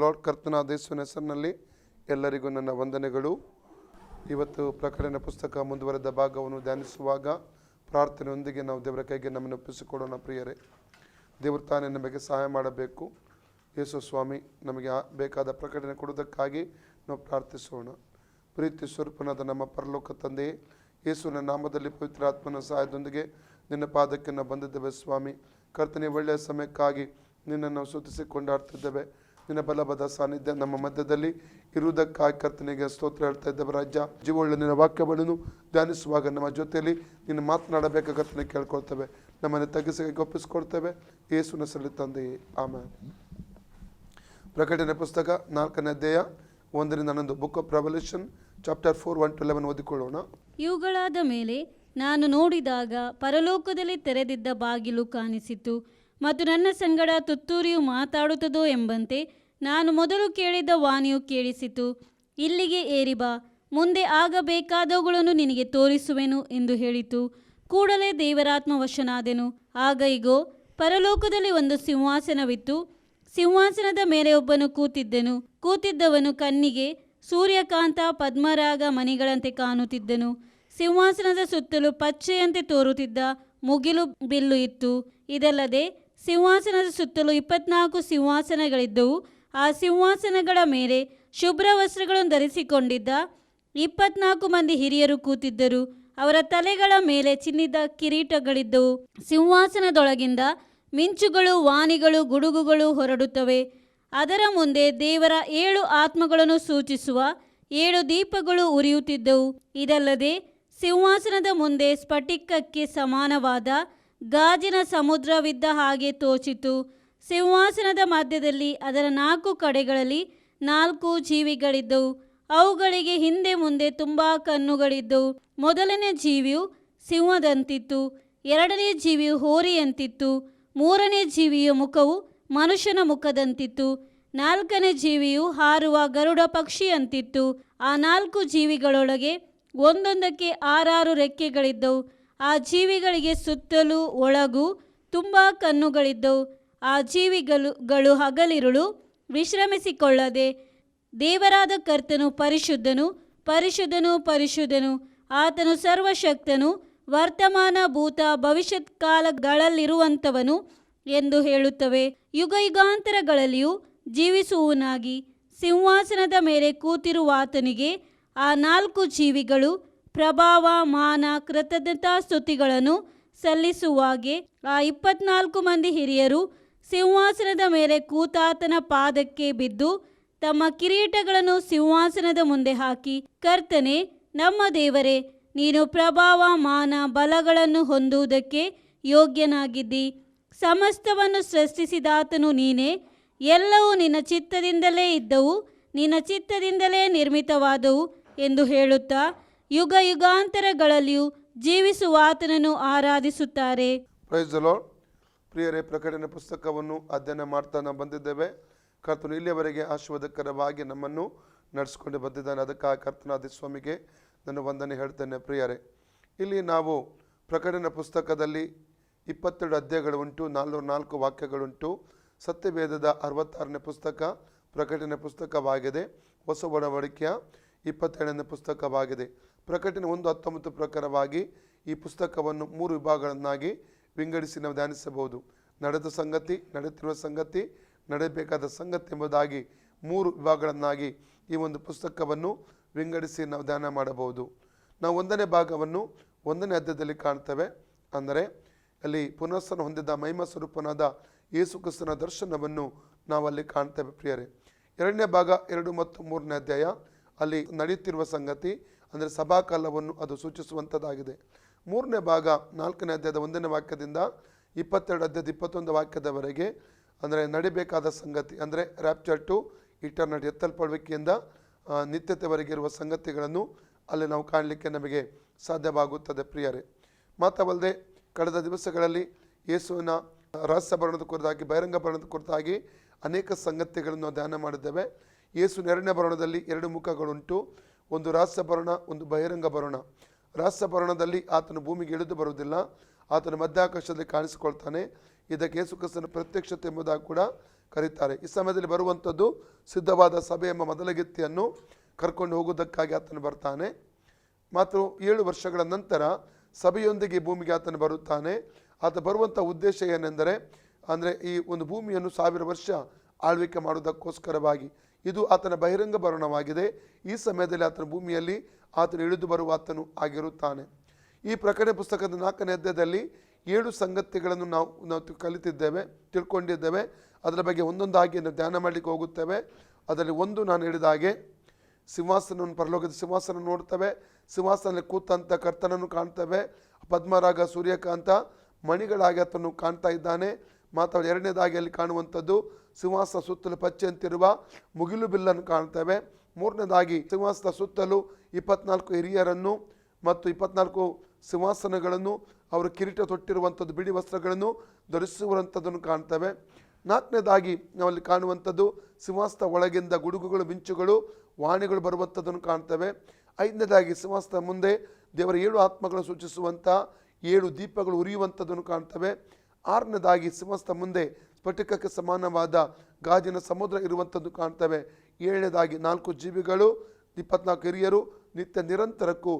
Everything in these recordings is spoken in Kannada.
ಲಾರ್ಡ್. ಕರ್ತನಾದ ಯೇಸುವಿನ ಹೆಸರಿನಲ್ಲಿ ಎಲ್ಲರಿಗೂ ನನ್ನ ವಂದನೆಗಳು. ಇವತ್ತು ಪ್ರಕಟಣೆ ಪುಸ್ತಕ ಮುಂದುವರೆದ ಭಾಗವನ್ನು ಧ್ಯಾನಿಸುವಾಗ ಪ್ರಾರ್ಥನೆಯೊಂದಿಗೆ ನಾವು ದೇವರ ಕೈಗೆ ನಮ್ಮನ್ನು ಒಪ್ಪಿಸಿಕೊಡೋಣ. ಪ್ರಿಯರೇ, ದೇವರು ತಾನೇ ನಮಗೆ ಸಹಾಯ ಮಾಡಬೇಕು. ಯೇಸು ಸ್ವಾಮಿ ನಮಗೆ ಬೇಕಾದ ಪ್ರಕಟಣೆ ಕೊಡುವುದಕ್ಕಾಗಿ ನಾವು ಪ್ರಾರ್ಥಿಸೋಣ. ಪ್ರೀತಿ ಸ್ವರೂಪನಾದ ನಮ್ಮ ಪರಲೋಕ ತಂದೆಯೇ, ಯೇಸುವಿನ ನಾಮದಲ್ಲಿ ಪವಿತ್ರಾತ್ಮನ ಸಹಾಯದೊಂದಿಗೆ ನಿನ್ನ ಪಾದಕ್ಕೆ ನಾವು ಬಂದಿದ್ದೇವೆ ಸ್ವಾಮಿ. ಕರ್ತನೆ, ಒಳ್ಳೆಯ ಸಮಯಕ್ಕಾಗಿ ನಿನ್ನನ್ನು ನಾವು ಸ್ತುತಿಸಿ ಕೊಂಡಾಡ್ತಿದ್ದೇವೆ. ನಿನ್ನ ಬಲವಾದ ಸಾನ್ನಿಧ್ಯ ನಮ್ಮ ಮಧ್ಯದಲ್ಲಿ ಇರುವುದಕ್ಕಾಗಿ ಕರ್ತನಿಗೆ ಸ್ತೋತ್ರ ಹೇಳ್ತಾ ಇದ್ದೇವೆ. ರಾಜ್ಯ ಜೀವವುಳ್ಳ ನಿನ್ನ ವಾಕ್ಯಗಳನ್ನು ಧ್ಯಾನಿಸುವಾಗ ನಮ್ಮ ಜೊತೆಯಲ್ಲಿ ನೀನು ಮಾತನಾಡಬೇಕು ಕರ್ತನೆ ಕೇಳ್ಕೊಳ್ತೇವೆ. ನಮ್ಮನ್ನು ತಗ್ಗಿಸಿ ಒಪ್ಪಿಸ್ಕೊಳ್ತೇವೆ ಯೇಸುವಿನ ಹೆಸರಲ್ಲಿ ತಂದೆಯೇ, ಆಮೆನ್. ಪ್ರಕಟಣೆ ಪುಸ್ತಕ 4ನೇ ಅಧ್ಯಾಯ 1-11. Book of revolution chapter 4 1-11 ಓದಿಕೊಳ್ಳೋಣ. ಇವುಗಳಾದ ಮೇಲೆ ನಾನು ನೋಡಿದಾಗ ಪರಲೋಕದಲ್ಲಿ ತೆರೆದಿದ್ದ ಬಾಗಿಲು ಕಾಣಿಸಿತು, ಮತ್ತು ನನ್ನ ಸಂಗಡ ತುತ್ತೂರಿಯು ಮಾತಾಡುತ್ತದೋ ಎಂಬಂತೆ ನಾನು ಮೊದಲು ಕೇಳಿದ್ದ ವಾಣಿಯು ಕೇಳಿಸಿತು. ಇಲ್ಲಿಗೆ ಏರಿ ಬಾ, ಮುಂದೆ ಆಗಬೇಕಾದವುಗಳನ್ನು ನಿನಗೆ ತೋರಿಸುವೆನು ಎಂದು ಹೇಳಿತು. ಕೂಡಲೇ ದೇವರಾತ್ಮ ವಶನಾದೆನು. ಆಗ ಇಗೋ, ಪರಲೋಕದಲ್ಲಿ ಒಂದು ಸಿಂಹಾಸನವಿತ್ತು. ಸಿಂಹಾಸನದ ಮೇಲೆ ಒಬ್ಬನು ಕೂತಿದ್ದವನು ಕಣ್ಣಿಗೆ ಸೂರ್ಯಕಾಂತ ಪದ್ಮರಾಗ ಮಣಿಗಳಂತೆ ಕಾಣುತ್ತಿದ್ದನು. ಸಿಂಹಾಸನದ ಸುತ್ತಲೂ ಪಚ್ಚೆಯಂತೆ ತೋರುತ್ತಿದ್ದ ಮುಗಿಲು ಬಿಲ್ಲು ಇತ್ತು. ಇದಲ್ಲದೆ ಸಿಂಹಾಸನದ ಸುತ್ತಲೂ 24 ಸಿಂಹಾಸನಗಳಿದ್ದವು. ಆ ಸಿಂಹಾಸನಗಳ ಮೇಲೆ ಶುಭ್ರ ವಸ್ತ್ರಗಳನ್ನು ಧರಿಸಿಕೊಂಡಿದ್ದ 24 ಮಂದಿ ಹಿರಿಯರು ಕೂತಿದ್ದರು. ಅವರ ತಲೆಗಳ ಮೇಲೆ ಚಿನ್ನಿದ ಕಿರೀಟಗಳಿದ್ದವು. ಸಿಂಹಾಸನದೊಳಗಿಂದ ಮಿಂಚುಗಳು, ವಾಣಿಗಳು, ಗುಡುಗುಗಳು ಹೊರಡುತ್ತವೆ. ಅದರ ಮುಂದೆ ದೇವರ 7 ಆತ್ಮಗಳನ್ನು ಸೂಚಿಸುವ 7 ದೀಪಗಳು ಉರಿಯುತ್ತಿದ್ದವು. ಇದಲ್ಲದೆ ಸಿಂಹಾಸನದ ಮುಂದೆ ಸ್ಫಟಿಕಕ್ಕೆ ಸಮಾನವಾದ ಗಾಜಿನ ಸಮುದ್ರವಿದ್ದ ಹಾಗೆ ತೋಚಿತು. ಸಿಂಹಾಸನದ ಮಧ್ಯದಲ್ಲಿ ಅದರ 4 ಕಡೆಗಳಲ್ಲಿ 4 ಜೀವಿಗಳಿದ್ದವು. ಅವುಗಳಿಗೆ ಹಿಂದೆ ಮುಂದೆ ತುಂಬ ಕಣ್ಣುಗಳಿದ್ದವು. ಮೊದಲನೇ ಜೀವಿಯು ಸಿಂಹದಂತಿತ್ತು, 2ನೇ ಜೀವಿಯು ಹೋರಿಯಂತಿತ್ತು, 3ನೇ ಜೀವಿಯ ಮುಖವು ಮನುಷ್ಯನ ಮುಖದಂತಿತ್ತು, 4ನೇ ಜೀವಿಯು ಹಾರುವ ಗರುಡ ಪಕ್ಷಿಯಂತಿತ್ತು. ಆ 4 ಜೀವಿಗಳೊಳಗೆ ಒಂದೊಂದಕ್ಕೆ 6 ರೆಕ್ಕೆಗಳಿದ್ದವು. ಆ ಜೀವಿಗಳಿಗೆ ಸುತ್ತಲೂ ಒಳಗೂ ತುಂಬ ಕಣ್ಣುಗಳಿದ್ದವು. ಆ ಜೀವಿಗಳು ಹಗಲಿರುಳು ವಿಶ್ರಮಿಸಿಕೊಳ್ಳದೆ, ದೇವರಾದ ಕರ್ತನು ಪರಿಶುದ್ಧನು, ಪರಿಶುದ್ಧನು, ಪರಿಶುದ್ಧನು, ಆತನು ಸರ್ವಶಕ್ತನು, ವರ್ತಮಾನ ಭೂತ ಭವಿಷ್ಯತ್ ಕಾಲಗಳಲ್ಲಿರುವಂಥವನು ಎಂದು ಹೇಳುತ್ತವೆ. ಯುಗ ಯುಗಾಂತರಗಳಲ್ಲಿಯೂ ಜೀವಿಸುವವನಾಗಿ ಸಿಂಹಾಸನದ ಮೇಲೆ ಕೂತಿರುವಾತನಿಗೆ ಆ 4 ಜೀವಿಗಳು ಪ್ರಭಾವ, ಮಾನ, ಕೃತಜ್ಞತಾ ಸ್ತುತಿಗಳನ್ನು ಸಲ್ಲಿಸುವಾಗೆ ಆ 24 ಮಂದಿ ಹಿರಿಯರು ಸಿಂಹಾಸನದ ಮೇಲೆ ಕೂತಾತನ ಪಾದಕ್ಕೆ ಬಿದ್ದು ತಮ್ಮ ಕಿರೀಟಗಳನ್ನು ಸಿಂಹಾಸನದ ಮುಂದೆ ಹಾಕಿ, ಕರ್ತನೇ, ನಮ್ಮ ದೇವರೇ, ನೀನು ಪ್ರಭಾವ, ಮಾನ, ಬಲಗಳನ್ನು ಹೊಂದುವುದಕ್ಕೆ ಯೋಗ್ಯನಾಗಿದ್ದಿ. ಸಮಸ್ತವನ್ನು ಸೃಷ್ಟಿಸಿದಾತನು ನೀನೇ. ಎಲ್ಲವೂ ನಿನ್ನ ಚಿತ್ತದಿಂದಲೇ ಇದ್ದವು, ನಿನ್ನ ಚಿತ್ತದಿಂದಲೇ ನಿರ್ಮಿತವಾದವು ಎಂದು ಹೇಳುತ್ತಾ ಯುಗ ಯುಗಾಂತರಗಳಲ್ಲಿಯೂ ಜೀವಿಸುವಾತನನ್ನು ಆರಾಧಿಸುತ್ತಾರೆ. Praise the Lord. ಪ್ರಿಯರೇ, ಪ್ರಕಟಣೆ ಪುಸ್ತಕವನ್ನು ಅಧ್ಯಯನ ಮಾಡ್ತಾ ನಾವು ಬಂದಿದ್ದೇವೆ. ಕರ್ತನು ಇಲ್ಲಿಯವರೆಗೆ ಆಶೀರ್ವಾದಕರವಾಗಿ ನಮ್ಮನ್ನು ನಡೆಸ್ಕೊಂಡು ಬಂದಿದ್ದಾನೆ. ಅದಕ್ಕಾಗಿ ಕರ್ತನಾದ ಸ್ವಾಮಿಗೆ ನನ್ನ ವಂದನೆ ಹೇಳ್ತೇನೆ. ಪ್ರಿಯರೇ, ಇಲ್ಲಿ ನಾವು ಪ್ರಕಟಣೆ ಪುಸ್ತಕದಲ್ಲಿ 22 ಅಧ್ಯಾಯಗಳು ಉಂಟು, 404 ವಾಕ್ಯಗಳುಂಟು. ಸತ್ಯವೇದದ 66ನೇ ಪುಸ್ತಕ ಪ್ರಕಟಣೆ ಪುಸ್ತಕವಾಗಿದೆ. ಹೊಸ ಒಡಂಬಡಿಕೆಯ 27ನೇ ಪುಸ್ತಕವಾಗಿದೆ. ಪ್ರಕಟಣೆ 1:19 ಪ್ರಕಾರವಾಗಿ ಈ ಪುಸ್ತಕವನ್ನು 3 ವಿಭಾಗಗಳನ್ನಾಗಿ ವಿಂಗಡಿಸಿ ನಾವು ಧ್ಯಾನಿಸಬಹುದು. ನಡೆದ ಸಂಗತಿ, ನಡೆಯುತ್ತಿರುವ ಸಂಗತಿ, ನಡೆಯಬೇಕಾದ ಸಂಗತಿ ಎಂಬುದಾಗಿ 3 ವಿಭಾಗಗಳನ್ನಾಗಿ ಈ ಒಂದು ಪುಸ್ತಕವನ್ನು ವಿಂಗಡಿಸಿ ನಾವು ಧ್ಯಾನ ಮಾಡಬಹುದು. ನಾವು 1ನೇ ಭಾಗವನ್ನು 1ನೇ ಅಧ್ಯಾಯದಲ್ಲಿ ಕಾಣ್ತೇವೆ. ಅಂದರೆ ಅಲ್ಲಿ ಪುನಃಸ್ಥಾನ ಹೊಂದಿದ ಮಹಿಮಾ ಸ್ವರೂಪನಾದ ಯೇಸು ಕ್ರಿಸ್ತನ ದರ್ಶನವನ್ನು ನಾವಲ್ಲಿ ಕಾಣ್ತೇವೆ. ಪ್ರಿಯರೇ, 2ನೇ ಭಾಗ 2 ಮತ್ತು 3ನೇ ಅಧ್ಯಾಯ ಅಲ್ಲಿ ನಡೆಯುತ್ತಿರುವ ಸಂಗತಿ ಅಂದರೆ ಸಭಾಕಾಲವನ್ನು ಅದು ಸೂಚಿಸುವಂಥದ್ದಾಗಿದೆ. 3ನೇ ಭಾಗ 4ನೇ ಅಧ್ಯಾಯದ 1ನೇ ವಾಕ್ಯದಿಂದ 22 ಅಧ್ಯಾಯದ 21 ವಾಕ್ಯದವರೆಗೆ ಅಂದರೆ ನಡಿಬೇಕಾದ ಸಂಗತಿ ಅಂದರೆ ರ್ಯಾಪ್ಚರ್ ಟು ಇಟರ್ನಿಟಿ, ಎತ್ತಲ್ಪಡುವಿಕೆಯಿಂದ ನಿತ್ಯತೆವರೆಗೆ ಇರುವ ಸಂಗತಿಗಳನ್ನು ಅಲ್ಲಿ ನಾವು ಕಾಣಲಿಕ್ಕೆ ನಮಗೆ ಸಾಧ್ಯವಾಗುತ್ತದೆ. ಪ್ರಿಯರೇ, ಮಾತ್ರವಲ್ಲದೆ ಕಳೆದ ದಿವಸಗಳಲ್ಲಿ ಯೇಸುವಿನ ರಹಸ್ಯ ಬರಣದ ಕುರಿತಾಗಿ, ಬಹಿರಂಗ ಬರಣದ ಕುರಿತಾಗಿ ಅನೇಕ ಸಂಗತಿಗಳನ್ನು ನಾವು ಧ್ಯಾನ ಮಾಡಿದ್ದೇವೆ. ಯೇಸುವಿನ 2ನೇ ಬರಣದಲ್ಲಿ 2 ಮುಖಗಳುಂಟು. ಒಂದು ರಹಸ್ಯ ಬರಣ, ಒಂದು ಬಹಿರಂಗ ಬರಣ. ರಹಸ್ಯ ಬರಣದಲ್ಲಿ ಆತನು ಭೂಮಿಗೆ ಇಳಿದು ಬರುವುದಿಲ್ಲ, ಆತನು ಮಧ್ಯಾಕಾಶದಲ್ಲಿ ಕಾಣಿಸಿಕೊಳ್ತಾನೆ. ಇದಕ್ಕೆ ಯೇಸು ಕ್ರಿಸ್ತನ ಪ್ರತ್ಯಕ್ಷತೆ ಎಂಬುದಾಗಿ ಕೂಡ ಕರೀತಾರೆ. ಈ ಸಮಯದಲ್ಲಿ ಬರುವಂಥದ್ದು ಸಿದ್ಧವಾದ ಸಭೆ ಎಂಬ ಮೊದಲಗಿತ್ತಿಯನ್ನು ಕರ್ಕೊಂಡು ಹೋಗುವುದಕ್ಕಾಗಿ ಆತನು ಬರ್ತಾನೆ. ಮಾತ್ರ 7 ವರ್ಷಗಳ ನಂತರ ಸಭೆಯೊಂದಿಗೆ ಭೂಮಿಗೆ ಆತನು ಬರುತ್ತಾನೆ. ಆತ ಬರುವಂಥ ಉದ್ದೇಶ ಏನೆಂದರೆ ಈ ಒಂದು ಭೂಮಿಯನ್ನು 1000 ವರ್ಷ ಆಳ್ವಿಕೆ ಮಾಡುವುದಕ್ಕೋಸ್ಕರವಾಗಿ. ಇದು ಆತನ ಬಹಿರಂಗ ಬರಣವಾಗಿದೆ. ಈ ಸಮಯದಲ್ಲಿ ಆತನ ಭೂಮಿಯಲ್ಲಿ ಆತನು ಇಳಿದು ಬರುವ ಆತನು ಆಗಿರುತ್ತಾನೆ. ಈ ಪ್ರಕಟಣೆ ಪುಸ್ತಕದ 4ನೇ ಅಧ್ಯಾಯದಲ್ಲಿ 7 ಸಂಗತಿಗಳನ್ನು ನಾವು ಕಲಿತಿದ್ದೇವೆ, ತಿಳ್ಕೊಂಡಿದ್ದೇವೆ. ಅದರ ಬಗ್ಗೆ ಒಂದೊಂದಾಗಿ ನಾವು ಧ್ಯಾನ ಮಾಡಲಿಕ್ಕೆ ಹೋಗುತ್ತೇವೆ. ಅದರಲ್ಲಿ ಒಂದು ನಾನು ಹೇಳಿದ ಹಾಗೆ ಸಿಂಹಾಸನವನ್ನು, ಪರಲೋಕದ ಸಿಂಹಾಸನ ನೋಡ್ತೇವೆ. ಸಿಂಹಾಸನದಲ್ಲಿ ಕೂತಂಥ ಕರ್ತನನ್ನು ಕಾಣ್ತೇವೆ. ಪದ್ಮರಾಗ, ಸೂರ್ಯಕಾಂತ ಮಣಿಗಳಾಗಿ ಆತನು ಕಾಣ್ತಾ ಇದ್ದಾನೆ. ಮಾತ್ರ ಎರಡನೇದಾಗಿ ಅಲ್ಲಿ ಕಾಣುವಂಥದ್ದು ಸಿಂಹಾಸನ ಸುತ್ತಲೂ ಪಚ್ಚೆಯಂತಿರುವ ಮುಗಿಲು ಬಿಲ್ಲನ್ನು ಕಾಣ್ತೇವೆ. ಮೂರನೇದಾಗಿ ಸಿಂಹಾಸನ ಸುತ್ತಲೂ 24 ಹಿರಿಯರನ್ನು ಮತ್ತು 24 ಸಿಂಹಾಸನಗಳನ್ನು, ಅವರು ಕಿರೀಟ ತೊಟ್ಟಿರುವಂಥದ್ದು, ಬಿಳಿ ವಸ್ತ್ರಗಳನ್ನು ಧರಿಸುವಂಥದ್ದನ್ನು ಕಾಣ್ತೇವೆ. 4ನೇದಾಗಿ ನಾವಲ್ಲಿ ಕಾಣುವಂಥದ್ದು ಸಿಂಹಾಸನ ಒಳಗಿಂದ ಗುಡುಗುಗಳು, ಮಿಂಚುಗಳು, ವಾಣಿಗಳು ಬರುವಂಥದ್ದನ್ನು ಕಾಣ್ತೇವೆ. 5ನೇದಾಗಿ ಸಿಂಹಾಸನ ಮುಂದೆ ದೇವರ 7 ಆತ್ಮಗಳನ್ನು ಸೂಚಿಸುವಂಥ 7 ದೀಪಗಳು ಉರಿಯುವಂಥದ್ದನ್ನು ಕಾಣ್ತೇವೆ. 6ನೇದಾಗಿ ಸಿಂಹಾಸನ ಮುಂದೆ ಸ್ಫಟಿಕಕ್ಕೆ ಸಮಾನವಾದ ಗಾಜಿನ ಸಮುದ್ರ ಇರುವಂಥದ್ದು ಕಾಣ್ತೇವೆ. 7ನೇದಾಗಿ 4 ಜೀವಿಗಳು, 24 ಹಿರಿಯರು ನಿತ್ಯ ನಿರಂತರಕ್ಕೂ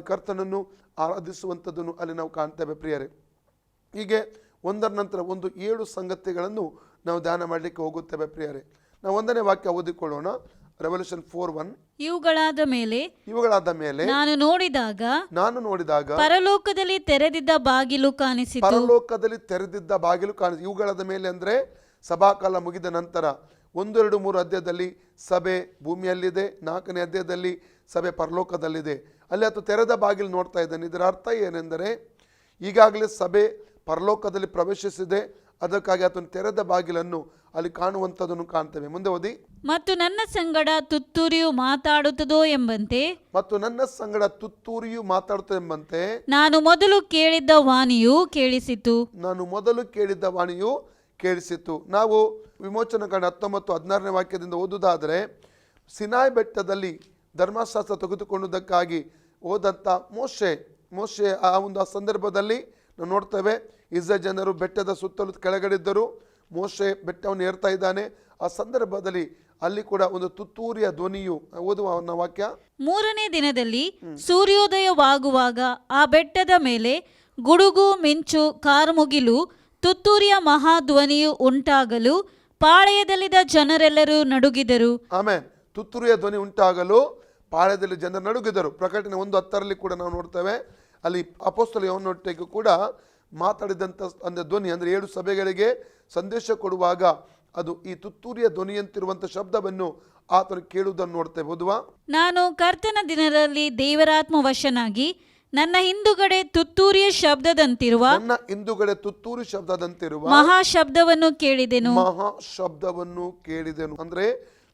ಕರ್ತನನ್ನು ಆರಾಧಿಸುವಂಥದ್ದನ್ನು ಅಲ್ಲಿ ನಾವು ಕಾಣ್ತೇವೆ ಪ್ರಿಯರೇ. ಹೀಗೆ ಒಂದರ ನಂತರ ಒಂದು 7 ಸಂಗತಿಗಳನ್ನು ನಾವು ಧ್ಯಾನ ಮಾಡಲಿಕ್ಕೆ ಹೋಗುತ್ತೇವೆ ಪ್ರಿಯರೇ. ನಾವು 1ನೇ ವಾಕ್ಯ ಓದಿಕೊಳ್ಳೋಣ. ರೆವಲ್ಯೂಷನ್ 4:1. ಇವುಗಳಾದ ಮೇಲೆ ನಾನು ನೋಡಿದಾಗ ಪರಲೋಕದಲ್ಲಿ ತೆರೆದಿದ್ದ ಬಾಗಿಲು ಕಾಣಿಸಿತು. ಇವುಗಳಾದ ಮೇಲೆ ಅಂದ್ರೆ ಸಭಾಕಾಲ ಮುಗಿದ ನಂತರ 1, 2, 3 ಅಧ್ಯಾಯದಲ್ಲಿ ಸಭೆ ಭೂಮಿಯಲ್ಲಿದೆ. 4ನೇ ಅಧ್ಯಾಯದಲ್ಲಿ ಸಭೆ ಪರಲೋಕದಲ್ಲಿದೆ. ಅಲ್ಲಿ ಆತ ತೆರೆದ ಬಾಗಿಲು ನೋಡ್ತಾ ಇದ್ದಾನೆ. ಇದರ ಅರ್ಥ ಏನೆಂದರೆ ಈಗಾಗಲೇ ಸಭೆ ಪರಲೋಕದಲ್ಲಿ ಪ್ರವೇಶಿಸಿದೆ. ಅದಕ್ಕಾಗಿ ಆತನು ತೆರೆದ ಬಾಗಿಲನ್ನು ಅಲ್ಲಿ ಕಾಣುವಂಥದ್ದನ್ನು ಕಾಣ್ತೇವೆ. ಮುಂದೆ ಓದಿ. ಮತ್ತು ನನ್ನ ಸಂಗಡ ತುತ್ತೂರಿಯು ಮಾತಾಡುತ್ತದೋ ಎಂಬಂತೆ ನಾನು ಮೊದಲು ಕೇಳಿದ್ದ ವಾಣಿಯು ಕೇಳಿಸಿತು. ನಾವು ವಿಮೋಚನಕಾಂಡ 19:16ನೇ ವಾಕ್ಯದಿಂದ ಓದುವುದಾದರೆ, ಸಿನಾಯ್ ಬೆಟ್ಟದಲ್ಲಿ ಧರ್ಮಶಾಸ್ತ್ರ ತೆಗೆದುಕೊಂಡುದಕ್ಕಾಗಿ ಹೋದಂಥ ಮೋಶೆ ಆ ಒಂದು ಸಂದರ್ಭದಲ್ಲಿ ನಾವು ನೋಡ್ತೇವೆ. ಇಸ್ರಾಯೇಲ್ ಜನರು ಬೆಟ್ಟದ ಸುತ್ತಲೂ ಕೆಳಗಡಿದ್ದರು. ಮೋಶೆ ಬೆಟ್ಟವನ್ನು ಏರ್ತಾ ಇದ್ದಾನೆ. ಆ ಸಂದರ್ಭದಲ್ಲಿ ಅಲ್ಲಿ ಕೂಡ ಒಂದು ತುತ್ತೂರಿಯ ಧ್ವನಿಯು, ಓದುವ ವಾಕ್ಯ, 3ನೇ ದಿನದಲ್ಲಿ ಸೂರ್ಯೋದಯವಾಗುವಾಗ ಆ ಬೆಟ್ಟದ ಮೇಲೆ ಗುಡುಗು, ಮಿಂಚು, ಕಾರ್ಮುಗಿಲು, ತುತ್ತೂರಿಯ ಮಹಾಧ್ವನಿಯು ಉಂಟಾಗಲು ಪಾಳೆಯದಲ್ಲಿದ್ದ ಜನರೆಲ್ಲರೂ ನಡುಗಿದರು. ಆಮೇಲೆ ತುತ್ತೂರಿಯ ಧ್ವನಿ ಉಂಟಾಗಲು ಪಾಳೆಯದಲ್ಲಿ ಜನರು ನಡುಗಿದರು. ಪ್ರಕಟಣೆ 1:10 ಕೂಡ ನಾವು ನೋಡ್ತೇವೆ. ಅಲ್ಲಿ ಅಪೊಸ್ತಲ ಯೋಹನ್ನೊಟ್ಟಿಗೆ ಕೂಡ ಮಾತಾಡಿದಂಥ ಧ್ವನಿ, ಅಂದರೆ 7 ಸಭೆಗಳಿಗೆ ಸಂದೇಶ ಕೊಡುವಾಗ ಅದು ಈ ತುತ್ತೂರಿಯ ಧ್ವನಿಯಂತಿರುವಂಥ ಶಬ್ದವನ್ನು ಆತನು ಕೇಳುವುದನ್ನು ನೋಡ್ತೇವೆ. ಓದುವ. ನಾನು ಕರ್ತನ ದಿನದಲ್ಲಿ ದೇವರಾತ್ಮ ವಶನಾಗಿ ನನ್ನ ಹಿಂದುಗಡೆ ತುತ್ತೂರಿಯ ಶಬ್ದದಂತಿರುವ ಮಹಾಶಬ್ದವನ್ನು ಕೇಳಿದೆನು. ಅಂದ್ರೆ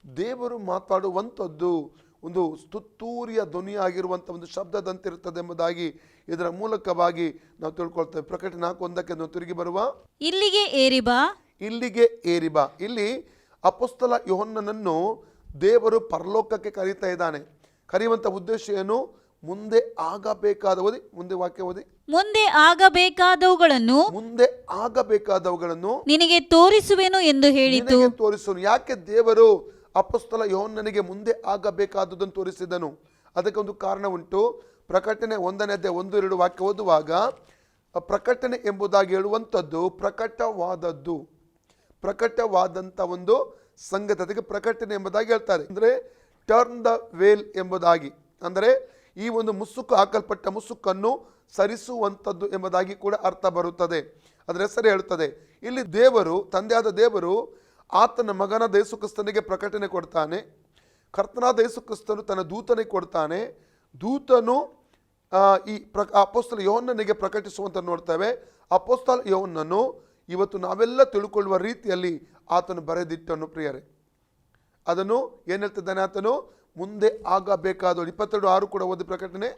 ದೇವರು ಮಾತಾಡುವಂಥದ್ದು ಒಂದು ತುತ್ತೂರಿಯ ಧ್ವನಿ ಆಗಿರುವಂಥ ಒಂದು ಶಬ್ದದಂತಿರುತ್ತದೆ ಎಂಬುದಾಗಿ ಇದರ ಮೂಲಕವಾಗಿ ನಾವು ತಿಳ್ಕೊಳ್ತೇವೆ. ಪ್ರಕಟಣೆ 4:1 ನಾವು ತಿರುಗಿ ಬರುವ. ಇಲ್ಲಿಗೆ ಏರಿ ಬಾ. ಇಲ್ಲಿ ಅಪೊಸ್ತಲ ಯೋಹನ್ನನನ್ನು ದೇವರು ಪರಲೋಕಕ್ಕೆ ಕರೀತಾ ಇದ್ದಾನೆ. ಕರೆಯುವಂಥ ಉದ್ದೇಶ ಏನು? ಮುಂದೆ ಆಗಬೇಕಾದ ಮುಂದೆ ವಾಕ್ಯ ಓದಿ. ಮುಂದೆ ಆಗಬೇಕಾದವುಗಳನ್ನು ನಿನಗೆ ತೋರಿಸುವೆನು ಎಂದು ಹೇಳಿತು. ತೋರಿಸುವನು. ಯಾಕೆ ದೇವರು ಅಪೊಸ್ತಲ ಯೋಹನ್ನನಿಗೆ ಮುಂದೆ ಆಗಬೇಕಾದದನ್ನು ತೋರಿಸಿದನು? ಅದಕ್ಕೆ ಒಂದು ಕಾರಣ ಉಂಟು. ಪ್ರಕಟಣೆ 1ನೇ ಅಧ್ಯಾಯ 1, 2 ವಾಕ್ಯ ಓದುವಾಗ ಪ್ರಕಟಣೆ ಎಂಬುದಾಗಿ ಹೇಳುವಂಥದ್ದು ಪ್ರಕಟವಾದಂಥ ಒಂದು ಸಂಗತಿ. ಅದಕ್ಕೆ ಪ್ರಕಟಣೆ ಎಂಬುದಾಗಿ ಹೇಳ್ತಾರೆ. ಅಂದರೆ ಟರ್ನ್ ದ ವೇಲ್ ಎಂಬುದಾಗಿ, ಅಂದರೆ ಈ ಒಂದು ಮುಸುಕು, ಹಾಕಲ್ಪಟ್ಟ ಮುಸುಕನ್ನು ಸರಿಸುವಂಥದ್ದು ಎಂಬುದಾಗಿ ಕೂಡ ಅರ್ಥ ಬರುತ್ತದೆ. ಅದರ ಹೆಸರು ಹೇಳುತ್ತದೆ. ಇಲ್ಲಿ ದೇವರು, ತಂದೆಯಾದ ದೇವರು ಆತನ ಮಗನಾದ ಯೇಸು ಕ್ರಿಸ್ತನಿಗೆ ಪ್ರಕಟಣೆ ಕೊಡ್ತಾನೆ. ಕರ್ತನಾದ ಯೇಸು ಕ್ರಿಸ್ತನು ತನ್ನ ದೂತನಿಗೆ ಕೊಡ್ತಾನೆ. ದೂತನು ಈ ಅಪೊಸ್ತಲ ಯೋಹನ್ನನಿಗೆ ಪ್ರಕಟಿಸುವಂತ ನೋಡ್ತೇವೆ. ಅಪೊಸ್ತಲ ಯೋಹನ್ನನು ಇವತ್ತು ನಾವೆಲ್ಲ ತಿಳ್ಕೊಳ್ಳುವ ರೀತಿಯಲ್ಲಿ ಆತನು ಬರೆದಿಟ್ಟನು ಪ್ರಿಯರೇ. ಅದನ್ನು ಏನು ಹೇಳ್ತಿದ್ದಾನೆ? ಆತನು ಮುಂದೆ ಆಗಬೇಕಾದ 22:6 ಕೂಡ ಓದಿ. ಪ್ರಕಟಣೆ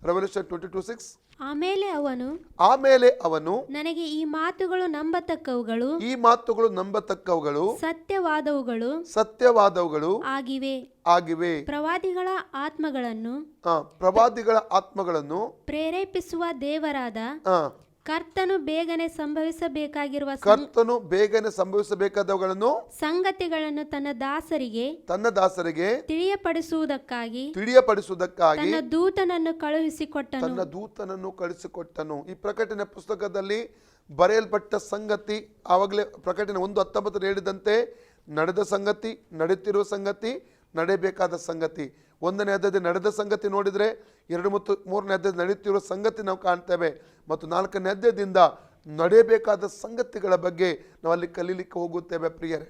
ರೆವಲ್ಯೂಷನ್ 22:6. ಆಮೇಲೆ ಅವನು ನನಗೆ ಈ ಮಾತುಗಳು ನಂಬತಕ್ಕವುಗಳು ಸತ್ಯವಾದವುಗಳು ಆಗಿವೆ. ಪ್ರವಾದಿಗಳ ಆತ್ಮಗಳನ್ನು ಪ್ರೇರೇಪಿಸುವ ದೇವರಾದ ಕರ್ತನು ಬೇಗನೆ ಸಂಭವಿಸಬೇಕಾಗಿರುವ ಕರ್ತನು ಬೇಗನೆ ಸಂಭವಿಸಬೇಕಾದವುಗಳನ್ನು ಸಂಗತಿಗಳನ್ನು ತನ್ನ ದಾಸರಿಗೆ ತಿಳಿಯಪಡಿಸುವುದಕ್ಕಾಗಿ ತನ್ನ ದೂತನನ್ನು ಕಳುಹಿಸಿಕೊಟ್ಟನು. ಈ ಪ್ರಕಟಣೆ ಪುಸ್ತಕದಲ್ಲಿ ಬರೆಯಲ್ಪಟ್ಟ ಸಂಗತಿ ಆವಾಗಲೇ ಪ್ರಕಟಣೆ 1:19 ಹೇಳಿದಂತೆ ನಡೆದ ಸಂಗತಿ, ನಡೆಯುತ್ತಿರುವ ಸಂಗತಿ, ನಡೆಯಬೇಕಾದ ಸಂಗತಿ. 1ನೇ ಅಧ್ಯಾಯದಲ್ಲಿ ನಡೆದ ಸಂಗತಿ ನೋಡಿದರೆ 2 ಮತ್ತು 3ನೇ ಅಧ್ಯಾಯದಲ್ಲಿ ನಡೆಯುತ್ತಿರುವ ಸಂಗತಿ ನಾವು ಕಾಣ್ತೇವೆ. ಮತ್ತು 4ನೇ ಅಧ್ಯಾಯದಿಂದ ನಡೆಯಬೇಕಾದ ಸಂಗತಿಗಳ ಬಗ್ಗೆ ನಾವು ಅಲ್ಲಿ ಕಲೀಲಿಕ್ಕೆ ಹೋಗುತ್ತೇವೆ ಪ್ರಿಯರೇ.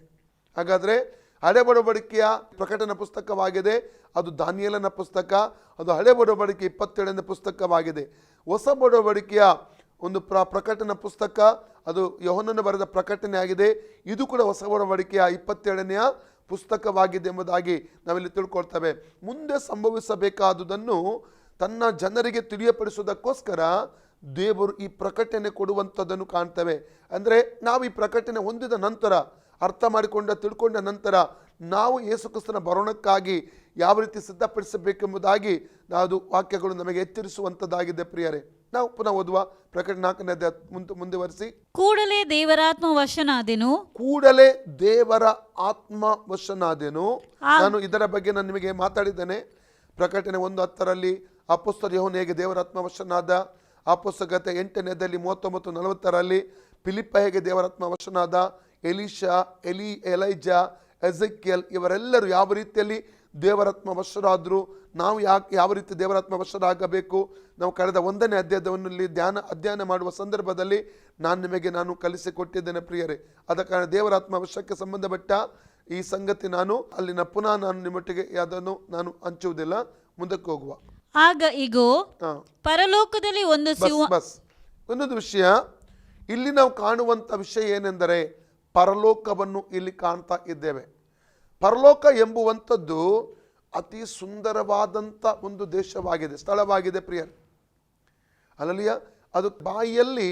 ಹಾಗಾದರೆ ಹಳೆ ಒಡಂಬಡಿಕೆಯ ಪ್ರಕಟಣೆ ಪುಸ್ತಕವಾಗಿದೆ, ಅದು ದಾನಿಯೇಲನ ಪುಸ್ತಕ, ಅದು ಹಳೆ ಒಡಂಬಡಿಕೆ 27ನೇ ಪುಸ್ತಕವಾಗಿದೆ. ಹೊಸ ಒಡಂಬಡಿಕೆಯ ಒಂದು ಪ್ರಕಟಣೆ ಪುಸ್ತಕ, ಅದು ಯೋಹನನು ಬರೆದ ಪ್ರಕಟಣೆ ಆಗಿದೆ. ಇದು ಕೂಡ ಹೊಸ ಒಡಂಬಡಿಕೆಯ 27ನೆಯ ಪುಸ್ತಕವಾಗಿದೆ ಎಂಬುದಾಗಿ ನಾವಿಲ್ಲಿ ತಿಳ್ಕೊಳ್ತೇವೆ. ಮುಂದೆ ಸಂಭವಿಸಬೇಕಾದುದನ್ನು ತನ್ನ ಜನರಿಗೆ ತಿಳಿಯಪಡಿಸುವುದಕ್ಕೋಸ್ಕರ ದೇವರು ಈ ಪ್ರಕಟಣೆ ಕೊಡುವಂಥದ್ದನ್ನು ಕಾಣ್ತೇವೆ. ಅಂದರೆ ನಾವು ಈ ಪ್ರಕಟಣೆ ಹೊಂದಿದ ನಂತರ, ಅರ್ಥ ಮಾಡಿಕೊಂಡ ತಿಳ್ಕೊಂಡ ನಂತರ ನಾವು ಯೇಸು ಕ್ರಿಸ್ತನ ಬರೋಣಕ್ಕಾಗಿ ಯಾವ ರೀತಿ ಸಿದ್ಧಪಡಿಸಬೇಕೆಂಬುದಾಗಿ ಅದು ವಾಕ್ಯಗಳು ನಮಗೆ ಎಚ್ಚರಿಸುವಂಥದ್ದಾಗಿದೆ ಪ್ರಿಯರೇ. ನಾವು ಪುನಃ ಓದುವ ಪ್ರಕಟಣೆ 4ನೇ ಅಧ್ಯಾಯ ಮುಂದುವರಿಸಿ. ಕೂಡಲೇ ದೇವರ ಆತ್ಮವಶನಾದೆನು. ನಾನು ಇದರ ಬಗ್ಗೆ ನಾನು ನಿಮಗೆ ಮಾತಾಡಿದ್ದೇನೆ. ಪ್ರಕಟಣೆ 1:10 ಅಪೊಸ್ತಲ ಯೋಹನ ಹೇಗೆ ದೇವರ ಆತ್ಮವಶನಾದ, ಅಪೊಸ್ತಲಗೀತೆ 8ನೇ ಅಧ್ಯಾಯದಲ್ಲಿ 39-40 ಫಿಲಿಪ್ಪ ಹೇಗೆ ದೇವರ ಆತ್ಮವಶನಾದ, ಎಲೀಷಾ, ಎಲೈಜಾ, ಎಜೆಕಿಯಲ್ ಇವರೆಲ್ಲರೂ ಯಾವ ರೀತಿಯಲ್ಲಿ ದೇವರಾತ್ಮ ವಶರಾದರು, ನಾವು ಯಾವ ರೀತಿ ದೇವರಾತ್ಮ ವಶರಾಗಬೇಕು, ನಾವು ಕಳೆದ 1ನೇ ಅಧ್ಯಾಯದಲ್ಲಿ ಅಧ್ಯಯನ ಮಾಡುವ ಸಂದರ್ಭದಲ್ಲಿ ನಾನು ಕಲಿಸಿಕೊಟ್ಟಿದ್ದೇನೆ ಪ್ರಿಯರೇ. ಆದ ಕಾರಣ ದೇವರಾತ್ಮ ವಶಕ್ಕೆ ಸಂಬಂಧಪಟ್ಟ ಈ ಸಂಗತಿ ನಾನು ನಿಮ್ಮೊಟ್ಟಿಗೆ ಅದನ್ನು ನಾನು ಹಂಚುವುದಿಲ್ಲ. ಮುಂದಕ್ಕೆ ಹೋಗುವ. ಆಗ ಇಗೋ, ಪರಲೋಕದಲ್ಲಿ ಒಂದೊಂದು ವಿಷಯ ಇಲ್ಲಿ ನಾವು ಕಾಣುವಂಥ ವಿಷಯ ಏನೆಂದರೆ, ಪರಲೋಕವನ್ನು ಇಲ್ಲಿ ಕಾಣ್ತಾ ಇದ್ದೇವೆ. ಪರಲೋಕ ಎಂಬುವಂಥದ್ದು ಅತಿ ಸುಂದರವಾದಂಥ ಒಂದು ದೇಶವಾಗಿದೆ, ಸ್ಥಳವಾಗಿದೆ ಪ್ರಿಯರೇ. ಅಲ್ಲಲಿಯ ಅದು ಬಾಯಿಯಲ್ಲಿ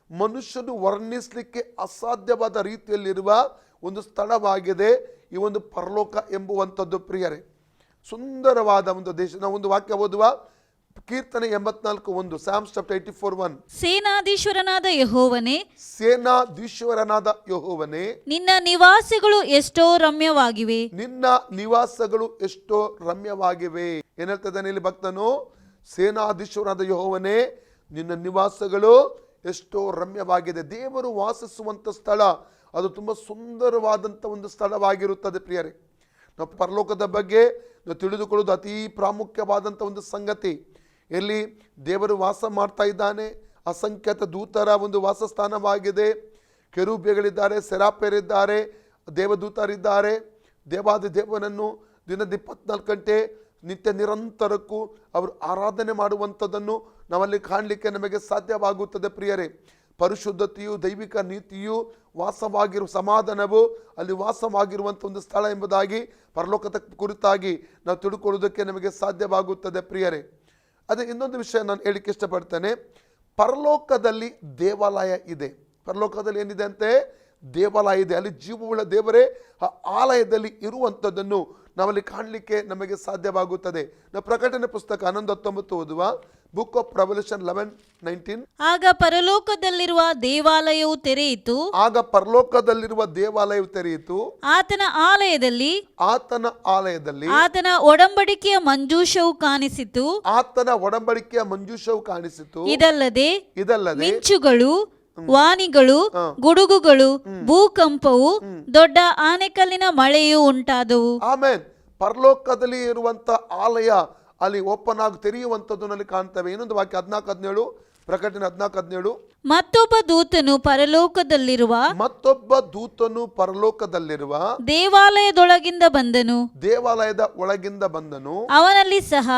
ಮನುಷ್ಯನು ವರ್ಣಿಸಲಿಕ್ಕೆ ಅಸಾಧ್ಯವಾದ ರೀತಿಯಲ್ಲಿರುವ ಒಂದು ಸ್ಥಳವಾಗಿದೆ ಈ ಒಂದು ಪರಲೋಕ ಎಂಬುವಂಥದ್ದು ಪ್ರಿಯರೇ. ಸುಂದರವಾದ ಒಂದು ದೇಶ. ನಾವು ಒಂದು ವಾಕ್ಯ ಓದುವ, ಕೀರ್ತನೆ 84:1, Psalms chapter 84:1. ಸೇನಾಧೀಶ್ವರನಾದ ಯೆಹೋವನೇ, ನಿನ್ನ ನಿವಾಸಗಳು ಎಷ್ಟೋ ರಮ್ಯವಾಗಿವೆ. ಏನ್ ಹೇಳ್ತಿದ್ದಾನೆ ಇಲ್ಲಿ ಭಕ್ತನು? ಸೇನಾಧೀಶ್ವರನಾದ ಯೆಹೋವನೇ, ನಿನ್ನ ನಿವಾಸಗಳು ಎಷ್ಟೋ ರಮ್ಯವಾಗಿದೆ. ದೇವರು ವಾಸಿಸುವಂತ ಸ್ಥಳ ಅದು ತುಂಬಾ ಸುಂದರವಾದಂಥ ಒಂದು ಸ್ಥಳವಾಗಿರುತ್ತದೆ ಪ್ರಿಯರೇ. ನಾವು ಪರಲೋಕದ ಬಗ್ಗೆ ನಾವು ತಿಳಿದುಕೊಳ್ಳೋದು ಅತಿ ಪ್ರಾಮುಖ್ಯವಾದಂಥ ಒಂದು ಸಂಗತಿ. ಎಲ್ಲಿ ದೇವರು ವಾಸ ಮಾಡ್ತಾ ಇದ್ದಾನೆ, ಅಸಂಖ್ಯಾತ ದೂತರ ಒಂದು ವಾಸಸ್ಥಾನವಾಗಿದೆ. ಕೆರೂಬಿಗಳಿದ್ದಾರೆ, ಸೆರಾಫೆರಿದ್ದಾರೆ, ದೇವದೂತರಿದ್ದಾರೆ. ದೇವಾದಿ ದೇವನನ್ನು ದಿನದ 24 ಗಂಟೆ ನಿತ್ಯ ನಿರಂತರಕ್ಕೂ ಅವರು ಆರಾಧನೆ ಮಾಡುವಂಥದ್ದನ್ನು ನಾವಲ್ಲಿ ಕಾಣಲಿಕ್ಕೆ ನಮಗೆ ಸಾಧ್ಯವಾಗುತ್ತದೆ ಪ್ರಿಯರೇ. ಪರಿಶುದ್ಧತೆಯು, ದೈವಿಕ ನೀತಿಯು ವಾಸವಾಗಿರುವ ಸಮಾಧಾನವು ಅಲ್ಲಿ ವಾಸವಾಗಿರುವಂಥ ಒಂದು ಸ್ಥಳ ಎಂಬುದಾಗಿ ಪರಲೋಕದ ಕುರಿತಾಗಿ ನಾವು ತಿಳ್ಕೊಳ್ಳೋದಕ್ಕೆ ನಮಗೆ ಸಾಧ್ಯವಾಗುತ್ತದೆ ಪ್ರಿಯರೇ. ಅದೇ ಇನ್ನೊಂದು ವಿಷಯ ನಾನು ಹೇಳಿಕ್ಕೆ ಇಷ್ಟಪಡ್ತೇನೆ. ಪರಲೋಕದಲ್ಲಿ ದೇವಾಲಯ ಇದೆ. ಪರಲೋಕದಲ್ಲಿ ಏನಿದೆ ಅಂತೆ? ದೇವಾಲಯ ಇದೆ. ಅಲ್ಲಿ ಜೀವವುಳ್ಳ ದೇವರೇ ಆ ಆಲಯದಲ್ಲಿ ಇರುವಂಥದ್ದನ್ನು ನಾವಲ್ಲಿ ಕಾಣಲಿಕ್ಕೆ ನಮಗೆ ಸಾಧ್ಯವಾಗುತ್ತದೆ. ನಾವು ಪ್ರಕಟಣೆ ಪುಸ್ತಕ 11:19 ಓದುವ, ಬುಕ್ ಆಫ್ ರೆವಲ್ಯೂಷನ್ 11:19. ಆಗ ಪರಲೋಕದಲ್ಲಿರುವ ದೇವಾಲಯವು ತೆರೆಯಿತು. ಆತನ ಆಲಯದಲ್ಲಿ ಆತನ ಒಡಂಬಡಿಕೆಯ ಮಂಜೂಷವು ಕಾಣಿಸಿತು. ಇದಲ್ಲದೆ ಮಿಂಚುಗಳು, ವಾಣಿಗಳು, ಗುಡುಗುಗಳು, ಭೂಕಂಪವು, ದೊಡ್ಡ ಆನೆಕಲ್ಲಿನ ಮಳೆಯು ಉಂಟಾದವು. ಆಮೇನ್. ಪರಲೋಕದಲ್ಲಿ ಇರುವಂತ ಆಲಯ ಅಲ್ಲಿ ಓಪನ್ ಆಗಿ ತೆರೆಯುವಂಥದ್ದು ಕಾಣ್ತೇವೆ. ಇನ್ನೊಂದು ವಾಕ್ಯ 14:17, ಪ್ರಕಟಣೆ 14:17. ಮತ್ತೊಬ್ಬ ದೂತನು ಪರಲೋಕದಲ್ಲಿರುವ ದೇವಾಲಯದ ಒಳಗಿಂದ ಬಂದನು. ಅವನಲ್ಲಿ ಸಹ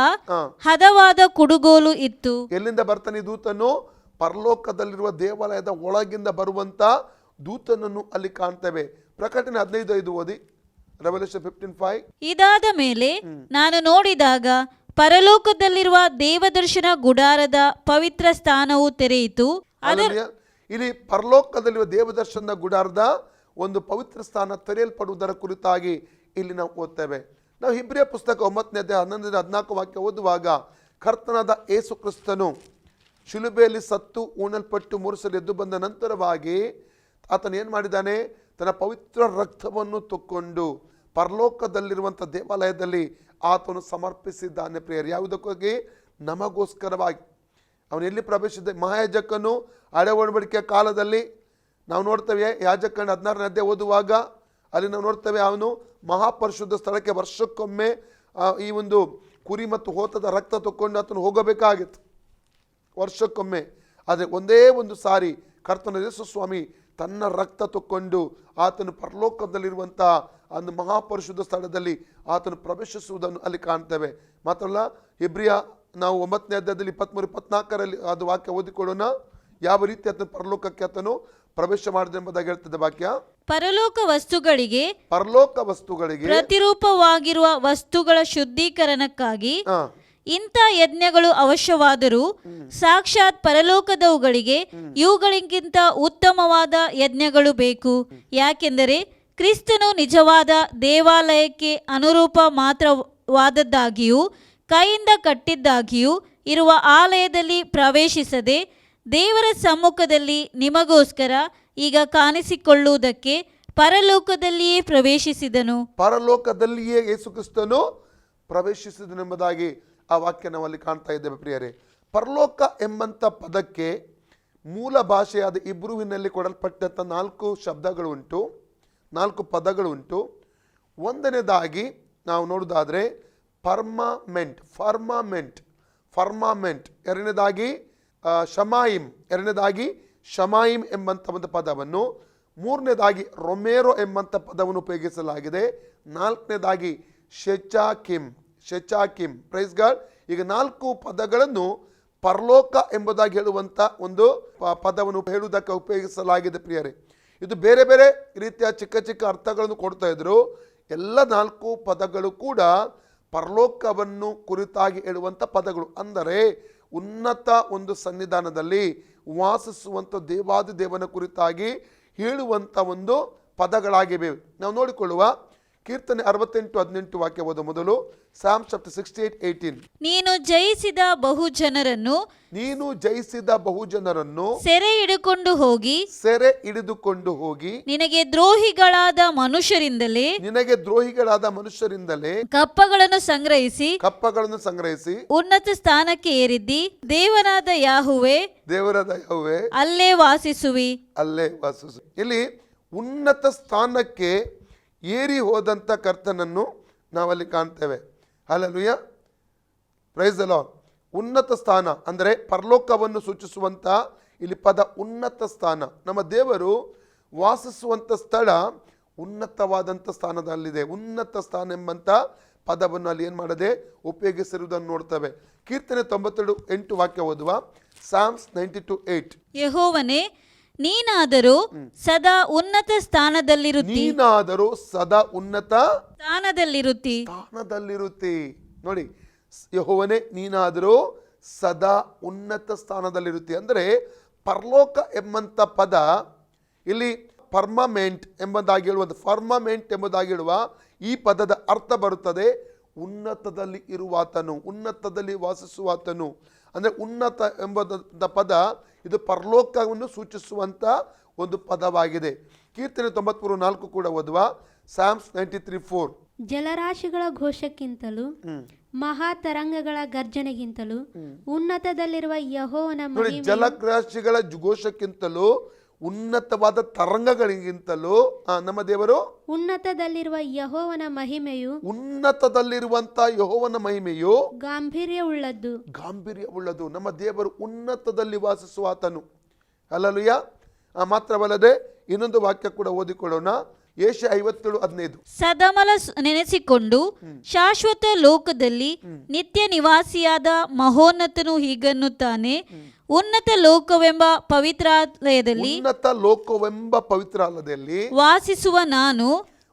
ಹದವಾದ ಕುಡುಗೋಲು ಇತ್ತು. ಎಲ್ಲಿಂದ ಬರ್ತಾನೆ ಈ ದೂತನು? ಪರಲೋಕದಲ್ಲಿರುವ ದೇವಾಲಯದ ಒಳಗಿಂದ ಬರುವಂತ ದೂತನನ್ನು ಅಲ್ಲಿ ಕಾಣ್ತೇವೆ. ಪ್ರಕಟಣೆ 15:5 ಓದಿ, ರೆವಲ್ಯೂಷನ್ 15:5. ಇದಾದ ಮೇಲೆ ನಾನು ನೋಡಿದಾಗ ಪರಲೋಕದಲ್ಲಿರುವ ದೇವದರ್ಶನ ಗುಡಾರದ ಪವಿತ್ರ ಸ್ಥಾನವು ತೆರೆಯಿತು. ಇಲ್ಲಿ ಪರಲೋಕದಲ್ಲಿರುವ ದೇವದರ್ಶನ ಗುಡಾರದ ಒಂದು ಪವಿತ್ರ ಸ್ಥಾನ ತೆರೆಯಲ್ಪಡುವುದರ ಕುರಿತಾಗಿ ಇಲ್ಲಿ ನಾವು ಓದ್ತೇವೆ. ನಾವು ಇಬ್ರಿಯ ಪುಸ್ತಕ 9ನೇ ಅಧ್ಯಾಯ 11-14 ವಾಕ್ಯ ಓದುವಾಗ, ಕರ್ತನಾದ ಯೇಸು ಕ್ರಿಸ್ತನು ಶಿಲುಬೆಯಲ್ಲಿ ಸತ್ತು ಉಣಲ್ಪಟ್ಟು 3 ಸಲ ಎದ್ದು ಬಂದ ನಂತರವಾಗಿ ಆತನು ಏನು ಮಾಡಿದ್ದಾನೆ, ತನ್ನ ಪವಿತ್ರ ರಕ್ತವನ್ನು ತಕ್ಕೊಂಡು ಪರಲೋಕದಲ್ಲಿರುವಂಥ ದೇವಾಲಯದಲ್ಲಿ ಆತನು ಸಮರ್ಪಿಸಿದ್ದಾನೆ ಪ್ರಿಯರು. ಯಾವುದಕ್ಕಾಗಿ? ನಮಗೋಸ್ಕರವಾಗಿ. ಅವನು ಎಲ್ಲಿ ಪ್ರವೇಶಿಸಿದ? ಮಹಾಯಾಜಕನು ಹಳೆ ಒಡಂಬಡಿಕೆಯ ಕಾಲದಲ್ಲಿ ನಾವು ನೋಡ್ತೇವೆ, ಯಾಜಕನ 16ನೇ ಅಧ್ಯಾಯ ಓದುವಾಗ ಅಲ್ಲಿ ನಾವು ನೋಡ್ತೇವೆ, ಅವನು ಮಹಾಪರಿಶುದ್ಧ ಸ್ಥಳಕ್ಕೆ ವರ್ಷಕ್ಕೊಮ್ಮೆ ಈ ಒಂದು ಕುರಿ ಮತ್ತು ಹೋತದ ರಕ್ತ ತಕ್ಕೊಂಡು ಆತನು ಹೋಗಬೇಕಾಗಿತ್ತು, ವರ್ಷಕ್ಕೊಮ್ಮೆ. ಆದರೆ ಒಂದೇ ಒಂದು ಸಾರಿ ಕರ್ತನ ಯೇಸು ಸ್ವಾಮಿ ತನ್ನ ರಕ್ತ ತಕ್ಕೊಂಡು ಆತನು ಪರಲೋಕದಲ್ಲಿರುವಂಥ ಒಂದು ಮಹಾಪರಿಶುದ್ಧ ಸ್ಥಳದಲ್ಲಿ ಆತನು ಪ್ರವೇಶಿಸುವುದನ್ನು ಅಲ್ಲಿ ಕಾಣ್ತೇವೆ. ಮಾತ್ರಲ್ಲ, ಇಬ್ರಿಯ ನಾವು 9ನೇ ಅಧ್ಯಾಯದಲ್ಲಿ 23-24 ಅದು ವಾಕ್ಯ ಓದಿಕೊಳ್ಳೋಣ. ಯಾವ ರೀತಿ ಆತನು ಪರಲೋಕಕ್ಕೆ ಆತನು ಪ್ರವೇಶ ಮಾಡಿದ ಎಂಬುದಾಗಿ ಹೇಳ್ತದೆ ವಾಕ್ಯ. ಪರಲೋಕ ವಸ್ತುಗಳಿಗೆ ಪ್ರತಿರೂಪವಾಗಿರುವ ವಸ್ತುಗಳ ಶುದ್ಧೀಕರಣಕ್ಕಾಗಿ ಇಂಥ ಯಜ್ಞಗಳು ಅವಶ್ಯವಾದರೂ ಸಾಕ್ಷಾತ್ ಪರಲೋಕದವುಗಳಿಗೆ ಇವುಗಳಿಗಿಂತ ಉತ್ತಮವಾದ ಯಜ್ಞಗಳು ಬೇಕು. ಯಾಕೆಂದರೆ ಕ್ರಿಸ್ತನು ನಿಜವಾದ ದೇವಾಲಯಕ್ಕೆ ಅನುರೂಪ ಮಾತ್ರವಾದದ್ದಾಗಿಯೂ ಕೈಯಿಂದ ಕಟ್ಟಿದ್ದಾಗಿಯೂ ಇರುವ ಆಲಯದಲ್ಲಿ ಪ್ರವೇಶಿಸದೆ ದೇವರ ಸಮ್ಮುಖದಲ್ಲಿ ನಿಮಗೋಸ್ಕರ ಈಗ ಕಾಣಿಸಿಕೊಳ್ಳುವುದಕ್ಕೆ ಪರಲೋಕದಲ್ಲಿಯೇ ಪ್ರವೇಶಿಸಿದನು. ಪರಲೋಕದಲ್ಲಿಯೇ ಯೇಸು ಕ್ರಿಸ್ತನು ಪ್ರವೇಶಿಸಿದನೆಂಬುದಾಗಿ ಆ ವಾಕ್ಯ ನಾವು ಅಲ್ಲಿ ಕಾಣ್ತಾ ಇದ್ದೇವೆ ಪ್ರಿಯರೇ. ಪರಲೋಕ ಎಂಬಂಥ ಪದಕ್ಕೆ ಮೂಲ ಭಾಷೆಯಾದ ಇಬ್ರುವಿನಲ್ಲಿ ಕೊಡಲ್ಪಟ್ಟಂಥ 4 ಶಬ್ದಗಳು ಉಂಟು, 4 ಪದಗಳು ಉಂಟು. ಒಂದನೇದಾಗಿ ನಾವು ನೋಡೋದಾದರೆ ಫರ್ಮಾಮೆಂಟ್, ಎರಡನೇದಾಗಿ ಶಮಾಯಿಮ್ ಎಂಬಂಥ ಒಂದು ಪದವನ್ನು, ಮೂರನೇದಾಗಿ ರೊಮೇರೋ ಎಂಬಂಥ ಪದವನ್ನು ಉಪಯೋಗಿಸಲಾಗಿದೆ, ನಾಲ್ಕನೇದಾಗಿ ಶೆಚಾಕಿಮ್ ಪ್ರೈಸ್ ಗಾಡ್. ಈಗ 4 ಪದಗಳನ್ನು ಪರಲೋಕ ಎಂಬುದಾಗಿ ಹೇಳುವಂಥ ಒಂದು ಪದವನ್ನು ಹೇಳುವುದಕ್ಕೆ ಉಪಯೋಗಿಸಲಾಗಿದೆ ಪ್ರಿಯರೇ. ಇದು ಬೇರೆ ಬೇರೆ ರೀತಿಯ ಚಿಕ್ಕ ಚಿಕ್ಕ ಅರ್ಥಗಳನ್ನು ಕೊಡ್ತಾ ಇದ್ರು. ಎಲ್ಲ 4 ಪದಗಳು ಕೂಡ ಪರಲೋಕವನ್ನು ಕುರಿತಾಗಿ ಹೇಳುವಂಥ ಪದಗಳು. ಅಂದರೆ ಉನ್ನತ ಒಂದು ಸನ್ನಿಧಾನದಲ್ಲಿ ವಾಸಿಸುವಂಥ ದೇವಾದಿ ದೇವನ ಕುರಿತಾಗಿ ಹೇಳುವಂಥ ಒಂದು ಪದಗಳಾಗಿವೆ. ನಾವು ನೋಡಿಕೊಳ್ಳುವ ಕೀರ್ತನೆ 68:18 ವಾಕ್ಯ ಓದ ಮೊದಲು. Psalm chapter 68:18. ನೀನು ಜಯಿಸಿದ ಬಹುಜನರನ್ನು ಸೆರೆ ಹಿಡಿದುಕೊಂಡು ಹೋಗಿ ನಿನಗೆ ದ್ರೋಹಿಗಳಾದ ಮನುಷ್ಯರಿಂದಲೇ ಕಪ್ಪಗಳನ್ನು ಸಂಗ್ರಹಿಸಿ ಉನ್ನತ ಸ್ಥಾನಕ್ಕೆ ಏರಿದ್ದಿ. ದೇವರಾದ ಯಾಹುವೆ ಅಲ್ಲೇ ವಾಸಿಸುವಿ. ಇಲ್ಲಿ ಉನ್ನತ ಸ್ಥಾನಕ್ಕೆ ಏರಿ ಹೋದಂಥ ಕರ್ತನನ್ನು ನಾವಲ್ಲಿ ಕಾಣ್ತೇವೆ. Hallelujah, praise the lord. ಉನ್ನತ ಸ್ಥಾನ ಅಂದರೆ ಪರಲೋಕವನ್ನು ಸೂಚಿಸುವಂಥ ಇಲ್ಲಿ ಪದ ಉನ್ನತ ಸ್ಥಾನ. ನಮ್ಮ ದೇವರು ವಾಸಿಸುವಂಥ ಸ್ಥಳ ಉನ್ನತವಾದಂಥ ಸ್ಥಾನದಲ್ಲಿದೆ. ಉನ್ನತ ಸ್ಥಾನ ಎಂಬಂಥ ಪದವನ್ನು ಅಲ್ಲಿ ಏನು ಮಾಡದೆ ಉಪಯೋಗಿಸಿರುವುದನ್ನು ನೋಡ್ತೇವೆ. ಕೀರ್ತನೆ 92:8 ವಾಕ್ಯ ಓದುವ. Psalms 92:8. ಯೆಹೋವನೇ, ನೀನಾದರೂ ಸದಾ ಉನ್ನತ ಸ್ಥಾನದಲ್ಲಿರುತ್ತಿ. ನೋಡಿ, ಯೆಹೋವನೇ ನೀನಾದರೂ ಸದಾ ಉನ್ನತ ಸ್ಥಾನದಲ್ಲಿರುತ್ತಿ. ಅಂದರೆ ಪರಲೋಕ ಎಂಬಂಥ ಪದ ಇಲ್ಲಿ ಫರ್ಮಮೆಂಟ್ ಎಂಬುದಾಗಿ ಹೇಳುವ ಈ ಪದದ ಅರ್ಥ ಬರುತ್ತದೆ ಉನ್ನತದಲ್ಲಿ ಇರುವಾತನು, ಉನ್ನತದಲ್ಲಿ ವಾಸಿಸುವಾತನು. ಅಂದರೆ ಉನ್ನತ ಎಂಬುದ ಪದ ಇದು ಪರಲೋಕವನ್ನು ಸೂಚಿಸುವಂಥ ಒಂದು ಪದವಾಗಿದೆ. ಕೀರ್ತನೆ 93:4 ಕೂಡ ಓದುವ. Psalms 93:4. ಜಲರಾಶಿಗಳ ಘೋಷಕ್ಕಿಂತಲೂ ಮಹಾತರಂಗಗಳ ಗರ್ಜನೆಗಿಂತಲೂ ಉನ್ನತದಲ್ಲಿರುವ ಯೆಹೋವನ ಮಹಿಮೆಯು, ಜಲರಾಶಿಗಳ ಘೋಷಕ್ಕಿಂತಲೂ ಉನ್ನತವಾದ ತರಂಗಗಳಿಗಿಂತಲೂ ನಮ್ಮ ದೇವರು ಉನ್ನತದಲ್ಲಿರುವಂತ ಯೆಹೋವನ ಮಹಿಮೆಯು ಗಾಂಭೀರ್ಯವುಳ್ಳದ್ದು. ನಮ್ಮ ದೇವರು ಉನ್ನತದಲ್ಲಿ ವಾಸಿಸುವಾತನು. ಹಲ್ಲೆಲೂಯಾ. ಮಾತ್ರವಲ್ಲದೆ ಇನ್ನೊಂದು ವಾಕ್ಯ ಕೂಡ ಓದಿಕೊಳ್ಳೋಣ. ಯೆಶಾಯ 57:15. ಸದಮಲ ನೆನೆಸಿಕೊಂಡು ಶಾಶ್ವತ ಲೋಕದಲ್ಲಿ ನಿತ್ಯ ನಿವಾಸಿಯಾದ ಮಹೋನ್ನತನು ಹೀಗನ್ನುತ್ತಾನೆ, ಉನ್ನತ ಲೋಕವೆಂಬ ಪವಿತ್ರಾಲಯದಲ್ಲಿ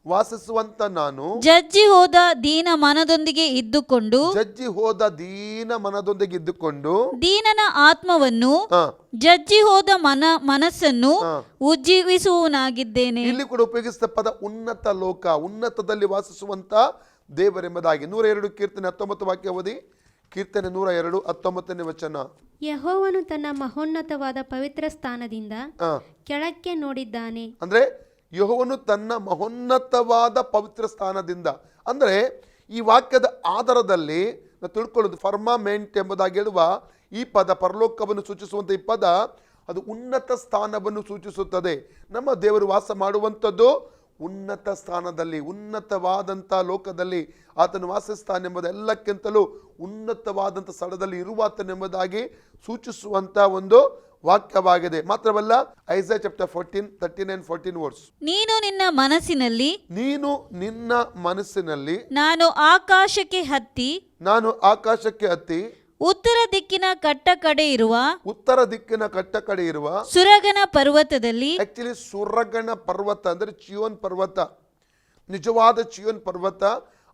ವಾಸಿಸುವಂತ ನಾನು ಜಜ್ಜಿ ಹೋದ ದೀನ ಮನದೊಂದಿಗೆ ಇದ್ದುಕೊಂಡು ದೀನನ ಆತ್ಮವನ್ನು ಜಜ್ಜಿ ಹೋದ ಮನಸ್ಸನ್ನು ಉಜ್ಜೀವಿಸುವನಾಗಿದ್ದೇನೆ. ಇಲ್ಲಿ ಕೂಡ ಉಪಯೋಗಿಸಿದ ಪದ ಉನ್ನತ ಲೋಕ, ಉನ್ನತದಲ್ಲಿ ವಾಸಿಸುವಂತ ದೇವರೆಂಬುದಾಗಿ. 102 ಕೀರ್ತನೆ 19 ವಾಕ್ಯ ಓದಿ. ಕೀರ್ತನೆ 102 19ನೇ ವಚನ. ಯೆಹೋವನು ತನ್ನ ಮಹೋನ್ನತವಾದ ಪವಿತ್ರ ಸ್ಥಾನದಿಂದ ಆ, ಕೆಳಕ್ಕೆ ನೋಡಿದ್ದಾನೆ. ಅಂದ್ರೆ ಯೆಹೋವನು ತನ್ನ ಮಹೋನ್ನತವಾದ ಪವಿತ್ರ ಸ್ಥಾನದಿಂದ, ಅಂದ್ರೆ ಈ ವಾಕ್ಯದ ಆಧಾರದಲ್ಲಿ ನಾವು ತಿಳ್ಕೊಳ್ಳೋದು ಫರ್ಮಾಮೆಂಟ್ ಎಂಬುದಾಗಿ ಹೇಳುವ ಈ ಪದ, ಪರಲೋಕವನ್ನು ಸೂಚಿಸುವಂಥ ಈ ಪದ, ಅದು ಉನ್ನತ ಸ್ಥಾನವನ್ನು ಸೂಚಿಸುತ್ತದೆ. ನಮ್ಮ ದೇವರು ವಾಸ ಮಾಡುವಂಥದ್ದು ಉನ್ನತ ಸ್ಥಾನದಲ್ಲಿ, ಉನ್ನತವಾದಂಥ ಲೋಕದಲ್ಲಿ ಆತನು ವಾಸಿಸ್ತಾನೆಂಬುದು, ಎಲ್ಲಕ್ಕಿಂತಲೂ ಉನ್ನತವಾದಂಥ ಸ್ಥಳದಲ್ಲಿ ಇರುವಾತನೆಂಬುದಾಗಿ ಸೂಚಿಸುವಂಥ ಒಂದು ವಾಕ್ಯವಾಗಿದೆ. ಮಾತ್ರವಲ್ಲ, ಐಸಾಯ ಚಾಪ್ಟರ್ 14:13 and 14 ವರ್ಡ್ಸ್. ನೀನು ನಿನ್ನ ಮನಸ್ಸಿನಲ್ಲಿ ನೀನು ನಿನ್ನ ಮನಸ್ಸಿನಲ್ಲಿ ನಾನು ಆಕಾಶಕ್ಕೆ ಹತ್ತಿ ನಾನು ಆಕಾಶಕ್ಕೆ ಹತ್ತಿ ಉತ್ತರ ದಿಕ್ಕಿನ ಕಟ್ಟ ಕಡೆ ಇರುವ ಉತ್ತರ ದಿಕ್ಕಿನ ಕಟ್ಟ ಕಡೆ ಇರುವ ಸುರಗನ ಪರ್ವತದಲ್ಲಿ, ಆಕ್ಚುಲಿ ಸುರಗಣ ಪರ್ವತ ಅಂದರೆ ಚಿಯೋನ್ ಪರ್ವತ, ನಿಜವಾದ ಚಿಯೋನ್ ಪರ್ವತ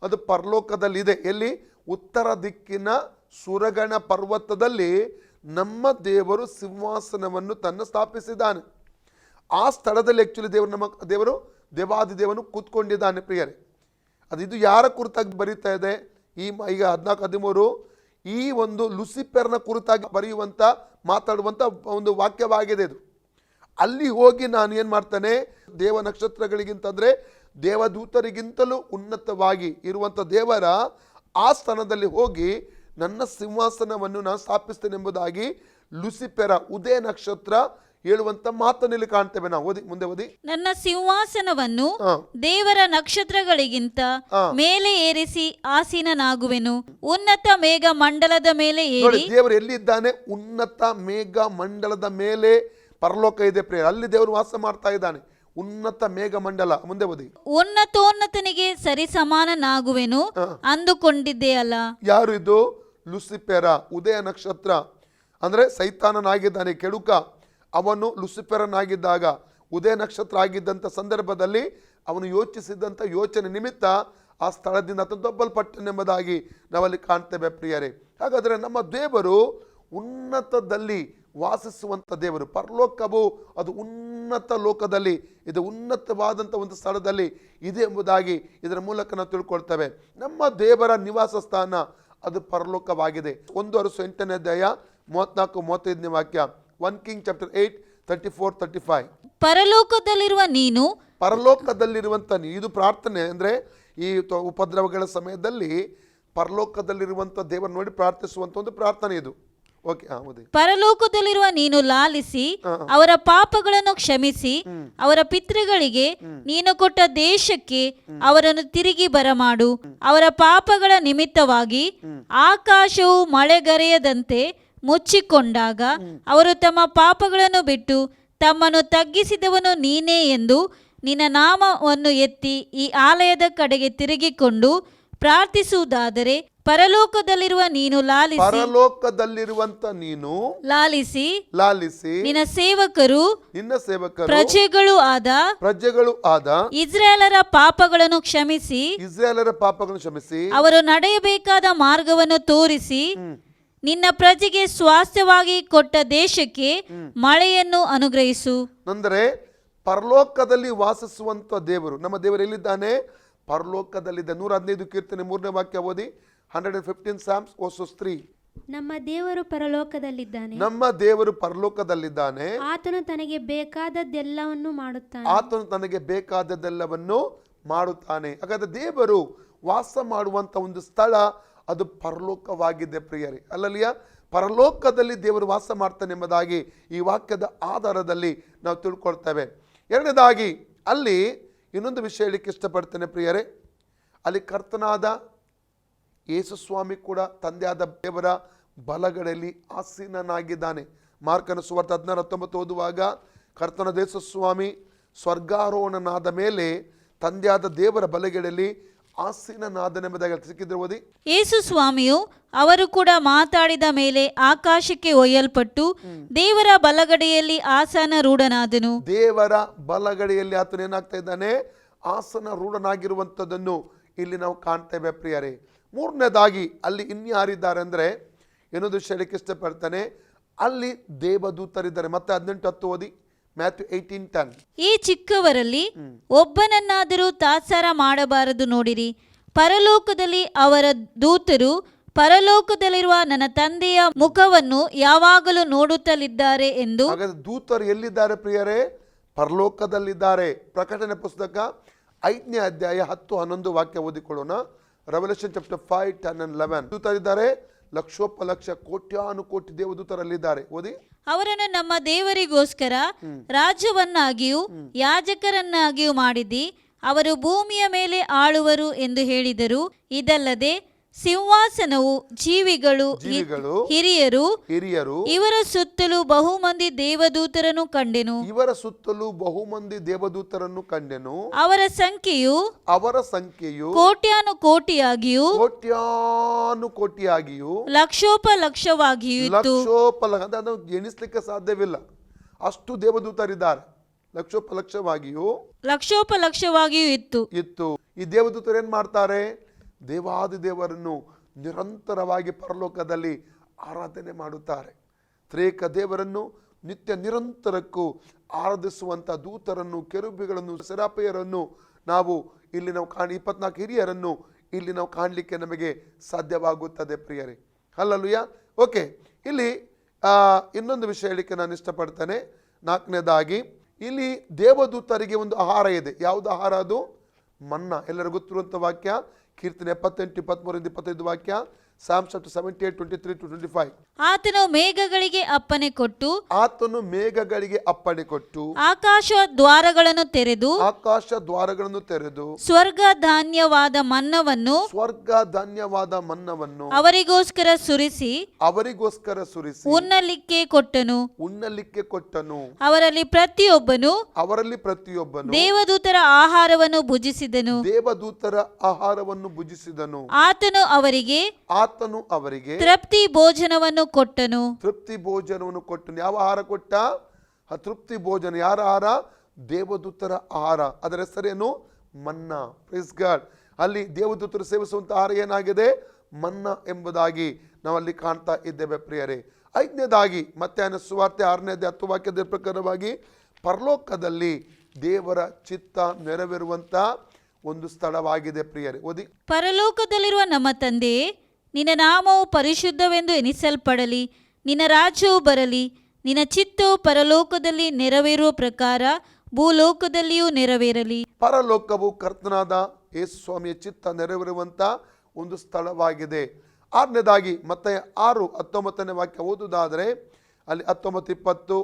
ಅದು ಪರಲೋಕದಲ್ಲಿದೆ. ಎಲ್ಲಿ? ಉತ್ತರ ದಿಕ್ಕಿನ ಸುರಗಣ ಪರ್ವತದಲ್ಲಿ ನಮ್ಮ ದೇವರು ಸಿಂಹಾಸನವನ್ನು ತನ್ನ ಸ್ಥಾಪಿಸಿದ್ದಾನೆ. ಆ ಸ್ಥಳದಲ್ಲಿ ಆಕ್ಚುಲಿ ದೇವರು ದೇವಾದಿದೇವನು ಕೂತ್ಕೊಂಡಿದ್ದಾನೆ ಪ್ರಿಯರೇ. ಇದು ಯಾರ ಕುರಿತಾಗಿ ಬರೀತಾ ಇದೆ? ಈಗ 14-13 ಈ ಒಂದು ಲುಸಿಫರ್ನ ಕುರಿತಾಗಿ ಬರೆಯುವಂಥ ಮಾತಾಡುವಂಥ ಒಂದು ವಾಕ್ಯವಾಗಿದೆ ಇದು. ಅಲ್ಲಿ ಹೋಗಿ ನಾನು ಏನು ಮಾಡ್ತಾನೆ, ದೇವ ನಕ್ಷತ್ರಗಳಿಗಿಂತಂದರೆ ದೇವದೂತರಿಗಿಂತಲೂ ಉನ್ನತವಾಗಿ ಇರುವಂಥ ದೇವರ ಆ ಸ್ಥಾನದಲ್ಲಿ ಹೋಗಿ ನನ್ನ ಸಿಂಹಾಸನವನ್ನು ನಾನು ಸ್ಥಾಪಿಸ್ತೇನೆ ಎಂಬುದಾಗಿ ಲುಸಿಫೆರ, ಉದಯ ನಕ್ಷತ್ರ ಹೇಳುವಂತ ಮಾತನ್ನಲ್ಲಿ ಕಾಣ್ತೇವೆ ನಾವು. ಮುಂದೆ ಓದಿ. ನನ್ನ ಸಿಂಹಾಸನವನ್ನು ದೇವರ ನಕ್ಷತ್ರಗಳಿಗಿಂತ ಮೇಲೆ ಏರಿಸಿ ಆಸೀನನಾಗುವೆನು, ಉನ್ನತ ಮೇಘ ಮಂಡಲದ ಮೇಲೆ ಏರಿ. ದೇವರು ಎಲ್ಲಿದ್ದಾನೆ? ಉನ್ನತ ಮೇಘ ಮಂಡಲದ ಮೇಲೆ ಪರಲೋಕ ಇದೆ ಪ್ರಿಯ, ಅಲ್ಲಿ ದೇವರು ವಾಸ ಮಾಡ್ತಾ ಇದ್ದಾನೆ. ಉನ್ನತ ಮೇಘ ಮಂಡಲ. ಮುಂದೆ ಓದಿ. ಉನ್ನತೋನ್ನತನಿಗೆ ಸರಿಸಮಾನನಾಗುವೆನು ಅಂದುಕೊಂಡಿದ್ದೆ ಅಲ್ಲ. ಯಾರು ಇದು? ಲುಸಿಫೆರ, ಉದಯ ನಕ್ಷತ್ರ, ಅಂದ್ರೆ ಸೈತಾನನಾಗಿದ್ದಾನೆ, ಕೆಡುಕ. ಅವನು ಲುಸಿಫೆರನಾಗಿದ್ದಾಗ, ಉದಯ ನಕ್ಷತ್ರ ಆಗಿದ್ದಂಥ ಸಂದರ್ಭದಲ್ಲಿ ಅವನು ಯೋಚಿಸಿದಂಥ ಯೋಚನೆ ನಿಮಿತ್ತ ಆ ಸ್ಥಳದಿಂದ ತಬ್ಬಲ್ಪಟ್ಟನೆಂಬುದಾಗಿ ನಾವಲ್ಲಿ ಕಾಣ್ತೇವೆ ಪ್ರಿಯರೇ. ಹಾಗಾದರೆ ನಮ್ಮ ದೇವರು ಉನ್ನತದಲ್ಲಿ ವಾಸಿಸುವಂಥ ದೇವರು. ಪರಲೋಕವು ಅದು ಉನ್ನತ ಲೋಕದಲ್ಲಿ ಇದು, ಉನ್ನತವಾದಂಥ ಒಂದು ಸ್ಥಳದಲ್ಲಿ ಇದೆ ಎಂಬುದಾಗಿ ಇದರ ಮೂಲಕ ನಾವು ತಿಳ್ಕೊಳ್ತೇವೆ. ನಮ್ಮ ದೇವರ ನಿವಾಸ ಸ್ಥಾನ ಅದು ಪರಲೋಕವಾಗಿದೆ. 1 ಅರಸು 8ನೇ ಅಧ್ಯಾಯ 34-35ನೇ ವಾಕ್ಯ. 1 King chapter 8:34-35. ಪರಲೋಕದಲ್ಲಿರುವ ನೀನು, ಪರಲೋಕದಲ್ಲಿರುವಂಥ ಇದು ಪ್ರಾರ್ಥನೆ. ಅಂದರೆ ಈ ಉಪದ್ರವಗಳ ಸಮಯದಲ್ಲಿ ಪರಲೋಕದಲ್ಲಿರುವಂಥ ದೇವರು ನೋಡಿ ಪ್ರಾರ್ಥಿಸುವಂಥ ಒಂದು ಪ್ರಾರ್ಥನೆ ಇದು. ಓಕೆ, ಪರಲೋಕದಲ್ಲಿರುವ ನೀನು ಲಾಲಿಸಿ ಅವರ ಪಾಪಗಳನ್ನು ಕ್ಷಮಿಸಿ ಅವರ ಪಿತೃಗಳಿಗೆ ನೀನು ಕೊಟ್ಟ ದೇಶಕ್ಕೆ ಅವರನ್ನು ತಿರುಗಿ ಬರಮಾಡು. ಅವರ ಪಾಪಗಳ ನಿಮಿತ್ತವಾಗಿ ಆಕಾಶವು ಮಳೆಗರೆಯದಂತೆ ಮುಚ್ಚಿಕೊಂಡಾಗ ಅವರು ತಮ್ಮ ಪಾಪಗಳನ್ನು ಬಿಟ್ಟು ತಮ್ಮನ್ನು ತಗ್ಗಿಸಿದವನು ನೀನೇ ಎಂದು ನಿನ್ನ ನಾಮವನ್ನು ಎತ್ತಿ ಈ ಆಲಯದ ಕಡೆಗೆ ತಿರುಗಿಕೊಂಡು ಪ್ರಾರ್ಥಿಸುವುದಾದರೆ ಪರಲೋಕದಲ್ಲಿರುವ ನೀನು ಲಾಲಿಸಿ, ಪರಲೋಕದಲ್ಲಿರುವಂತ ನೀನು ಲಾಲಿಸಿ ನಿನ್ನ ಸೇವಕರು ಪ್ರಜೆಗಳು ಆದ ಇಸ್ರಾಯೇಲರ ಪಾಪಗಳನ್ನು ಕ್ಷಮಿಸಿ ಅವರು ನಡೆಯಬೇಕಾದ ಮಾರ್ಗವನ್ನು ತೋರಿಸಿ ನಿನ್ನ ಪ್ರಜೆಗೆ ಸ್ವಾಸ್ಥ್ಯವಾಗಿ ಕೊಟ್ಟ ದೇಶಕ್ಕೆ ಮಳೆಯನ್ನು ಅನುಗ್ರಹಿಸು. ಅಂದರೆ ಪರಲೋಕದಲ್ಲಿ ವಾಸಿಸುವಂತ ದೇವರು, ನಮ್ಮ ದೇವರು ಎಲ್ಲಿದ್ದಾನೆ? ಪರಲೋಕದಲ್ಲಿದ್ದ. 115 ಕೀರ್ತನೆ 3ನೇ ವಾಕ್ಯ ಓದಿ. 115 Psalms verses 3. ನಮ್ಮ ದೇವರು ಪರಲೋಕದಲ್ಲಿದ್ದಾನೆ, ನಮ್ಮ ದೇವರು ಪರಲೋಕದಲ್ಲಿದ್ದಾನೆ, ಆತನು ತನಗೆ ಬೇಕಾದದ್ದೆಲ್ಲವನ್ನು ಮಾಡುತ್ತಾನೆ, ಆತನು ತನಗೆ ಬೇಕಾದದ್ದೆಲ್ಲವನ್ನು ಮಾಡುತ್ತಾನೆ. ಹಾಗಾದ್ರೆ ದೇವರು ವಾಸ ಮಾಡುವಂತ ಒಂದು ಸ್ಥಳ ಅದು ಪರಲೋಕವಾಗಿದೆ ಪ್ರಿಯರೇ. ಅಲ್ಲಲ್ಲಿಯ ಪರಲೋಕದಲ್ಲಿ ದೇವರು ವಾಸ ಮಾಡ್ತಾನೆ ಎಂಬುದಾಗಿ ಈ ವಾಕ್ಯದ ಆಧಾರದಲ್ಲಿ ನಾವು ತಿಳ್ಕೊಳ್ತೇವೆ. ಎರಡನೇದಾಗಿ ಅಲ್ಲಿ ಇನ್ನೊಂದು ವಿಷಯ ಹೇಳಲಿಕ್ಕೆ ಇಷ್ಟಪಡ್ತೇನೆ ಪ್ರಿಯರೇ. ಅಲ್ಲಿ ಕರ್ತನಾದ ಯೇಸು ಸ್ವಾಮಿ ಕೂಡ ತಂದೆಯಾದ ದೇವರ ಬಲಗಡೆಯಲ್ಲಿ ಆಸೀನನಾಗಿದ್ದಾನೆ. ಮಾರ್ಕನ ಸುವಾರ್ತೆ 16:19 ಓದುವಾಗ ಕರ್ತನಾದ ಯೇಸು ಸ್ವಾಮಿ ಸ್ವರ್ಗಾರೋಹಣನಾದ ಮೇಲೆ ತಂದೆಯಾದ ದೇವರ ಬಲಗಡೆಯಲ್ಲಿ ಆಸೀನನಾದನೆಂಬುದಾಗಿ ಸಿಕ್ಕಿದ್ರೆ ಓದಿ. ಯೇಸು ಸ್ವಾಮಿಯು ಅವರು ಕೂಡ ಮಾತಾಡಿದ ಮೇಲೆ ಆಕಾಶಕ್ಕೆ ಒಯ್ಯಲ್ಪಟ್ಟು ದೇವರ ಬಲಗಡೆಯಲ್ಲಿ ಆಸನ ರೂಢನಾದನು. ದೇವರ ಬಲಗಡೆಯಲ್ಲಿ ಆತನು ಏನಾಗ್ತಾ ಇದ್ದಾನೆ? ಆಸನ ರೂಢನಾಗಿರುವಂಥದ್ದನ್ನು ಇಲ್ಲಿ ನಾವು ಕಾಣ್ತೇವೆ ಪ್ರಿಯರೇ. ಮೂರನೇದಾಗಿ ಅಲ್ಲಿ ಇನ್ಯಾರಿದ್ದಾರೆ ಅಂದರೆ ಏನೊಂದು ವಿಷಯ ಹೇಳಕ್ಕೆ ಇಷ್ಟಪಡ್ತಾನೆ, ಅಲ್ಲಿ ದೇವದೂತರಿದ್ದಾರೆ. ಮತ್ತೆ 18:10 ಓದಿ. Matthew 18:10. ಈ ಚಿಕ್ಕವರಲ್ಲಿ ಒಬ್ಬನನ್ನಾದರೂ ತಾತ್ಸಾರ ಮಾಡಬಾರದು ನೋಡಿರಿ, ಪರಲೋಕದಲ್ಲಿ ಅವರ ದೂತರು ಪರಲೋಕದಲ್ಲಿರುವ ನನ್ನ ತಂದೆಯ ಮುಖವನ್ನು ಯಾವಾಗಲೂ ನೋಡುತ್ತಲಿದ್ದಾರೆ ಎಂದು. ಹಾಗಾದ್ರೆ ದೂತರು ಎಲ್ಲಿದ್ದಾರೆ ಪ್ರಿಯರೇ? ಪರಲೋಕದಲ್ಲಿದ್ದಾರೆ. ಪ್ರಕಟಣೆ ಪುಸ್ತಕ 5ನೇ ಅಧ್ಯಾಯ 10-11 ವಾಕ್ಯ ಓದಿಕೊಳ್ಳೋಣ. Revelation chapter 5, 10 and 11. ದೂತರಿದ್ದಾರೆ, ಲಕ್ಷೋಪಲಕ್ಷ ಕೋಟ್ಯಾನುಕೋಟಿ ದೇವದೂತರಲ್ಲಿದ್ದಾರೆ. ಓದಿ. ಅವರನ್ನು ನಮ್ಮ ದೇವರಿಗೋಸ್ಕರ ರಾಜ್ಯವನ್ನಾಗಿಯೂ ಯಾಜಕರನ್ನಾಗಿಯೂ ಮಾಡಿದ್ದಿ, ಅವರು ಭೂಮಿಯ ಮೇಲೆ ಆಳುವರು ಎಂದು ಹೇಳಿದರು. ಇದಲ್ಲದೆ ಸಿಂಹಾಸನವು ಜೀವಿಗಳು ಹಿರಿಯರು ಇವರ ಸುತ್ತಲೂ ಬಹುಮಂದಿ ದೇವದೂತರನ್ನು ಕಂಡೆನು. ಅವರ ಸಂಖ್ಯೆಯು ಕೋಟ್ಯಾನು ಕೋಟಿಯಾಗಿಯೂ ಲಕ್ಷೋಪಲಕ್ಷವಾಗಿಯೂ ಇತ್ತು. ಎಣಿಸ್ಲಿಕ್ಕೆ ಸಾಧ್ಯವಿಲ್ಲ, ಅಷ್ಟು ದೇವದೂತರಿದ್ದಾರೆ. ಲಕ್ಷೋಪಲಕ್ಷವಾಗಿಯೂ ಇತ್ತು. ಈ ದೇವದೂತರು ಏನ್ ಮಾಡ್ತಾರೆ? ದೇವಾದಿದೇವರನ್ನು ನಿರಂತರವಾಗಿ ಪರಲೋಕದಲ್ಲಿ ಆರಾಧನೆ ಮಾಡುತ್ತಾರೆ. ತ್ರೇಕ ದೇವರನ್ನು ನಿತ್ಯ ನಿರಂತರಕ್ಕೂ ಆರಾಧಿಸುವಂಥ ದೂತರನ್ನು, ಕೆರೂಬಿಗಳನ್ನು, ಸೆರಾಫಿಯರನ್ನು ನಾವು ಇಲ್ಲಿ 24 ಹಿರಿಯರನ್ನು ಇಲ್ಲಿ ನಾವು ಕಾಣಲಿಕ್ಕೆ ನಮಗೆ ಸಾಧ್ಯವಾಗುತ್ತದೆ ಪ್ರಿಯರೇ. ಹಲ್ಲೆಲೂಯಾ. ಓಕೆ, ಇಲ್ಲಿ ಇನ್ನೊಂದು ವಿಷಯ ಹೇಳಲಿಕ್ಕೆ ನಾನು ಇಷ್ಟಪಡ್ತೇನೆ. 4ನೇದಾಗಿ, ಇಲ್ಲಿ ದೇವದೂತರಿಗೆ ಒಂದು ಆಹಾರ ಇದೆ. ಯಾವುದು ಆಹಾರ? ಅದು ಮನ್ನಾ. ಎಲ್ಲರಿಗೂ ಗೊತ್ತಿರುವಂಥ ವಾಕ್ಯ. ಕೀರ್ತನೆ 78, 23, 25 ವಾಕ್ಯ. Psalms 78, 23-25. ಆತನು ಮೇಘಗಳಿಗೆ ಅಪ್ಪಣೆ ಕೊಟ್ಟು ಆಕಾಶ ದ್ವಾರಗಳನ್ನು ತೆರೆದು ಸ್ವರ್ಗ ಧಾನ್ಯವಾದ ಮನ್ನವನ್ನು ಅವರಿಗೋಸ್ಕರ ಸುರಿಸಿ ಉಣ್ಣಲಿಕ್ಕೆ ಕೊಟ್ಟನು. ಅವರಲ್ಲಿ ಪ್ರತಿಯೊಬ್ಬನು ದೇವದೂತರ ಆಹಾರವನ್ನು ಭುಜಿಸಿದನು. ಆತನು ಅವರಿಗೆ ತೃಪ್ತಿ ಭೋಜನವನ್ನು ಕೊಟ್ಟನು. ಯಾವ ಆಹಾರ ಕೊಟ್ಟ? ತೃಪ್ತಿ ಭೋಜನ. ಯಾರ ಆಹಾರ? ದೇವದೂತರ ಆಹಾರ. ಅದರ ಹೆಸರೇನು? ಮನ್ನಾ. Praise God. ಅಲ್ಲಿ ದೇವದೂತರು ಸೇವಿಸುವಂತ ಆಹಾರ ಏನಾಗಿದೆ? ಮನ್ನಾ ಎಂಬುದಾಗಿ ನಾವಲ್ಲಿ ಕಾಣ್ತಾ ಇದ್ದೇವೆ ಪ್ರಿಯರೇ. 5ನೇದಾಗಿ, ಮತ್ತಾಯನ ಸುವಾರ್ತೆ 6ನೇ ಅಧ್ಯಾಯ 10 ವಾಕ್ಯದ ಪ್ರಕಾರವಾಗಿ ಪರಲೋಕದಲ್ಲಿ ದೇವರ ಚಿತ್ತ ನೆರವೇರುವಂತ ಒಂದು ಸ್ಥಳವಾಗಿದೆ ಪ್ರಿಯರೇ. ಓದಿ. ಪರಲೋಕದಲ್ಲಿರುವ ನಮ್ಮ ತಂದೆಯೇ, ನಿನ್ನ ನಾಮವು ಪರಿಶುದ್ಧವೆಂದು ಎನಿಸಲ್ಪಡಲಿ, ನಿನ್ನ ರಾಜ್ಯವು ಬರಲಿ, ನಿನ್ನ ಚಿತ್ತವು ಪರಲೋಕದಲ್ಲಿ ನೆರವೇರುವ ಪ್ರಕಾರ ಭೂಲೋಕದಲ್ಲಿಯೂ ನೆರವೇರಲಿ. ಪರಲೋಕವು ಕರ್ತನಾದ ಯೇಸು ಸ್ವಾಮಿಯ ಚಿತ್ತ ನೆರವೇರುವಂತ ಒಂದು ಸ್ಥಳವಾಗಿದೆ. 6ನೇದಾಗಿ, ಮತ್ತಾಯ 6:19 ವಾಕ್ಯ ಓದುವುದಾದರೆ ಅಲ್ಲಿ 19, 20,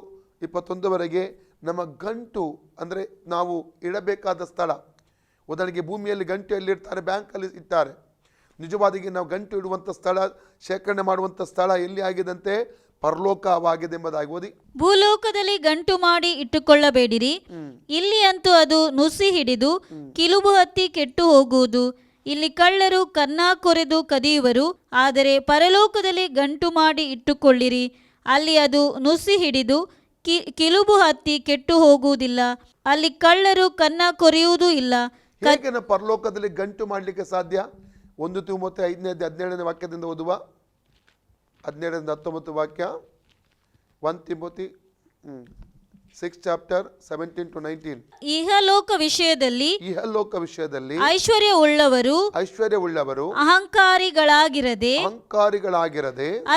21 ನಮ್ಮ ಗಂಟು ಅಂದರೆ ನಾವು ಇಡಬೇಕಾದ ಸ್ಥಳ. ಉದಾಹರಣೆಗೆ ಭೂಮಿಯಲ್ಲಿ ಗಂಟು ಎಲ್ಲಿರ್ತಾರೆ? ಬ್ಯಾಂಕಲ್ಲಿ ಇರ್ತಾರೆ. ನಿಜವಾದಿಗೆ ನಾವು ಗಂಟು ಇಡುವಂಥ ಸ್ಥಳ, ಶೇಖರಣೆ ಮಾಡುವಂಥ ಸ್ಥಳ ಎಲ್ಲಿ ಆಗಿದಂತೆ? ಪರಲೋಕವಾಗಿದೆ ಎಂಬುದಾಗಿ. ಓದಿ. ಭೂಲೋಕದಲ್ಲಿ ಗಂಟು ಮಾಡಿ ಇಟ್ಟುಕೊಳ್ಳಬೇಡಿರಿ, ಇಲ್ಲಿ ಅಂತೂ ಅದು ನುಸಿ ಹಿಡಿದು ಕಿಲುಬು ಹತ್ತಿ ಕೆಟ್ಟು ಹೋಗುವುದು. ಇಲ್ಲಿ ಕಳ್ಳರು ಕನ್ನ ಕೊರೆದು ಕದಿಯುವರು. ಆದರೆ ಪರಲೋಕದಲ್ಲಿ ಗಂಟು ಮಾಡಿ ಇಟ್ಟುಕೊಳ್ಳಿರಿ, ಅಲ್ಲಿ ಅದು ನುಸಿ ಹಿಡಿದು ಕಿಲುಬು ಹತ್ತಿ ಕೆಟ್ಟು ಹೋಗುವುದಿಲ್ಲ, ಅಲ್ಲಿ ಕಳ್ಳರು ಕನ್ನ ಕೊರೆಯುವುದೂ ಇಲ್ಲ. ಹೇಗೆ ನಾವು ಪರಲೋಕದಲ್ಲಿ ಗಂಟು ಮಾಡಲಿಕ್ಕೆ ಸಾಧ್ಯ? 1 ತಿಮೋಥೆ 5:17 ವಾಕ್ಯದಿಂದ ಓದುವ. 17-19 ವಾಕ್ಯ. 1 ತಿಮೋಥಿ 6 chapter 17-19. ಇಹಲೋಕ ವಿಷಯದಲ್ಲಿ ಐಶ್ವರ್ಯವುಳ್ಳವರು ಅಹಂಕಾರಿಗಳಾಗಿರದೆ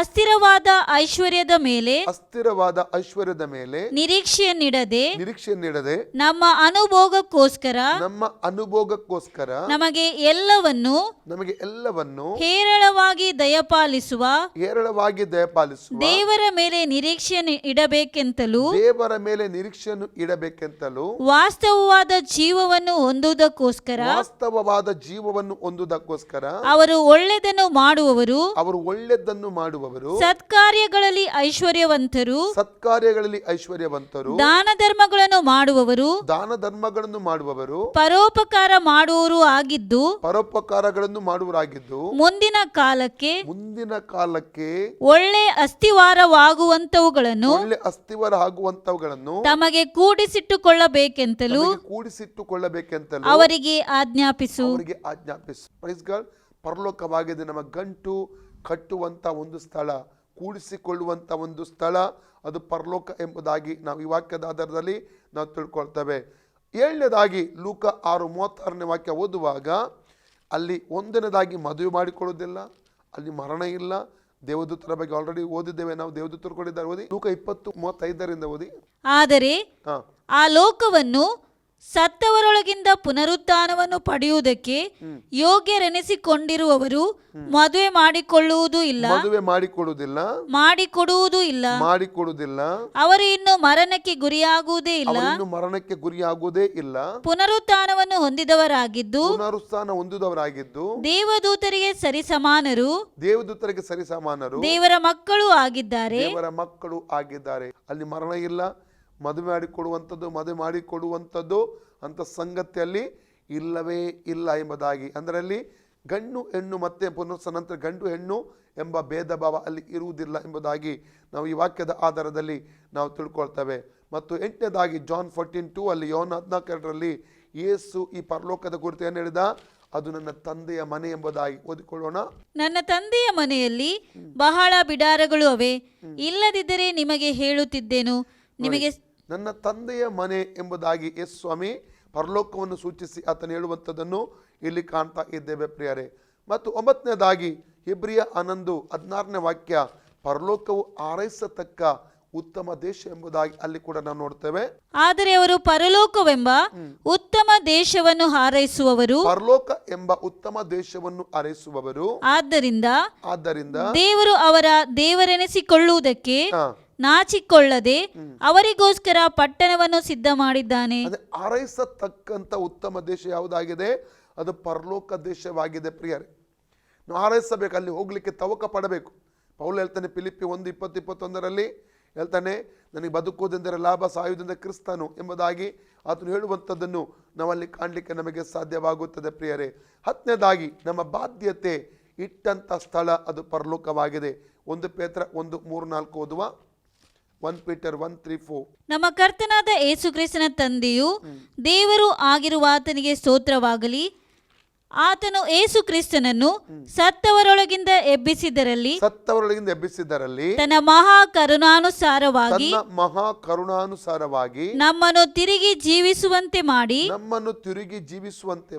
ಅಸ್ಥಿರವಾದ ಐಶ್ವರ್ಯದ ಮೇಲೆ ನಿರೀಕ್ಷೆಯನ್ನಿಡದೆ ನಮ್ಮ ಅನುಭೋಗಕ್ಕೋಸ್ಕರ ನಮಗೆ ಎಲ್ಲವನ್ನು ಹೇರಳವಾಗಿ ದಯಪಾಲಿಸುವ ದೇವರ ಮೇಲೆ ನಿರೀಕ್ಷೆಯನ್ನು ಇಡಬೇಕೆಂತಲೂ ವಾಸ್ತವವಾದ ಜೀವವನ್ನು ಹೊಂದುವುದಕ್ಕೋಸ್ಕರ ಅವರು ಒಳ್ಳೆಯದನ್ನು ಮಾಡುವವರು ಸತ್ಕಾರ್ಯಗಳಲ್ಲಿ ಐಶ್ವರ್ಯವಂತರು ದಾನ ಧರ್ಮಗಳನ್ನು ಮಾಡುವವರು ಪರೋಪಕಾರ ಮಾಡುವವರು ಆಗಿದ್ದು ಮುಂದಿನ ಕಾಲಕ್ಕೆ ಒಳ್ಳೆ ಅಸ್ಥಿವಾರವಾಗುವಂತವುಗಳನ್ನು ತಮಗೆ ಕೂಡಿಸಿಟ್ಟುಕೊಳ್ಳಬೇಕೆಂತಲೂ ಅವರಿಗೆ ಆಜ್ಞಾಪಿಸು. Praise God. ಪರಲೋಕವಾಗಿದೆ ನಮ್ಮ ಗಂಟು ಕಟ್ಟುವಂತ ಒಂದು ಸ್ಥಳ, ಕೂಡಿಸಿಕೊಳ್ಳುವಂತ ಒಂದು ಸ್ಥಳ, ಅದು ಪರಲೋಕ ಎಂಬುದಾಗಿ ನಾವು ಈ ವಾಕ್ಯದ ಆಧಾರದಲ್ಲಿ ನಾವು ತಿಳ್ಕೊಳ್ತೇವೆ. 7ನೇದಾಗಿ ಲೂಕ 6:36 ವಾಕ್ಯ ಓದುವಾಗ ಅಲ್ಲಿ 1ನೇದಾಗಿ ಮದುವೆ ಮಾಡಿಕೊಳ್ಳುವುದಿಲ್ಲ, ಅಲ್ಲಿ ಮರಣ ಇಲ್ಲ. ದೇವದೂತರ ಬಗ್ಗೆ ಆಲ್ರೆಡಿ ಓದಿದ್ದೇವೆ ನಾವು, ದೇವದೂತರು ಕೊಟ್ಟಿದ್ದಾರೆ, ಓದಿ ಲೂಕ 20:35 ಓದಿ. ಆದರೆ ಹಾ, ಆ ಲೋಕವನ್ನು ಸತ್ತವರೊಳಗಿಂದ ಪುನರುತ್ಥಾನವನ್ನು ಪಡೆಯುವುದಕ್ಕೆ ಯೋಗ್ಯರೆನಿಸಿಕೊಂಡಿರುವವರು ಮದುವೆ ಮಾಡಿಕೊಳ್ಳುವುದೂ ಇಲ್ಲ, ಮದುವೆ ಮಾಡಿಕೊಡುವುದಿಲ್ಲ, ಮಾಡಿಕೊಡುವುದಿಲ್ಲ. ಅವರು ಇನ್ನು ಮರಣಕ್ಕೆ ಗುರಿಯಾಗುವುದೇ ಇಲ್ಲ, ಅವರಿನ್ನು ಮರಣಕ್ಕೆ ಗುರಿಯಾಗುವುದೇ ಇಲ್ಲ, ಪುನರುತ್ಥಾನವನ್ನು ಹೊಂದಿದವರಾಗಿದ್ದು ಪುನರುತ್ಥಾನ ಹೊಂದಿದವರಾಗಿದ್ದು ದೇವದೂತರಿಗೆ ಸರಿಸಮಾನರು, ದೇವದೂತರಿಗೆ ಸರಿಸಮಾನರು, ದೇವರ ಮಕ್ಕಳು ಆಗಿದ್ದಾರೆ. ದೇವರ ಮಕ್ಕಳು ಆಗಿದ್ದಾರೆ. ಅಲ್ಲಿ ಮರಣ ಇಲ್ಲ, ಮದುವೆ ಮಾಡಿಕೊಡುವಂಥದ್ದು ಅಂತ ಸಂಗತಿಯಲ್ಲಿ ಇಲ್ಲವೇ ಇಲ್ಲ ಎಂಬುದಾಗಿ. ಅದರಲ್ಲಿ ಗಂಡು ಹೆಣ್ಣು ಮತ್ತೆ ಪುನರುತ್ಥಾನ ನಂತರ ಗಂಡು ಹೆಣ್ಣು ಎಂಬ ಭೇದ ಭಾವ ಅಲ್ಲಿ ಇರುವುದಿಲ್ಲ ಎಂಬುದಾಗಿ ನಾವು ಈ ವಾಕ್ಯದ ಆಧಾರದಲ್ಲಿ ನಾವು ತಿಳ್ಕೊಳ್ತೇವೆ. ಮತ್ತು 8ನೇದಾಗಿ ಜಾನ್ 14:2 ಅಲ್ಲಿ ಯೋಹನ 14:2 ಯೇಸು ಈ ಪರಲೋಕದ ಕುರಿತು ಏನು ಹೇಳಿದ? ಅದು ನನ್ನ ತಂದೆಯ ಮನೆ ಎಂಬುದಾಗಿ ಓದಿಕೊಳ್ಳೋಣ. ನನ್ನ ತಂದೆಯ ಮನೆಯಲ್ಲಿ ಬಹಳ ಬಿಡಾರಗಳು ಅವೆ, ಇಲ್ಲದಿದ್ದರೆ ನಿಮಗೆ ಹೇಳುತ್ತಿದ್ದೆನು. ನಿಮಗೆ ನನ್ನ ತಂದೆಯ ಮನೆ ಎಂಬುದಾಗಿ ಯೇಸು ಸ್ವಾಮಿ ಪರಲೋಕವನ್ನು ಸೂಚಿಸಿ ಆತನು ಹೇಳುವಂಥದ್ದನ್ನು ಇಲ್ಲಿ ಕಾಣ್ತಾ ಇದ್ದೇವೆ ಪ್ರಿಯರೇ. ಮತ್ತು 9ನೇದಾಗಿ ಇಬ್ರಿಯ 11:16 ವಾಕ್ಯ, ಪರಲೋಕವು ಆರೈಸತಕ್ಕ ಉತ್ತಮ ದೇಶ ಎಂಬುದಾಗಿ ಅಲ್ಲಿ ಕೂಡ ನಾವು ನೋಡ್ತೇವೆ. ಆದರೆ ಅವರು ಪರಲೋಕವೆಂಬ ಉತ್ತಮ ದೇಶವನ್ನು ಹಾರೈಸುವವರು, ಪರಲೋಕ ಎಂಬ ಉತ್ತಮ ದೇಶವನ್ನು ಹಾರೈಸುವವರು. ಆದ್ದರಿಂದ ದೇವರು ಅವರ ದೇವರೆನಿಸಿಕೊಳ್ಳುವುದಕ್ಕೆ ನಾಚಿಕೊಳ್ಳದೆ ಅವರಿಗೋಸ್ಕರ ಪಟ್ಟಣವನ್ನು ಸಿದ್ಧ ಮಾಡಿದ್ದಾನೆ. ಹಾರೈಸತಕ್ಕಂತ ಉತ್ತಮ ದೇಶ ಯಾವುದಾಗಿದೆ? ಅದು ಪರಲೋಕ ದೇಶವಾಗಿದೆ ಪ್ರಿಯರೇ. ನಾವು ಹಾರೈಸಬೇಕು, ಅಲ್ಲಿ ಹೋಗ್ಲಿಕ್ಕೆ ತವಕ ಪಡಬೇಕು. ಪೌಲ ಹೇಳ್ತಾನೆ ಫಿಲಿಪ್ಪಿ 1:20-21 ಹೇಳ್ತಾನೆ, ನನಗೆ ಬದುಕುವುದೆಂದರೆ ಲಾಭ, ಸಾಯುವುದೆಂದರೆ ಕ್ರಿಸ್ತನು ಎಂಬುದಾಗಿ ಆತನು ಹೇಳುವಂಥದ್ದನ್ನು ನಾವಲ್ಲಿ ಕಾಣಲಿಕ್ಕೆ ನಮಗೆ ಸಾಧ್ಯವಾಗುತ್ತದೆ ಪ್ರಿಯರೇ. 10ನೇದಾಗಿ ನಮ್ಮ ಬಾಧ್ಯತೆ ಇಟ್ಟಂಥ ಸ್ಥಳ ಅದು ಪರಲೋಕವಾಗಿದೆ. 1 ಪೇತ್ರ 1:3-4 ಓದುವ. 1 ಪೀಟರ್ 1:3-4. ನಮ್ಮ ಕರ್ತನಾದ ಯೇಸು ಕ್ರಿಸ್ತನ ತಂದೆಯು ದೇವರು ಆಗಿರುವ ಆತನಿಗೆ ಸ್ತೋತ್ರವಾಗಲಿ. ಆತನು ಯೇಸು ಕ್ರಿಸ್ತನನ್ನು ಸತ್ತವರೊಳಗಿಂದ ಎಬ್ಬಿಸಿದರಲ್ಲಿ ತನ್ನ ಮಹಾ ಕರುಣಾನುಸಾರವಾಗಿ ನಮ್ಮನ್ನು ತಿರುಗಿ ಜೀವಿಸುವಂತೆ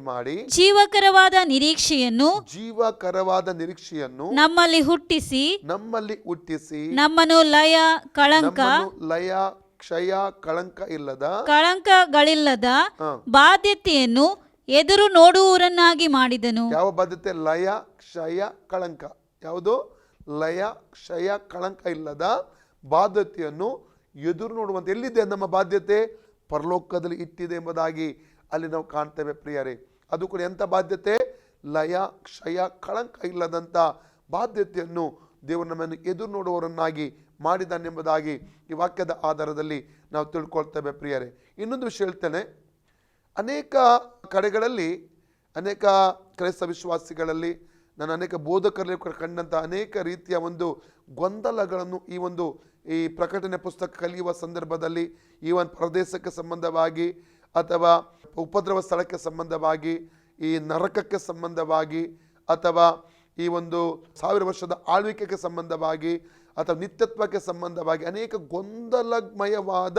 ಮಾಡಿ ಜೀವಕರವಾದ ನಿರೀಕ್ಷೆಯನ್ನು ನಮ್ಮಲ್ಲಿ ಹುಟ್ಟಿಸಿ ನಮ್ಮನ್ನು ಲಯ ಕಳಂಕಗಳಿಲ್ಲದ ಬಾಧ್ಯತೆಯನ್ನು ಎದುರು ನೋಡುವವರನ್ನಾಗಿ ಮಾಡಿದನು. ಯಾವ ಬಾಧ್ಯತೆ? ಲಯ, ಕ್ಷಯ, ಕಳಂಕ. ಯಾವುದು? ಲಯ, ಕ್ಷಯ, ಕಳಂಕ ಇಲ್ಲದ ಬಾಧ್ಯತೆಯನ್ನು ಎದುರು ನೋಡುವಂತೆ. ಎಲ್ಲಿದೆ ನಮ್ಮ ಬಾಧ್ಯತೆ? ಪರಲೋಕದಲ್ಲಿ ಇಟ್ಟಿದೆ ಎಂಬುದಾಗಿ ಅಲ್ಲಿ ನಾವು ಕಾಣ್ತೇವೆ ಪ್ರಿಯರೇ. ಅದು ಕೂಡ ಎಂಥ ಬಾಧ್ಯತೆ? ಲಯ, ಕ್ಷಯ, ಕಳಂಕ ಇಲ್ಲದಂಥ ಬಾಧ್ಯತೆಯನ್ನು ದೇವರು ನಮ್ಮನ್ನು ಎದುರು ನೋಡುವವರನ್ನಾಗಿ ಮಾಡಿದ್ದಾನೆಂಬುದಾಗಿ ಈ ವಾಕ್ಯದ ಆಧಾರದಲ್ಲಿ ನಾವು ತಿಳ್ಕೊಳ್ತೇವೆ ಪ್ರಿಯರೇ. ಇನ್ನೊಂದು ವಿಷಯ ಹೇಳ್ತೇನೆ, ಅನೇಕ ಕಡೆಗಳಲ್ಲಿ, ಅನೇಕ ಕ್ರೈಸ್ತ ವಿಶ್ವಾಸಿಗಳಲ್ಲಿ, ನಾನು ಅನೇಕ ಬೋಧಕರಲ್ಲಿ ಕಂಡಂಥ ಅನೇಕ ರೀತಿಯ ಒಂದು ಗೊಂದಲಗಳನ್ನು ಈ ಪ್ರಕಟಣೆ ಪುಸ್ತಕ ಕಲಿಯುವ ಸಂದರ್ಭದಲ್ಲಿ, ಈ ಒಂದು ಪ್ರದೇಶಕ್ಕೆ ಸಂಬಂಧವಾಗಿ ಅಥವಾ ಉಪದ್ರವ ಸ್ಥಳಕ್ಕೆ ಸಂಬಂಧವಾಗಿ, ಈ ನರಕಕ್ಕೆ ಸಂಬಂಧವಾಗಿ, ಅಥವಾ ಈ 1000 ವರ್ಷದ ಆಳ್ವಿಕೆಗೆ ಸಂಬಂಧವಾಗಿ, ಅಥವಾ ನಿತ್ಯತ್ವಕ್ಕೆ ಸಂಬಂಧವಾಗಿ ಅನೇಕ ಗೊಂದಲಮಯವಾದ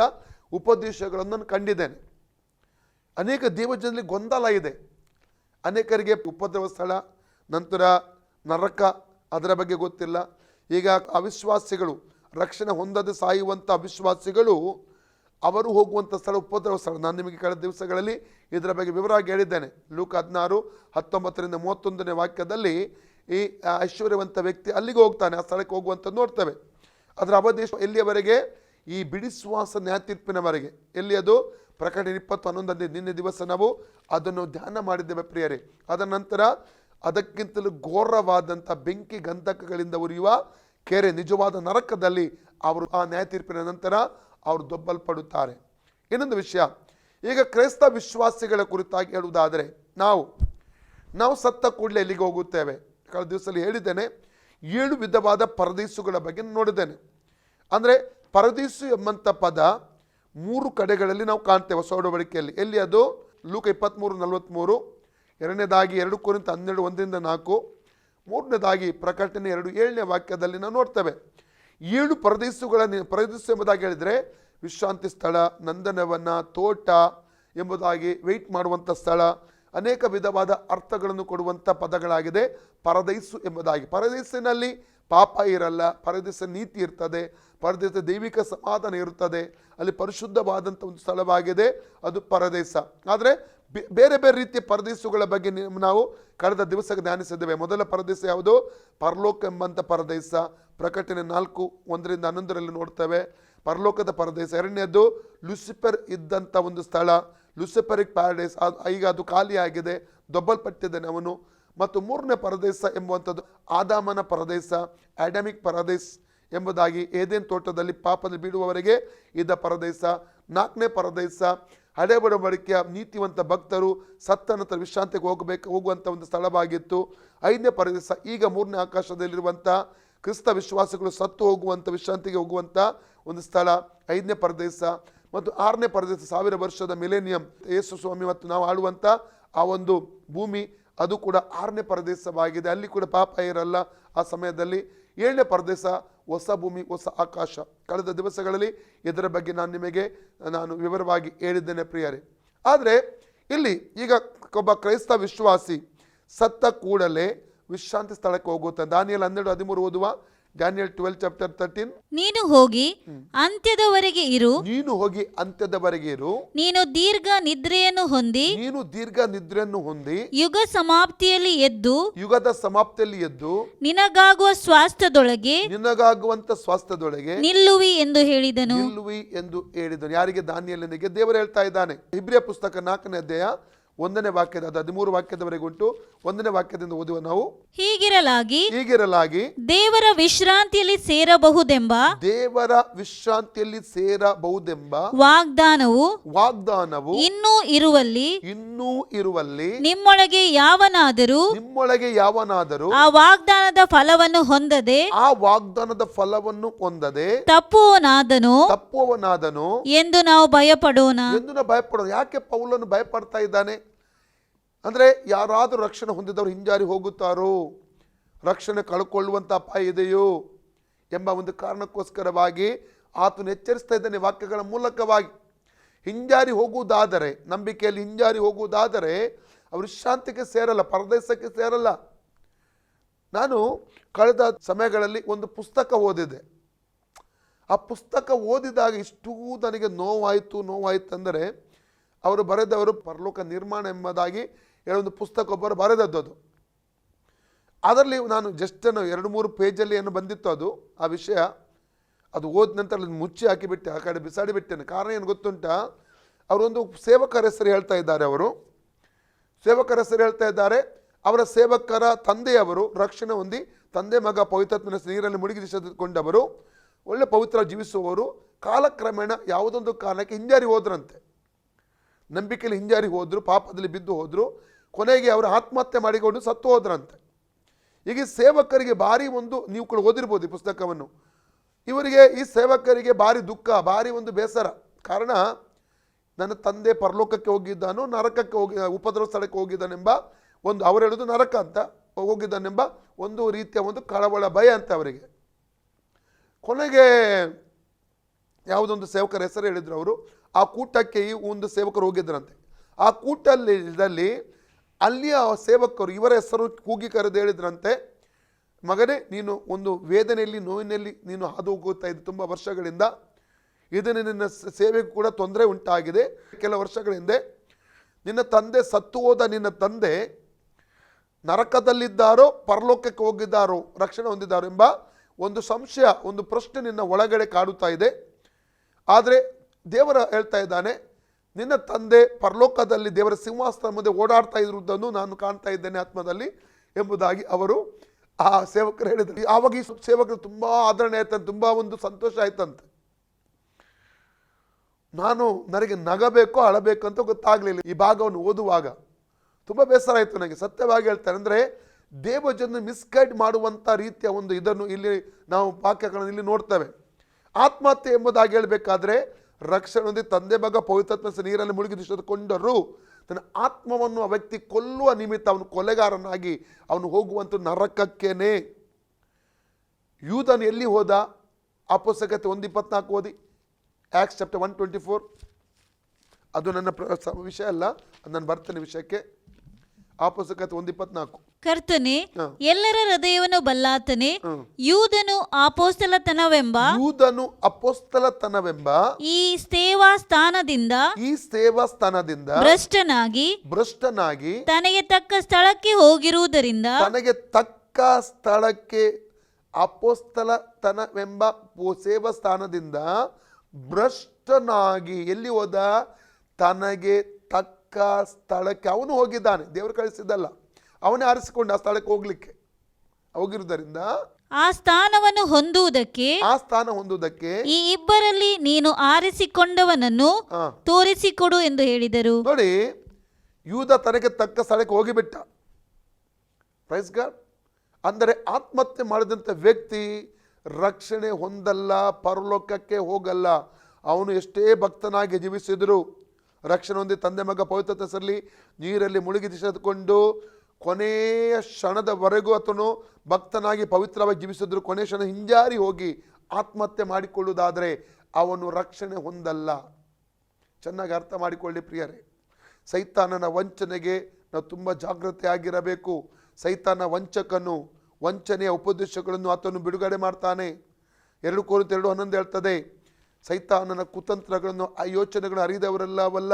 ಉಪದೇಶಗಳನ್ನು ನಾನು ಕಂಡಿದ್ದೇನೆ. ಅನೇಕ ದೇವಜನರಲ್ಲಿ ಗೊಂದಲ ಇದೆ. ಅನೇಕರಿಗೆ ಉಪದ್ರವ ಸ್ಥಳ, ನಂತರ ನರಕ, ಅದರ ಬಗ್ಗೆ ಗೊತ್ತಿಲ್ಲ. ಈಗ ಅವಿಶ್ವಾಸಿಗಳು, ರಕ್ಷಣೆ ಹೊಂದದೆ ಸಾಯುವಂಥ ಅವಿಶ್ವಾಸಿಗಳು, ಅವರು ಹೋಗುವಂಥ ಸ್ಥಳ ಉಪದ್ರವ ಸ್ಥಳ. ನಾನು ನಿಮಗೆ ಕಳೆದ ದಿವಸಗಳಲ್ಲಿ ಇದರ ಬಗ್ಗೆ ವಿವರವಾಗಿ ಹೇಳಿದ್ದೇನೆ. ಲೂಕ 16:19-31 ವಾಕ್ಯದಲ್ಲಿ ಈ ಐಶ್ವರ್ಯವಂತ ವ್ಯಕ್ತಿ ಅಲ್ಲಿಗೆ ಹೋಗ್ತಾನೆ, ಆ ಸ್ಥಳಕ್ಕೆ ಹೋಗುವಂಥದ್ದು ನೋಡ್ತೇವೆ. ಅದರ ಅವಧಿ ಎಲ್ಲಿಯವರೆಗೆ? ಈ ಬಿಡಿಸುವಾಸ ನ್ಯಾಯತೀರ್ಪಿನವರೆಗೆ. ಎಲ್ಲಿ ಅದು? ಪ್ರಕಟಣೆ 20:11 ನಿನ್ನೆ ದಿವಸ ನಾವು ಅದನ್ನು ಧ್ಯಾನ ಮಾಡಿದ್ದೇವೆ ಪ್ರಿಯರೇ. ಅದರ ನಂತರ ಅದಕ್ಕಿಂತಲೂ ಘೋರವಾದಂಥ ಬೆಂಕಿ ಗಂಧಕಗಳಿಂದ ಉರಿಯುವ ಕೆರೆ, ನಿಜವಾದ ನರಕದಲ್ಲಿ ಅವರು ಆ ನ್ಯಾಯತೀರ್ಪಿನ ನಂತರ ಅವರು ದೊಬ್ಬಲ್ಪಡುತ್ತಾರೆ. ಇನ್ನೊಂದು ವಿಷಯ, ಈಗ ಕ್ರೈಸ್ತ ವಿಶ್ವಾಸಿಗಳ ಕುರಿತಾಗಿ ಹೇಳುವುದಾದರೆ, ನಾವು ಸತ್ತ ಕೂಡಲೇ ಎಲ್ಲಿಗೆ ಹೋಗುತ್ತೇವೆ? ಕಳೆದ ದಿವಸದಲ್ಲಿ ಹೇಳಿದ್ದೇನೆ, 7 ವಿಧವಾದ ಪರದೀಸುಗಳ ಬಗ್ಗೆ ನೋಡಿದ್ದೇನೆ. ಅಂದರೆ ಪರದೀಸು ಎಂಬಂಥ ಪದ 3 ಕಡೆಗಳಲ್ಲಿ ನಾವು ಕಾಣ್ತೇವೆ ಹೊಸ ಒಡಂಬಡಿಕೆಯಲ್ಲಿ. ಎಲ್ಲಿ ಅದು? ಲೂಕ 23:43, 2ನೇದಾಗಿ 2 ಕೊರಿಂಥ 12:1-4, 3ನೇದಾಗಿ ಪ್ರಕಟಣೆ 2:7 ವಾಕ್ಯದಲ್ಲಿ ನಾವು ನೋಡ್ತೇವೆ. 7 ಪರದೀಸು ಎಂಬುದಾಗಿ ಹೇಳಿದರೆ ವಿಶ್ರಾಂತಿ ಸ್ಥಳ, ನಂದನವನ, ತೋಟ ಎಂಬುದಾಗಿ ವೆಯ್ಟ್ ಮಾಡುವಂಥ ಸ್ಥಳ, ಅನೇಕ ವಿಧವಾದ ಅರ್ಥಗಳನ್ನು ಕೊಡುವಂಥ ಪದಗಳಾಗಿದೆ. ಪರದೈಸು ಎಂಬುದಾಗಿ, ಪರದೈಸಿನಲ್ಲಿ ಪಾಪ ಇರಲ್ಲ, ಪರದೇಶ ನೀತಿ ಇರ್ತದೆ, ಪರದೇಶ ದೈವಿಕ ಸಮಾಧಾನ ಇರುತ್ತದೆ, ಅಲ್ಲಿ ಪರಿಶುದ್ಧವಾದಂಥ ಒಂದು ಸ್ಥಳವಾಗಿದೆ, ಅದು ಪರದೇಶ. ಆದರೆ ಬೇರೆ ಬೇರೆ ರೀತಿಯ ಪರದೇಶಗಳ ಬಗ್ಗೆ ನಾವು ಕಳೆದ ದಿವಸ ಧ್ಯಾನಿಸಿದ್ದೇವೆ. ಮೊದಲ ಪರದೇಶ ಯಾವುದು? ಪರಲೋಕ ಎಂಬಂಥ ಪರದೇಶ. ಪ್ರಕಟಣೆ 4:1-11 ನೋಡ್ತೇವೆ ಪರಲೋಕದ ಪರದೇಶ. ಎರಡನೇದು ಲೂಸಿಫರ್ ಇದ್ದಂಥ ಒಂದು ಸ್ಥಳ, ಲೂಸಿಫರಿಕ್ ಪ್ಯಾರಡೈಸ್. ಈಗ ಅದು ಖಾಲಿಯಾಗಿದೆ, ದೊಬ್ಬಲ್ಪಟ್ಟಿದ್ದಾನೆ ಅವನು. ಮತ್ತು ಮೂರನೇ ಪರದೇಶ ಎಂಬುವಂಥದ್ದು ಆದಾಮನ ಪರದೇಶ, ಆಡಮಿಕ್ ಪರದೇಶ್ ಎಂಬುದಾಗಿ, ಏದೇನ್ ತೋಟದಲ್ಲಿ ಪಾಪದಲ್ಲಿ ಬೀಳುವವರೆಗೆ ಇದ್ದ ಪರದೇಶ. ನಾಲ್ಕನೇ ಪರದೇಶ ಹಳೆ ಒಡಂಬಡಿಕೆಯ ನೀತಿವಂತ ಭಕ್ತರು ಸತ್ತ ನಂತರ ವಿಶ್ರಾಂತಿಗೆ ಹೋಗುವಂಥ ಒಂದು ಸ್ಥಳವಾಗಿತ್ತು. ಐದನೇ ಪರದೇಶ ಈಗ ಮೂರನೇ ಆಕಾಶದಲ್ಲಿರುವಂಥ ಕ್ರಿಸ್ತ ವಿಶ್ವಾಸಿಗಳು ಸತ್ತು ಹೋಗುವಂಥ ವಿಶ್ರಾಂತಿಗೆ ಹೋಗುವಂಥ ಒಂದು ಸ್ಥಳ, ಐದನೇ ಪರದೇಶ. ಮತ್ತು ಆರನೇ ಪರದೇಶ 1000 ವರ್ಷದ ಮಿಲೇನಿಯಂ, ಯೇಸು ಸ್ವಾಮಿ ಮತ್ತು ನಾವು ಆಳುವಂಥ ಆ ಒಂದು ಭೂಮಿ, ಅದು ಕೂಡ ಆರನೇ ಪರದೇಶವಾಗಿದೆ. ಅಲ್ಲಿ ಕೂಡ ಪಾಪ ಇರಲ್ಲ ಆ ಸಮಯದಲ್ಲಿ. ಏಳನೇ ಪರದೇಶ ಹೊಸ ಭೂಮಿ ಹೊಸ ಆಕಾಶ. ಕಳೆದ ದಿವಸಗಳಲ್ಲಿ ಇದರ ಬಗ್ಗೆ ನಾನು ವಿವರವಾಗಿ ಹೇಳಿದ್ದೇನೆ ಪ್ರಿಯರೇ. ಆದರೆ ಇಲ್ಲಿ ಈಗ ಒಬ್ಬ ಕ್ರೈಸ್ತ ವಿಶ್ವಾಸಿ ಸತ್ತ ಕೂಡಲೇ ವಿಶ್ರಾಂತಿ ಸ್ಥಳಕ್ಕೆ ಹೋಗುತ್ತೆ. ದಾನಿಯೇಲ್ 12:13 ಓದುವ. ಡ್ಯಾನಿಯಲ್ 12:13. ನೀನು ಹೋಗಿ ಅಂತ್ಯದವರೆಗೆ ಇರು, ನೀನು ಹೋಗಿ ಅಂತ್ಯದವರೆಗೆ ಇರು, ನೀನು ದೀರ್ಘ ನಿದ್ರೆಯನ್ನು ಹೊಂದಿ, ನೀನು ದೀರ್ಘ ನಿದ್ರೆಯನ್ನು ಹೊಂದಿ, ಯುಗ ಸಮಾಪ್ತಿಯಲ್ಲಿ ಎದ್ದು, ಯುಗದ ಸಮಾಪ್ತಿಯಲ್ಲಿ ಎದ್ದು, ನಿನಗಾಗುವ ಸ್ವಾಸ್ಥ್ಯದೊಳಗೆ ನಿನಗಾಗುವಂತ ಸ್ವಾಸ್ಥ್ಯದೊಳಗೆ ನಿಲ್ಲುವಿ ಎಂದು ಹೇಳಿದನು. ನಿಲ್ಲುವಿ ಎಂದು ಹೇಳಿದನು. ಯಾರಿಗೆ? ದಾನಿಯೇಲನಿಗೆ ದೇವರು ಹೇಳ್ತಾ ಇದ್ದಾನೆ. ಇಬ್ರಿಯ ಪುಸ್ತಕ 4ನೇ ಅಧ್ಯಾಯ 1ನೇ ವಾಕ್ಯದ 13 ವಾಕ್ಯದವರೆಗೆ ಉಂಟು. 1ನೇ ವಾಕ್ಯದಿಂದ ಓದುವ ನಾವು. ಹೀಗಿರಲಾಗಿ ದೇವರ ವಿಶ್ರಾಂತಿಯಲ್ಲಿ ಸೇರಬಹುದೆಂಬ ವಾಗ್ದಾನವು ಇನ್ನೂ ಇರುವಲ್ಲಿ ನಿಮ್ಮೊಳಗೆ ಯಾವನಾದರೂ ಆ ವಾಗ್ದಾನದ ಫಲವನ್ನು ಹೊಂದದೆ ತಪ್ಪುವನಾದನು ಎಂದು ನಾವು ಭಯಪಡೋಣ. ಯಾಕೆ ಪೌಲನು ಭಯಪಡ್ತಾ ಇದ್ದಾನೆ ಅಂದ್ರೆ, ಯಾರಾದರೂ ರಕ್ಷಣೆ ಹೊಂದಿದವರು ಹಿಂಜಾರಿ ಹೋಗುತ್ತಾರೋ, ರಕ್ಷಣೆ ಕಳ್ಕೊಳ್ಳುವಂಥ ಅಪಾಯ ಇದೆಯೋ ಎಂಬ ಒಂದು ಕಾರಣಕ್ಕೋಸ್ಕರವಾಗಿ ಆತನು ಎಚ್ಚರಿಸ್ತಾ ಇದ್ದಾನೆ ವಾಕ್ಯಗಳ ಮೂಲಕವಾಗಿ. ಹಿಂಜಾರಿ ಹೋಗುವುದಾದರೆ, ನಂಬಿಕೆಯಲ್ಲಿ ಹಿಂಜಾರಿ ಹೋಗುವುದಾದರೆ ಅವರು ವಿಶ್ರಾಂತಿಗೆ ಸೇರಲ್ಲ, ಪರದೇಶಕ್ಕೆ ಸೇರಲ್ಲ. ನಾನು ಕಳೆದ ಸಮಯಗಳಲ್ಲಿ ಒಂದು ಪುಸ್ತಕ ಓದಿದೆ. ಆ ಪುಸ್ತಕ ಓದಿದಾಗ ಇಷ್ಟೂ ನನಗೆ ನೋವಾಯಿತು ಅಂದರೆ, ಅವರು ಬರೆದವರು ಪರಲೋಕ ನಿರ್ಮಾಣ ಎಂಬುದಾಗಿ ಹೇಳೊಂದು ಪುಸ್ತಕ ಒಬ್ಬರು ಬರೆದದ್ದು. ಅದು ಅದರಲ್ಲಿ ನಾನು ಜಸ್ಟ್ 2-3 ಪೇಜಲ್ಲಿ ಏನು ಬಂದಿತ್ತು ಅದು ಆ ವಿಷಯ, ಅದು ಓದ ನಂತರ ಮುಚ್ಚಿ ಹಾಕಿಬಿಟ್ಟೆ, ಆ ಕಡೆ ಬಿಸಾಡಿಬಿಟ್ಟೇನೆ. ಕಾರಣ ಏನು ಗೊತ್ತುಂಟಾ? ಅವರೊಂದು ಸೇವಕರ ಹೆಸರು ಹೇಳ್ತಾ ಇದ್ದಾರೆ. ಅವರ ಸೇವಕರ ತಂದೆಯವರು ರಕ್ಷಣೆ ಹೊಂದಿ, ತಂದೆ ಮಗ ಪವಿತ್ರಾತ್ಮನ ನೀರಲ್ಲಿ ಮುಳುಗಿಸಿಕೊಂಡವರು, ಒಳ್ಳೆ ಪವಿತ್ರ ಜೀವಿಸುವವರು, ಕಾಲಕ್ರಮೇಣ ಯಾವುದೊಂದು ಕಾರಣಕ್ಕೆ ಹಿಂಜಾರಿ ಹೋದ್ರಂತೆ. ನಂಬಿಕೆಯಲ್ಲಿ ಹಿಂಜಾರಿ ಹೋದ್ರು, ಪಾಪದಲ್ಲಿ ಬಿದ್ದು ಹೋದ್ರು, ಕೊನೆಗೆ ಅವರು ಆತ್ಮಹತ್ಯೆ ಮಾಡಿಕೊಂಡು ಸತ್ತು ಹೋದ್ರಂತೆ. ಈಗ ಸೇವಕರಿಗೆ ಭಾರಿ ಒಂದು, ನೀವು ಕೂಡ ಓದಿರ್ಬೋದು ಈ ಪುಸ್ತಕವನ್ನು, ಈ ಸೇವಕರಿಗೆ ಭಾರಿ ದುಃಖ, ಭಾರಿ ಒಂದು ಬೇಸರ. ಕಾರಣ, ನನ್ನ ತಂದೆ ಪರಲೋಕಕ್ಕೆ ಹೋಗಿದ್ದಾನೋ ನರಕಕ್ಕೆ ಉಪದ್ರವ ಸ್ಥಳಕ್ಕೆ ಹೋಗಿದ್ದಾನೆಂಬ ಒಂದು, ಅವರು ಹೇಳೋದು ನರಕ ಅಂತ ಹೋಗಿದ್ದಾನೆಂಬ ಒಂದು ರೀತಿಯ ಒಂದು ಕಳವಳ, ಭಯ ಅಂತ ಅವರಿಗೆ. ಕೊನೆಗೆ ಯಾವುದೊಂದು ಸೇವಕರ ಹೆಸರು ಹೇಳಿದ್ರು ಅವರು. ಆ ಕೂಟಕ್ಕೆ ಈ ಒಂದು ಸೇವಕರು ಹೋಗಿದ್ರಂತೆ. ಆ ಕೂಟದಲ್ಲಿ ಅಲ್ಲಿಯ ಸೇವಕರು ಇವರ ಹೆಸರು ಕೂಗಿ ಕರೆದು ಹೇಳಿದ್ರಂತೆ, ಮಗನೇ, ನೀನು ಒಂದು ವೇದನೆಯಲ್ಲಿ, ನೋವಿನಲ್ಲಿ ನೀನು ಹಾದು ಹೋಗುತ್ತಾ ಇದ್ದ ತುಂಬ ವರ್ಷಗಳಿಂದ, ಇದನ್ನು ನಿನ್ನ ಸೇವೆಗೂ ಕೂಡ ತೊಂದರೆ ಉಂಟಾಗಿದೆ. ಕೆಲವು ವರ್ಷಗಳ ಹಿಂದೆ ನಿನ್ನ ತಂದೆ ಸತ್ತು ಹೋದ, ನಿನ್ನ ತಂದೆ ನರಕದಲ್ಲಿದ್ದಾರೋ ಪರಲೋಕಕ್ಕೆ ಹೋಗಿದ್ದಾರೋ, ರಕ್ಷಣೆ ಹೊಂದಿದ್ದಾರೋ ಎಂಬ ಒಂದು ಸಂಶಯ, ಒಂದು ಪ್ರಶ್ನೆ ನಿನ್ನ ಒಳಗಡೆ ಕಾಡುತ್ತಾ ಇದೆ. ಆದರೆ ದೇವರ ಹೇಳ್ತಾ ಇದ್ದಾನೆ, ನಿನ್ನ ತಂದೆ ಪರಲೋಕದಲ್ಲಿ ದೇವರ ಸಿಂಹಾಸನ ಮುಂದೆ ಓಡಾಡ್ತಾ ಇರುವುದನ್ನು ನಾನು ಕಾಣ್ತಾ ಇದ್ದೇನೆ ಆತ್ಮದಲ್ಲಿ ಎಂಬುದಾಗಿ ಅವರು ಆ ಸೇವಕರು ಹೇಳಿದರು. ಆವಾಗ ಈ ಸೇವಕರು ತುಂಬ ಆದರಣೆ ಆಯ್ತಂತೆ, ತುಂಬ ಒಂದು ಸಂತೋಷ ಆಯ್ತಂತೆ. ನನಗೆ ನಗಬೇಕೋ ಅಳಬೇಕು ಅಂತ ಗೊತ್ತಾಗಲಿಲ್ಲ. ಈ ಭಾಗವನ್ನು ಓದುವಾಗ ತುಂಬ ಬೇಸರ ಆಯಿತು ನನಗೆ. ಸತ್ಯವಾಗಿ ಹೇಳ್ತಾರೆ ಅಂದರೆ, ದೇವಜನ ಮಿಸ್ಗೈಡ್ ಮಾಡುವಂಥ ರೀತಿಯ ಒಂದು ಇದನ್ನು ಇಲ್ಲಿ ನಾವು ವಾಕ್ಯಗಳನ್ನು ಇಲ್ಲಿ ನೋಡ್ತೇವೆ. ಆತ್ಮಹತ್ಯೆ ಎಂಬುದಾಗಿ ಹೇಳಬೇಕಾದ್ರೆ, ರಕ್ಷಣೆ ಹೊಂದಿ ತಂದೆ ಮಗ ಪವಿತ್ರಾತ್ಮ ನೀರಲ್ಲಿ ಮುಳುಗಿಸಿಕೊಂಡರೂ ತನ್ನ ಆತ್ಮವನ್ನು ಆ ವ್ಯಕ್ತಿ ಕೊಲ್ಲುವ ನಿಮಿತ್ತ ಅವನು ಕೊಲೆಗಾರನಾಗಿ ಅವನು ಹೋಗುವಂಥ ನರಕಕ್ಕೇನೆ. ಯೂದನು ಎಲ್ಲಿ ಹೋದ? ಅಪೊಸ್ತಲಕತೆ 1:24 ಓದಿ. Acts chapter 1:24. ಅದು ನನ್ನ ವಿಷಯ ಅಲ್ಲ, ನಾನು ಬರ್ತೇನೆ ವಿಷಯಕ್ಕೆ. ಆ ಪುಸ್ತಕ 1:24. ಕರ್ತನೆ, ಹ. ಎಲ್ಲರ ಹೃದಯವನ್ನು ಬಲ್ಲಾತನೆ, ಯೂದನು ಅಪೊಸ್ತಲತನವೆಂಬ ಯೂದನು ಅಪೊಸ್ತಲತನವೆಂಬ ಈ ಸೇವಾ ಸ್ಥಾನದಿಂದ ಈ ಸೇವಾ ಸ್ಥಾನದಿಂದ ಭ್ರಷ್ಟನಾಗಿ ತನಗೆ ತಕ್ಕ ಸ್ಥಳಕ್ಕೆ ಹೋಗಿರುವುದರಿಂದ ತಕ್ಕ ಸ್ಥಳಕ್ಕೆ ಅಪೊಸ್ತಲತನವೆಂಬ ಸೇವಾ ಸ್ಥಾನದಿಂದ ಭ್ರಷ್ಟನಾಗಿ ಎಲ್ಲಿ ಹೋದ? ತನಗೆ ತಕ್ಕ ಸ್ಥಳಕ್ಕೆ ಅವನು ಹೋಗಿದ್ದಾನೆ. ದೇವರು ಕಳಿಸಿದ್ದಲ್ಲ, ಅವನೇ ಆರಿಸಿಕೊಂಡು ಆ ಸ್ಥಳಕ್ಕೆ ಹೋಗಿರುವುದರಿಂದ ಆ ಸ್ಥಾನವನ್ನು ಹೊಂದುವುದಕ್ಕೆ ಈ ಇಬ್ಬರಲ್ಲಿ ನೀನು ಆರಿಸಿಕೊಂಡವನನ್ನು ತೋರಿಸಿಕೊಡು ಎಂದು ಹೇಳಿದರು. ನೋಡಿ, ಯೂದ ತನಗೆ ತಕ್ಕ ಸ್ಥಳಕ್ಕೆ ಹೋಗಿಬಿಟ್ಟ. Praise God. ಅಂದರೆ ಆತ್ಮಹತ್ಯೆ ಮಾಡಿದಂಥ ವ್ಯಕ್ತಿ ರಕ್ಷಣೆ ಹೊಂದಲ್ಲ, ಪರಲೋಕಕ್ಕೆ ಹೋಗಲ್ಲ. ಅವನು ಎಷ್ಟೇ ಭಕ್ತನಾಗಿ ಜೀವಿಸಿದ್ರು, ರಕ್ಷಣೆ ಹೊಂದಿ ತಂದೆ ಮಗ ಪವಿತ್ರತೆ ಸಲ್ಲಿ ನೀರಲ್ಲಿ ಮುಳುಗಿ ದಿಶೆದುಕೊಂಡು ಕೊನೆಯ ಕ್ಷಣದವರೆಗೂ ಆತನು ಭಕ್ತನಾಗಿ ಪವಿತ್ರವಾಗಿ ಜೀವಿಸಿದ್ರು, ಕೊನೆಯ ಕ್ಷಣ ಹಿಂಜಾರಿ ಹೋಗಿ ಆತ್ಮಹತ್ಯೆ ಮಾಡಿಕೊಳ್ಳುವುದಾದರೆ ಅವನು ರಕ್ಷಣೆ ಹೊಂದಲ್ಲ. ಚೆನ್ನಾಗಿ ಅರ್ಥ ಮಾಡಿಕೊಳ್ಳಿ ಪ್ರಿಯರೇ. ಸೈತಾನನ ವಂಚನೆಗೆ ನಾವು ತುಂಬ ಜಾಗೃತಿ ಆಗಿರಬೇಕು. ಸೈತಾನ ವಂಚಕನು, ವಂಚನೆಯ ಉಪದೇಶಗಳನ್ನು ಆತನು ಬಿಡುಗಡೆ ಮಾಡ್ತಾನೆ. 2 ಕೊರಿಂಥೀಯರು 2:11 ಹೇಳ್ತದೆ, ಸೈತಾನನ ಕುತಂತ್ರಗಳನ್ನು ಆ ಯೋಚನೆಗಳನ್ನು ಅರಿದವರೆಲ್ಲವಲ್ಲ,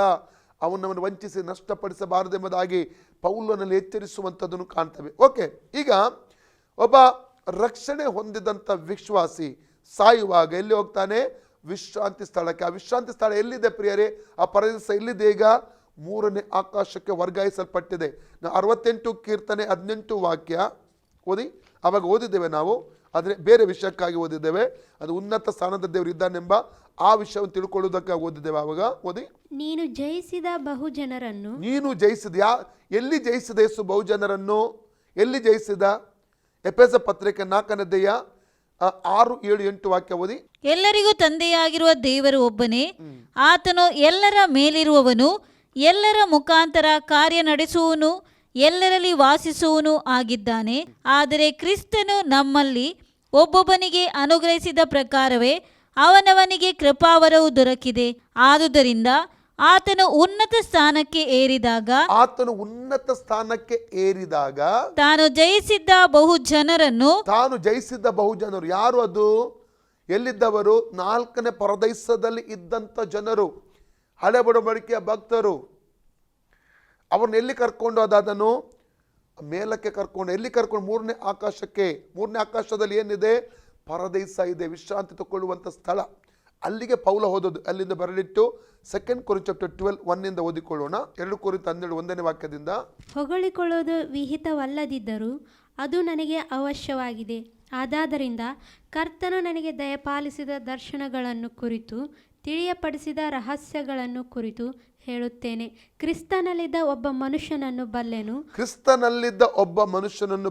ಅವನನ್ನು ವಂಚಿಸಿ ನಷ್ಟಪಡಿಸಬಾರದೆಂಬುದಾಗಿ ಪೌಲನಲ್ಲಿ ಎಚ್ಚರಿಸುವಂಥದ್ದನ್ನು ಕಾಣ್ತೇವೆ. ಓಕೆ, ಈಗ ಒಬ್ಬ ರಕ್ಷಣೆ ಹೊಂದಿದಂಥ ವಿಶ್ವಾಸಿ ಸಾಯುವಾಗ ಎಲ್ಲಿ ಹೋಗ್ತಾನೆ? ವಿಶ್ರಾಂತಿ ಸ್ಥಳಕ್ಕೆ. ಆ ವಿಶ್ರಾಂತಿ ಸ್ಥಳ ಎಲ್ಲಿದೆ ಪ್ರಿಯರೇ? ಆ ಪರದೇಶ ಎಲ್ಲಿದೆ? ಈಗ 3ನೇ ಆಕಾಶಕ್ಕೆ ವರ್ಗಾಯಿಸಲ್ಪಟ್ಟಿದೆ. 68 ಕೀರ್ತನೆ 18 ವಾಕ್ಯ ಓದಿ. ಆವಾಗ ಓದಿದ್ದೇವೆ ನಾವು, ಆದರೆ ಬೇರೆ ವಿಷಯಕ್ಕಾಗಿ ಓದಿದ್ದೇವೆ. ಅದು ಉನ್ನತ ಸ್ಥಾನದ ದೇವರು ಇದ್ದಾನೆಂಬ ಆ ವಿಷಯವನ್ನು ತಿಳ್ಕೊಳ್ಳುವುದಕ್ಕಾಗಿ ಓದಿದ್ದೇವೆ. ಆವಾಗ ಓದಿ. ನೀನು ಜಯಿಸಿದ ಬಹುಜನರನ್ನು. ನೀನು ಜಯಿಸಿದ. ಎಲ್ಲಿ ಜಯಿಸಿದ ಯೇಸು ಬಹುಜನರನ್ನು? ಎಲ್ಲಿ ಜಯಿಸಿದ? ಎಫೆಸ ಪತ್ರಿಕೆ 4ನೇ ಅಧ್ಯಾಯ 6, 7, 8 ವಾಕ್ಯ ಓದಿ. ಎಲ್ಲರಿಗೂ ತಂದೆಯಾಗಿರುವ ದೇವರು ಒಬ್ಬನೇ, ಆತನು ಎಲ್ಲರ ಮೇಲಿರುವವನು, ಎಲ್ಲರ ಮುಖಾಂತರ ಕಾರ್ಯ ನಡೆಸುವನು, ಎಲ್ಲರಲ್ಲಿ ವಾಸಿಸುವನು ಆಗಿದ್ದಾನೆ. ಆದರೆ ಕ್ರಿಸ್ತನು ನಮ್ಮಲ್ಲಿ ಒಬ್ಬೊಬ್ಬನಿಗೆ ಅನುಗ್ರಹಿಸಿದ ಪ್ರಕಾರವೇ ಅವನವನಿಗೆ ಕೃಪಾವರವು ದೊರಕಿದೆ. ಆದುದರಿಂದ ಆತನು ಉನ್ನತ ಸ್ಥಾನಕ್ಕೆ ಏರಿದಾಗ ತಾನು ಜಯಿಸಿದ್ದ ಬಹುಜನರು ಯಾರು? ಅದು ಎಲ್ಲಿದ್ದವರು? 4ನೇ ಪರದೈಸದಲ್ಲಿ ಇದ್ದಂಥ ಜನರು, ಹಳೆ ಒಡಂಬಡಿಕೆಯ ಭಕ್ತರು. ಅವ್ರನ್ನ ಎಲ್ಲಿ ಕರ್ಕೊಂಡು ಅದನ್ನು ಮೇಲಕ್ಕೆ ಕರ್ಕೊಂಡು, ಎಲ್ಲಿ ಕರ್ಕೊಂಡು? 3ನೇ ಆಕಾಶಕ್ಕೆ. 3ನೇ ಆಕಾಶದಲ್ಲಿ ಏನಿದೆ? ಪರದೈಸ ಇದೆ, ವಿಶ್ರಾಂತಿ ತಗೊಳ್ಳುವಂಥ ಸ್ಥಳ. ಅಲ್ಲಿಗೆ ಪೌಲ ಹೋದದ್ದು. ಅಲ್ಲಿಂದ ಬರಲಿಟ್ಟು 2 ಕೊರಿಂಥೀಯರು 12:1 ಓದಿಕೊಳ್ಳೋಣ. 2 ಕೊರಿಂಥೀಯರು 12 1ನೇ ವಾಕ್ಯದಿಂದ. ಹೊಗಳಿಕೊಳ್ಳುವುದು ವಿಹಿತವಲ್ಲದಿದ್ದರೂ ಅದು ನನಗೆ ಅವಶ್ಯವಾಗಿದೆ. ಆದಾದರಿಂದ ಕರ್ತನು ನನಗೆ ದಯಪಾಲಿಸಿದ ದರ್ಶನಗಳನ್ನು ಕುರಿತು, ತಿಳಿಯಪಡಿಸಿದ ರಹಸ್ಯಗಳನ್ನು ಕುರಿತು ಹೇಳುತ್ತೇನೆ. ಕ್ರಿಸ್ತನಲ್ಲಿದ್ದ ಒಬ್ಬ ಮನುಷ್ಯನನ್ನು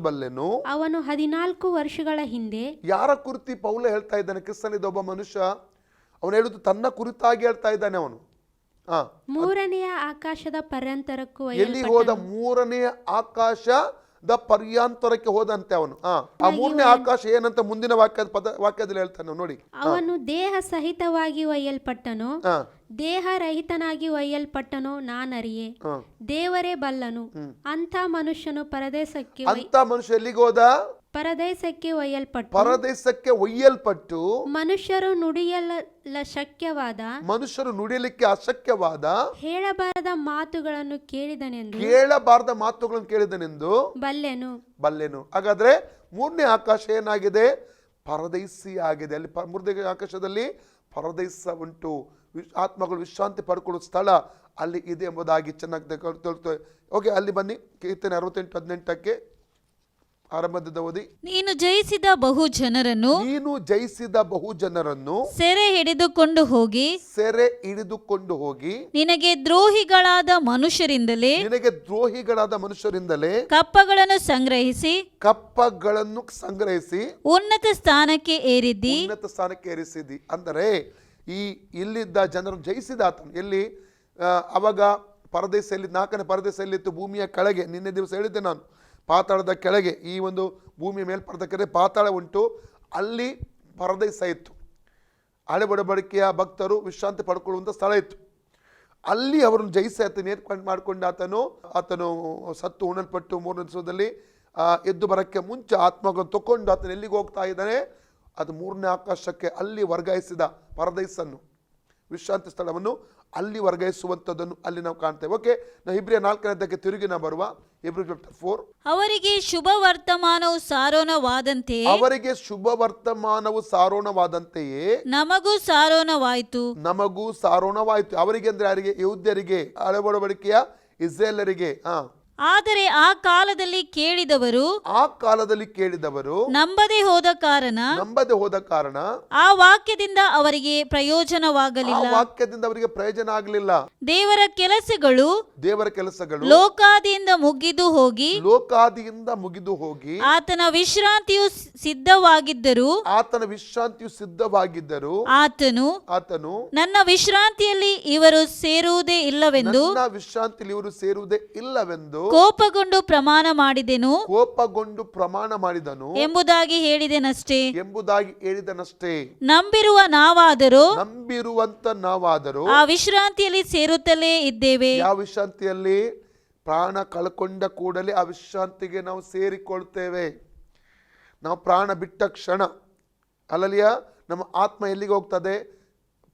ಬಲ್ಲೆನು. ಅವನು 14 ವರ್ಷಗಳ ಹಿಂದೆ. ಯಾರ ಕುರಿತು ಪೌಲ ಹೇಳ್ತಾ ಇದ್ದಾನೆ? ಕ್ರಿಸ್ತನಿದ್ದ ಒಬ್ಬ ಮನುಷ್ಯ. ಅವನು ಹೇಳುದು ತನ್ನ ಕುರಿತಾಗಿ ಹೇಳ್ತಾ ಇದ್ದಾನೆ. ಅವನು 3ನೇ ಆಕಾಶದ ಪರ್ಯಂತರಕ್ಕೂ ಎಲ್ಲಿ ಹೋದ? 3ನೇ ಆಕಾಶದ ಪರ್ಯಾಂತರಕ್ಕೆ ಹೋದಂತೆ ಅವನು. ಆ 3ನೇ ಆಕಾಶ ಏನಂತ ಮುಂದಿನ ವಾಕ್ಯದಲ್ಲಿ ಹೇಳ್ತಾನೆ ನೋಡಿ. ಅವನು ದೇಹ ಸಹಿತವಾಗಿ ಒಯ್ಯಲ್ಪಟ್ಟನು, ದೇಹ ರಹಿತನಾಗಿ ಒಯ್ಯಲ್ಪಟ್ಟನು ನಾನರಿಯೆ, ದೇವರೇ ಬಲ್ಲನು. ಅಂಥ ಮನುಷ್ಯನು ಪರದೇಶಕ್ಕೆ ಎಲ್ಲಿಗೆ ಹೋದ? ಪರದೇಶಕ್ಕೆ ಒಯ್ಯಲ್ಪಟ್ಟು ಮನುಷ್ಯರು ನುಡಿಯಲಿಕ್ಕೆ ಅಶಕ್ಯವಾದ ಹೇಳಬಾರದ ಮಾತುಗಳನ್ನು ಕೇಳಿದನೆಂದು ಬಲ್ಲೆನು. ಹಾಗಾದ್ರೆ 3ನೇ ಆಕಾಶ ಏನಾಗಿದೆ? ಪರದೈಸಿ ಆಗಿದೆ. ಅಲ್ಲಿ 3ನೇ ಆಕಾಶದಲ್ಲಿ ಪರದೈಸ ಉಂಟು. ಆತ್ಮಗಳು ವಿಶ್ರಾಂತಿ ಪಡ್ಕೊಳ್ಳೋ ಸ್ಥಳ ಅಲ್ಲಿ ಇದೆ ಎಂಬುದಾಗಿ ಚೆನ್ನಾಗಿ ತಿಳ್ತೇವೆ. ಓಕೆ, ಅಲ್ಲಿ ಬನ್ನಿ. ಕೀರ್ತನೆ 68:18 ಆರಂಭದಿಂದ ಓದಿ. ನೀನು ಜಯಿಸಿದ ಬಹುಜನರನ್ನು ಸೆರೆ ಹಿಡಿದುಕೊಂಡು ಹೋಗಿ ನಿನಗೆ ದ್ರೋಹಿಗಳಾದ ಮನುಷ್ಯರಿಂದಲೇ ಕಪ್ಪಗಳನ್ನು ಸಂಗ್ರಹಿಸಿ ಉನ್ನತ ಸ್ಥಾನಕ್ಕೆ ಏರಿಸಿದಿ. ಅಂದರೆ ಇಲ್ಲಿದ್ದ ಜನರನ್ನು ಜಯಿಸಿದ ಆತನು. ಎಲ್ಲಿ? ಅವಾಗ ಪರದೇಶದಲ್ಲಿ 4ನೇ ಪರದೇಶದಲ್ಲಿ ಇತ್ತು, ಭೂಮಿಯ ಕೆಳಗೆ. ನಿನ್ನೆ ದಿವಸ ಹೇಳಿದ್ದೆ ನಾನು, ಪಾತಾಳದ ಕೆಳಗೆ. ಈ ಒಂದು ಭೂಮಿಯ ಮೇಲ್ಪರದ ಕೆರೆ ಪಾತಾಳ ಉಂಟು, ಅಲ್ಲಿ ಪರದೇಶ ಇತ್ತು. ಹಳೆ ಒಡಂಬಡಿಕೆಯ ಭಕ್ತರು ವಿಶ್ರಾಂತಿ ಪಡ್ಕೊಳ್ಳುವಂಥ ಸ್ಥಳ ಇತ್ತು. ಅಲ್ಲಿ ಅವರನ್ನು ಜಯಿಸಿ ಆತನ ಏರ್ಪಾಡು ಮಾಡಿಕೊಂಡು ಆತನು ಸತ್ತು ಉಣಲ್ಪಟ್ಟು ಮೂರನೇ ದಿವಸದಲ್ಲಿ ಎದ್ದು ಬರೋಕ್ಕೆ ಮುಂಚೆ ಆತ್ಮಗಳನ್ನು ತಗೊಂಡು ಆತನು ಎಲ್ಲಿಗೆ ಹೋಗ್ತಾ ಇದ್ದಾನೆ, ಅದು ಮೂರನೇ ಆಕಾಶಕ್ಕೆ ಅಲ್ಲಿ ವರ್ಗಾಯಿಸಿದ ಪರದೈಸನ್ನು, ವಿಶ್ರಾಂತಿ ಸ್ಥಳವನ್ನು ಅಲ್ಲಿ ವರ್ಗಾಯಿಸುವಂಥದ್ದನ್ನು ಅಲ್ಲಿ ನಾವು ಕಾಣ್ತೇವೆ. ಓಕೆ, ನಾವು ಇಬ್ರಿಯ 4ನೇ ತಿರುಗಿ ನಾವು ಬರುವ. Hebrews chapter 4. ಅವರಿಗೆ ಶುಭ ವರ್ತಮಾನವು ಸಾರೋಣವಾದಂತೆಯೇ ಅವರಿಗೆ ಶುಭ ವರ್ತಮಾನವು ಸಾರೋಣವಾದಂತೆಯೇ ನಮಗೂ ಸಾರೋಣವಾಯಿತು. ನಮಗೂ ಸಾರೋಣವಾಯಿತು. ಅವರಿಗೆ ಅಂದ್ರೆ ಯಾರಿಗೆ? ಯಹೂದ್ಯರಿಗೆ, ಹಳೆ ಒಡಂಬಡಿಕೆಯ ಇಸ್ರಾಯೇಲರಿಗೆ. ಆದರೆ ಆ ಕಾಲದಲ್ಲಿ ಕೇಳಿದವರು ನಂಬದೆ ಹೋದ ಕಾರಣ ಆ ವಾಕ್ಯದಿಂದ ಅವರಿಗೆ ಪ್ರಯೋಜನ ಆಗಲಿಲ್ಲ. ದೇವರ ಕೆಲಸಗಳು ಲೋಕಾದಿಯಿಂದ ಮುಗಿದು ಹೋಗಿ ಆತನ ವಿಶ್ರಾಂತಿಯು ಸಿದ್ಧವಾಗಿದ್ದರು ಆತನು ನನ್ನ ವಿಶ್ರಾಂತಿಯಲ್ಲಿ ಇವರು ಸೇರುವುದೇ ಇಲ್ಲವೆಂದು ಕೋಪಗೊಂಡು ಪ್ರಮಾಣ ಮಾಡಿದೆನು ಎಂಬುದಾಗಿ ಹೇಳಿದನಷ್ಟೇ. ನಂಬಿರುವಂತ ನಾವಾದರೂ ಆ ವಿಶ್ರಾಂತಿಯಲ್ಲಿ ಸೇರುತ್ತಲೇ ಇದ್ದೇವೆ. ಯಾವ ವಿಶ್ರಾಂತಿಯಲ್ಲಿ? ಪ್ರಾಣ ಕಳ್ಕೊಂಡ ಕೂಡಲೇ ಆ ವಿಶ್ರಾಂತಿಗೆ ನಾವು ಸೇರಿಕೊಳ್ತೇವೆ. ನಾವು ಪ್ರಾಣ ಬಿಟ್ಟ ಕ್ಷಣ ಅಲ್ಲಲಿಯ ನಮ್ಮ ಆತ್ಮ ಎಲ್ಲಿಗೆ ಹೋಗ್ತದೆ?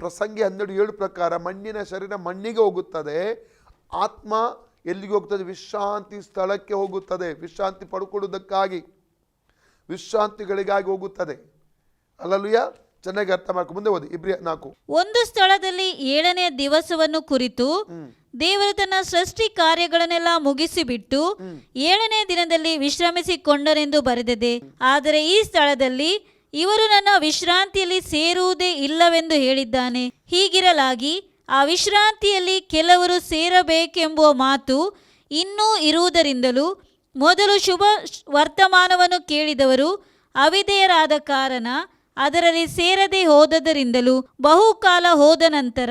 ಪ್ರಸಂಗಿ 12:7 ಪ್ರಕಾರ ಮಣ್ಣಿನ ಶರೀರ ಮಣ್ಣಿಗೆ ಹೋಗುತ್ತದೆ, ಆತ್ಮ ಎಲ್ಲಿಗೆ ಹೋಗ್ತದೆ? ವಿಶ್ರಾಂತಿ ಸ್ಥಳಕ್ಕೆ ಹೋಗುತ್ತದೆ. ವಿಶ್ರಾಂತಿ ಪಡ್ಕೊಳ್ಳುವುದಕ್ಕಾಗಿ, ವಿಶ್ರಾಂತಿಗಳಿಗಾಗಿ ಹೋಗುತ್ತದೆ. ಅಲ್ಲಲುಯ್ಯ, ಚೆನ್ನಾಗಿ ಅರ್ಥ ಮಾಡ್ಕೊಂಡು ಮುಂದೆ ಓದಿ. ಇಬ್ರಿಯ 4. ಒಂದು ಸ್ಥಳದಲ್ಲಿ 7ನೇ ದಿವಸವನ್ನು ಕುರಿತು ದೇವರು ತನ್ನ ಸೃಷ್ಟಿ ಕಾರ್ಯಗಳನ್ನೆಲ್ಲ ಮುಗಿಸಿಬಿಟ್ಟು 7ನೇ ದಿನದಲ್ಲಿ ವಿಶ್ರಮಿಸಿಕೊಂಡನೆಂದು ಬರೆದಿದೆ. ಆದರೆ ಈ ಸ್ಥಳದಲ್ಲಿ ಇವರು ನನ್ನ ವಿಶ್ರಾಂತಿಯಲ್ಲಿ ಸೇರುವುದೇ ಇಲ್ಲವೆಂದು ಹೇಳಿದ್ದಾನೆ. ಹೀಗಿರಲಾಗಿ ಆ ವಿಶ್ರಾಂತಿಯಲ್ಲಿ ಕೆಲವರು ಸೇರಬೇಕೆಂಬುವ ಮಾತು ಇನ್ನೂ ಇರುವುದರಿಂದಲೂ ಮೊದಲು ಶುಭ ವರ್ತಮಾನವನ್ನು ಕೇಳಿದವರು ಅವಿಧೇಯರಾದ ಕಾರಣ ಅದರಲ್ಲಿ ಸೇರದೆ ಹೋದದರಿಂದಲೂ ಬಹುಕಾಲ ಹೋದ ನಂತರ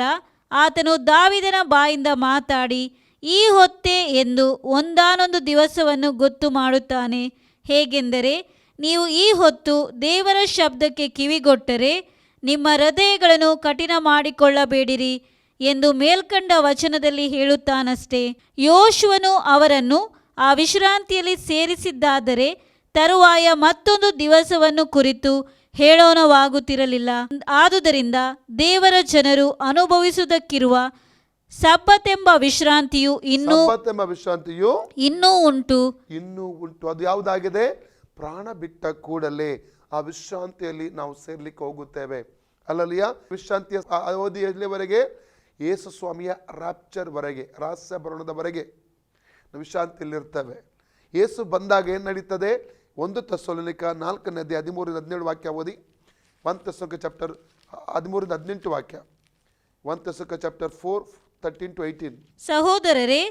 ಆತನು ದಾವೀದನ ಬಾಯಿಂದ ಮಾತಾಡಿ ಈ ಹೊತ್ತೇ ಎಂದು ಒಂದಾನೊಂದು ದಿವಸವನ್ನು ಗೊತ್ತು ಮಾಡುತ್ತಾನೆ. ಹೇಗೆಂದರೆ, ನೀವು ಈ ಹೊತ್ತು ದೇವರ ಶಬ್ದಕ್ಕೆ ಕಿವಿಗೊಟ್ಟರೆ ನಿಮ್ಮ ಹೃದಯಗಳನ್ನು ಕಠಿಣ ಮಾಡಿಕೊಳ್ಳಬೇಡಿರಿ ಎಂದು ಮೇಲ್ಕಂಡ ವಚನದಲ್ಲಿ ಹೇಳುತ್ತಾನಷ್ಟೇ. ಯೋಶುವನು ಅವರನ್ನು ಆ ವಿಶ್ರಾಂತಿಯಲ್ಲಿ ಸೇರಿಸಿದ್ದಾದರೆ ತರುವಾಯ ಮತ್ತೊಂದು ದಿವಸವನ್ನು ಕುರಿತು ಹೇಳೋಣವಾಗುತ್ತಿರಲಿಲ್ಲ. ಆದುದರಿಂದ ದೇವರ ಜನರು ಅನುಭವಿಸುವುದಕ್ಕಿರುವ ಸಬ್ಬತೆಂಬ ವಿಶ್ರಾಂತಿಯು ಇನ್ನೂ ಉಂಟು. ಅದು ಯಾವುದಾಗಿದೆ? ಪ್ರಾಣ ಬಿಟ್ಟ ಕೂಡಲೇ ಆ ವಿಶ್ರಾಂತಿಯಲ್ಲಿ ನಾವು ಸೇರ್ಲಿಕ್ಕೆ ಹೋಗುತ್ತೇವೆ. ಅಲ್ಲಲಿಯ ವಿಶ್ರಾಂತಿಯ ಅವಧಿ ಎಲ್ಲಿವರೆಗೆ? ಯೇಸು ಸ್ವಾಮಿಯ ರಾಪ್ಚರ್ ವರೆಗೆ, ರಹಸ್ಯ ಬರಣದವರೆಗೆ ನಾವು ವಿಶ್ರಾಂತಿಯಲ್ಲಿರ್ತೇವೆ. ಯೇಸು ಬಂದಾಗ ಏನು ನಡೀತದೆ? 1 ಥೆಸಲೋನಿಕ 4ನೇ ಅಧ್ಯಾಯ 13-17 ವಾಕ್ಯ ಓದಿ. 1 ಥೆಸಲೋನಿಕ ಚಾಪ್ಟರ್ 13-18 ವಾಕ್ಯ. 1 ಥೆಸಲೋನಿಕ ಚಾಪ್ಟರ್ 4:13-18. ಸಹೋದರರೇ,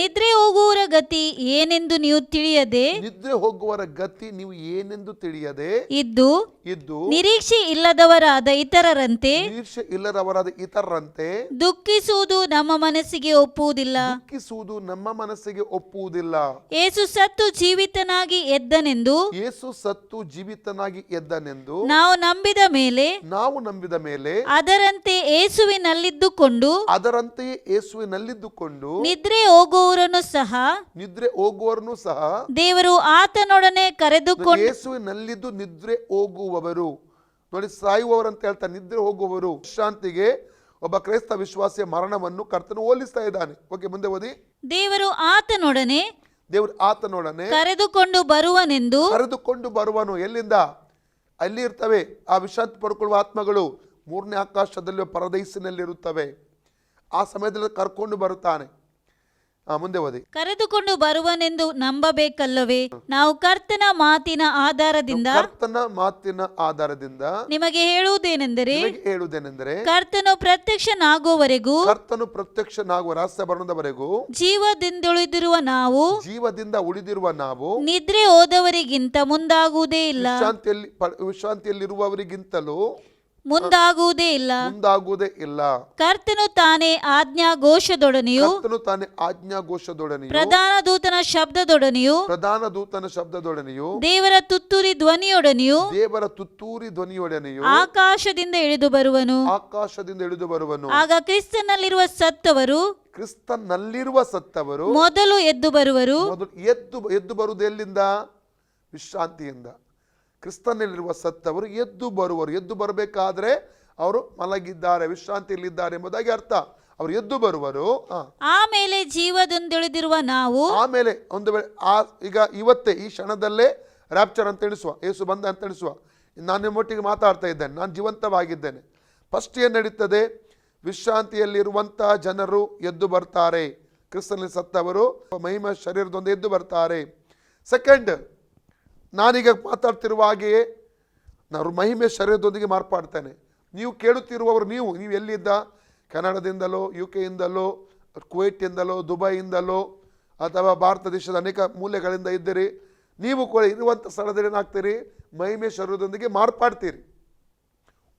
ನಿದ್ರೆ ಹೋಗುವವರ ಗತಿ ಏನೆಂದು ನೀವು ತಿಳಿಯದೆ ಇದ್ದು ನಿರೀಕ್ಷೆ ಇಲ್ಲದವರಾದ ಇತರರಂತೆ ದುಃಖಿಸುವುದು ನಮ್ಮ ಮನಸ್ಸಿಗೆ ಒಪ್ಪುವುದಿಲ್ಲ. ಯೇಸು ಸತ್ತು ಜೀವಿತನಾಗಿ ಎದ್ದನೆಂದು ನಾವು ನಂಬಿದ ಮೇಲೆ ಅದರಂತೆ ಯೇಸುವಿನಲ್ಲಿದ್ದುಕೊಂಡು ನಿದ್ರೆ ಹೋಗುವವರನ್ನು ಸಹ ದೇವರು ಆತನೊಡನೆ ಕರೆದುಕೊಂಡು ಯೇಸುವಿನಲ್ಲಿದ್ದು ನಿದ್ರೆ ಹೋಗುವವರು ನೋಡಿ, ಸಾಯುವವರು ಅಂತ ಹೇಳ್ತಾರೆ. ನಿದ್ರೆ ಹೋಗುವವರು ಶಾಂತಿಗೆ ಒಬ್ಬ ಕ್ರೈಸ್ತ ವಿಶ್ವಾಸಿಯ ಮರಣವನ್ನು ಕರ್ತನು ಹೋಲಿಸ್ತಾ ಇದ್ದಾನೆ. ಓಕೆ, ಮುಂದೆ ಓದಿ. ದೇವರು ಆತನೊಡನೆ ಕರೆದುಕೊಂಡು ಬರುವನು. ಎಲ್ಲಿಂದ? ಅಲ್ಲಿ ಇರ್ತವೆ ಆ ವಿಶ್ರಾಂತಿ ಪಡ್ಕೊಳ್ಳುವ ಆತ್ಮಗಳು. 3ನೇ ಆಕಾಶದಲ್ಲಿ ಪರದೈಸಿನಲ್ಲಿರುತ್ತವೆ. ಆ ಸಮಯದಲ್ಲಿ ಕರ್ಕೊಂಡು ಬರುತ್ತಾನೆ. ಮುಂದೆ ಓದಿ. ಕರೆದುಕೊಂಡು ಬರುವನೆಂದು ನಂಬಬೇಕಲ್ಲವೇ? ನಾವು ಕರ್ತನ ಮಾತಿನ ಆಧಾರದಿಂದ ನಿಮಗೆ ಹೇಳುವುದೇನೆಂದರೆ ಕರ್ತನು ಪ್ರತ್ಯಕ್ಷನಾಗುವವರೆಗೂ ರಹಸ್ಯ ಬರಣದವರೆಗೂ ಜೀವದಿಂದ ಉಳಿದಿರುವ ನಾವು ನಿದ್ರೆ ಹೋದವರಿಗಿಂತ ಮುಂದಾಗುವುದೇ ಇಲ್ಲ. ವಿಶ್ರಾಂತಿಯಲ್ಲಿರುವವರಿಗಿಂತಲೂ ಮುಂದಾಗುವುದೇ ಇಲ್ಲ. ಮುಂದಾಗುವುದೇ ಇಲ್ಲ. ಕರ್ತನು ತಾನೇ ಆಜ್ಞಾಘೋಷದೊಡನೆಯೂ ಕರ್ತನು ತಾನೇ ಆಜ್ಞಾಘೋಷದೊಡನೆಯೂ ಪ್ರಧಾನ ದೂತನ ಶಬ್ದದೊಡನೆಯೂ ಪ್ರಧಾನ ದೂತನ ಶಬ್ದದೊಡನೆಯೂ ದೇವರ ತುತ್ತೂರಿ ಧ್ವನಿಯೊಡನೆಯೂ ದೇವರ ತುತ್ತೂರಿ ಧ್ವನಿಯೊಡನೆಯೂ ಆಕಾಶದಿಂದ ಇಳಿದು ಬರುವನು. ಆಕಾಶದಿಂದ ಇಳಿದು ಬರುವನು. ಆಗ ಕ್ರಿಸ್ತನಲ್ಲಿರುವ ಸತ್ತವರು ಕ್ರಿಸ್ತನಲ್ಲಿರುವ ಸತ್ತವರು ಮೊದಲು ಎದ್ದು ಬರುವರು. ಮೊದಲು ಎದ್ದು ಬರುವುದು ಎಲ್ಲಿಂದ? ವಿಶ್ರಾಂತಿಯಿಂದ. ಕ್ರಿಸ್ತನಲ್ಲಿರುವ ಸತ್ತವರು ಎದ್ದು ಬರುವರು. ಎದ್ದು ಬರಬೇಕಾದ್ರೆ ಅವರು ಮಲಗಿದ್ದಾರೆ, ವಿಶ್ರಾಂತಿಯಲ್ಲಿದ್ದಾರೆ ಎಂಬುದಾಗಿ ಅರ್ಥ. ಅವರು ಎದ್ದು ಬರುವರು. ಆಮೇಲೆ ಜೀವದಿಂದುಳಿದಿರುವ ನಾವು ಆಮೇಲೆ ಒಂದು ವೇಳೆ ಈಗ ಇವತ್ತೇ ಈ ಕ್ಷಣದಲ್ಲೇ ರ್ಯಾಪ್ಚರ್ ಅಂತ ಎಣಿಸುವ, ಯೇಸು ಬಂದ ಅಂತ ಎಣಿಸುವ. ನಾನು ನಿಮ್ಮೊಟ್ಟಿಗೆ ಮಾತಾಡ್ತಾ ಇದ್ದೇನೆ, ನಾನು ಜೀವಂತವಾಗಿದ್ದೇನೆ. ಫಸ್ಟ್ ಏನು ನಡೀತದೆ? ವಿಶ್ರಾಂತಿಯಲ್ಲಿರುವಂತಹ ಜನರು ಎದ್ದು ಬರ್ತಾರೆ. ಕ್ರಿಸ್ತನಲ್ಲಿ ಸತ್ತವರು ಮಹಿಮಾ ಶರೀರದೊಂದು ಎದ್ದು ಬರ್ತಾರೆ. ಸೆಕೆಂಡ್, ನಾನೀಗ ಮಾತಾಡ್ತಿರುವ ಹಾಗೆಯೇ ನಾನು ಮಹಿಮೆ ಶರೀರದೊಂದಿಗೆ ಮಾರ್ಪಾಡ್ತೇನೆ. ನೀವು ಕೇಳುತ್ತಿರುವವರು ನೀವು ಎಲ್ಲಿದ್ದ? ಕೆನಡಾದಿಂದಲೋ, UK ಕುವೈಟಿಂದಲೋ, ದುಬೈಯಿಂದಲೋ ಅಥವಾ ಭಾರತ ದೇಶದ ಅನೇಕ ಮೂಲೆಗಳಿಂದ ಇದ್ದೀರಿ. ನೀವು ಕೂಡ ಇರುವಂಥ ಸ್ಥಳದಲ್ಲಿ ಏನಾಗ್ತೀರಿ? ಮಹಿಮೆ ಶರೀರದೊಂದಿಗೆ ಮಾರ್ಪಾಡ್ತೀರಿ.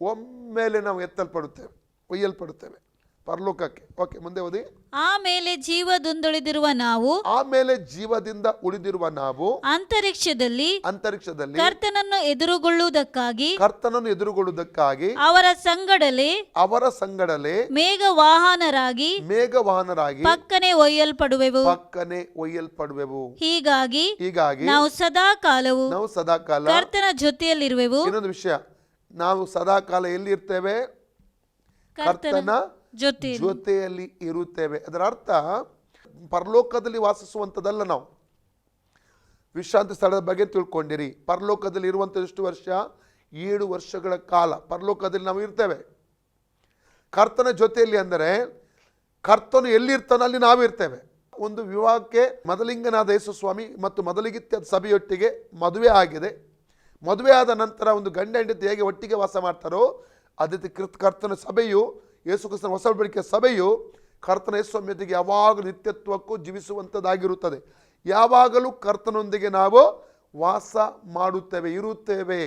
ಒಮ್ಮೆಲೆ ನಾವು ಎತ್ತಲ್ಪಡುತ್ತೇವೆ, ಒಯ್ಯಲ್ಪಡುತ್ತೇವೆ ಪರಲೋಕಕ್ಕೆ. ಓಕೆ, ಮುಂದೆ ಓದಿ. ಆಮೇಲೆ ಜೀವದಿಂದುಳಿದಿರುವ ನಾವು ಆಮೇಲೆ ಜೀವದಿಂದ ಉಳಿದಿರುವ ನಾವು ಅಂತರಿಕ್ಷದಲ್ಲಿ ಕರ್ತನನ್ನು ಎದುರುಗೊಳ್ಳುವುದಕ್ಕಾಗಿ ಅವರ ಸಂಗಡಲೇ ಮೇಘವಾಹನರಾಗಿ ಪಕ್ಕನೆ ಒಯ್ಯಲ್ಪಡುವೆವು. ಹೀಗಾಗಿ ನಾವು ಸದಾ ಕಾಲ ಕರ್ತನ ಜೊತೆಯಲ್ಲಿರುವೆವು. ಇನ್ನೊಂದು ವಿಷಯ, ನಾವು ಸದಾ ಕಾಲ ಎಲ್ಲಿ ಇರ್ತೇವೆ? ಕರ್ತನ ಜೊತೆಯಲ್ಲಿ ಇರುತ್ತೇವೆ. ಅದರ ಅರ್ಥ ಪರಲೋಕದಲ್ಲಿ ವಾಸಿಸುವಂಥದ್ದಲ್ಲ. ನಾವು ವಿಶ್ರಾಂತಿ ಸ್ಥಳದ ಬಗ್ಗೆ ತಿಳ್ಕೊಂಡಿರಿ. ಪರಲೋಕದಲ್ಲಿ ಇರುವಂಥ ಎಷ್ಟು ವರ್ಷ? 7 ವರ್ಷಗಳ ಕಾಲ ಪರಲೋಕದಲ್ಲಿ ನಾವು ಇರ್ತೇವೆ. ಕರ್ತನ ಜೊತೆಯಲ್ಲಿ ಅಂದರೆ ಕರ್ತನು ಎಲ್ಲಿರ್ತಾನೋ ಅಲ್ಲಿ ನಾವು ಇರ್ತೇವೆ. ಒಂದು ವಿವಾಹಕ್ಕೆ ಮೊದಲಿಂಗನಾದ ಯೇಸು ಸ್ವಾಮಿ ಮತ್ತು ಮೊದಲಿಗಿತ್ತ ಸಭೆಯೊಟ್ಟಿಗೆ ಮದುವೆ ಆಗಿದೆ. ಮದುವೆ ಆದ ನಂತರ ಒಂದು ಗಂಡ ಹೆಂಡತಿ ಹೇಗೆ ಒಟ್ಟಿಗೆ ವಾಸ ಮಾಡ್ತಾರೋ ಅದೇ ಕರ್ತನ ಸಭೆಯು, ಯೇಸು ಕ್ರಿಸ್ತನ ಹೊಸ ಒಡಂಬಡಿಕೆಯ ಸಭೆಯು ಕರ್ತನ ಯೇಸು ಸ್ವಾಮಿಯೊಂದಿಗೆ ಯಾವಾಗಲೂ ನಿತ್ಯತ್ವಕ್ಕೂ ಜೀವಿಸುವಂಥದ್ದಾಗಿರುತ್ತದೆ. ಯಾವಾಗಲೂ ಕರ್ತನೊಂದಿಗೆ ನಾವು ವಾಸ ಮಾಡುತ್ತೇವೆ, ಇರುತ್ತೇವೆ.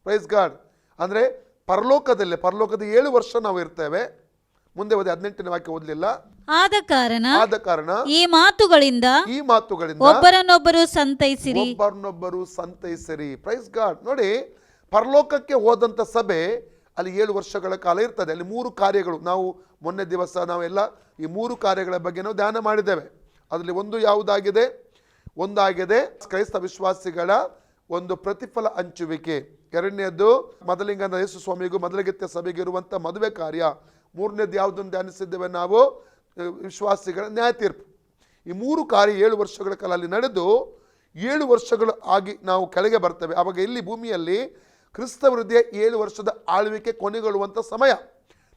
Praise God. ಅಂದರೆ ಪರಲೋಕದ 7 ವರ್ಷ ನಾವು ಇರ್ತೇವೆ. ಮುಂದೆ ಓದಿ, 18ನೇ ವಾಕ್ಯ ಓದಲಿಲ್ಲ. ಆದ ಕಾರಣ ಈ ಮಾತುಗಳಿಂದ ಒಬ್ಬರನ್ನೊಬ್ಬರು ಸಂತೈಸಿರಿ. Praise God. ನೋಡಿ, ಪರಲೋಕಕ್ಕೆ ಹೋದಂಥ ಸಭೆ ಅಲ್ಲಿ 7 ವರ್ಷಗಳ ಕಾಲ ಇರ್ತದೆ. ಅಲ್ಲಿ 3 ಕಾರ್ಯಗಳು ನಾವು ಮೊನ್ನೆ ದಿವಸ ನಾವೆಲ್ಲ ಈ 3 ಕಾರ್ಯಗಳ ಬಗ್ಗೆ ನಾವು ಧ್ಯಾನ ಮಾಡಿದ್ದೇವೆ. ಅದರಲ್ಲಿ ಒಂದು ಯಾವುದಾಗಿದೆ? ಒಂದಾಗಿದೆ ಕ್ರೈಸ್ತ ವಿಶ್ವಾಸಿಗಳ ಒಂದು ಪ್ರತಿಫಲ ಹಂಚುವಿಕೆ. ಎರಡನೇದ್ದು ಮೊದಲಿಂಗನ ಯೇಸು ಸ್ವಾಮಿಗೂ ಮೊದಲಿಗಿತ್ತ ಸಭೆಗೆ ಇರುವಂಥ ಮದುವೆ ಕಾರ್ಯ. ಮೂರನೇದು ಯಾವುದನ್ನು ಧ್ಯಾನಿಸಿದ್ದೇವೆ ನಾವು? ವಿಶ್ವಾಸಿಗಳ ನ್ಯಾಯ ತೀರ್ಪು. ಈ 3 ಕಾರ್ಯ 7 ವರ್ಷಗಳ ಕಾಲ ಅಲ್ಲಿ ನಡೆದು 7 ವರ್ಷಗಳು ಆಗಿ ನಾವು ಕೆಳಗೆ ಬರ್ತೇವೆ. ಆವಾಗ ಇಲ್ಲಿ ಭೂಮಿಯಲ್ಲಿ ಕ್ರಿಸ್ತ ವಿರುದ್ಧ 7 ವರ್ಷದ ಆಳ್ವಿಕೆ ಕೊನೆಗೊಳ್ಳುವಂಥ ಸಮಯ.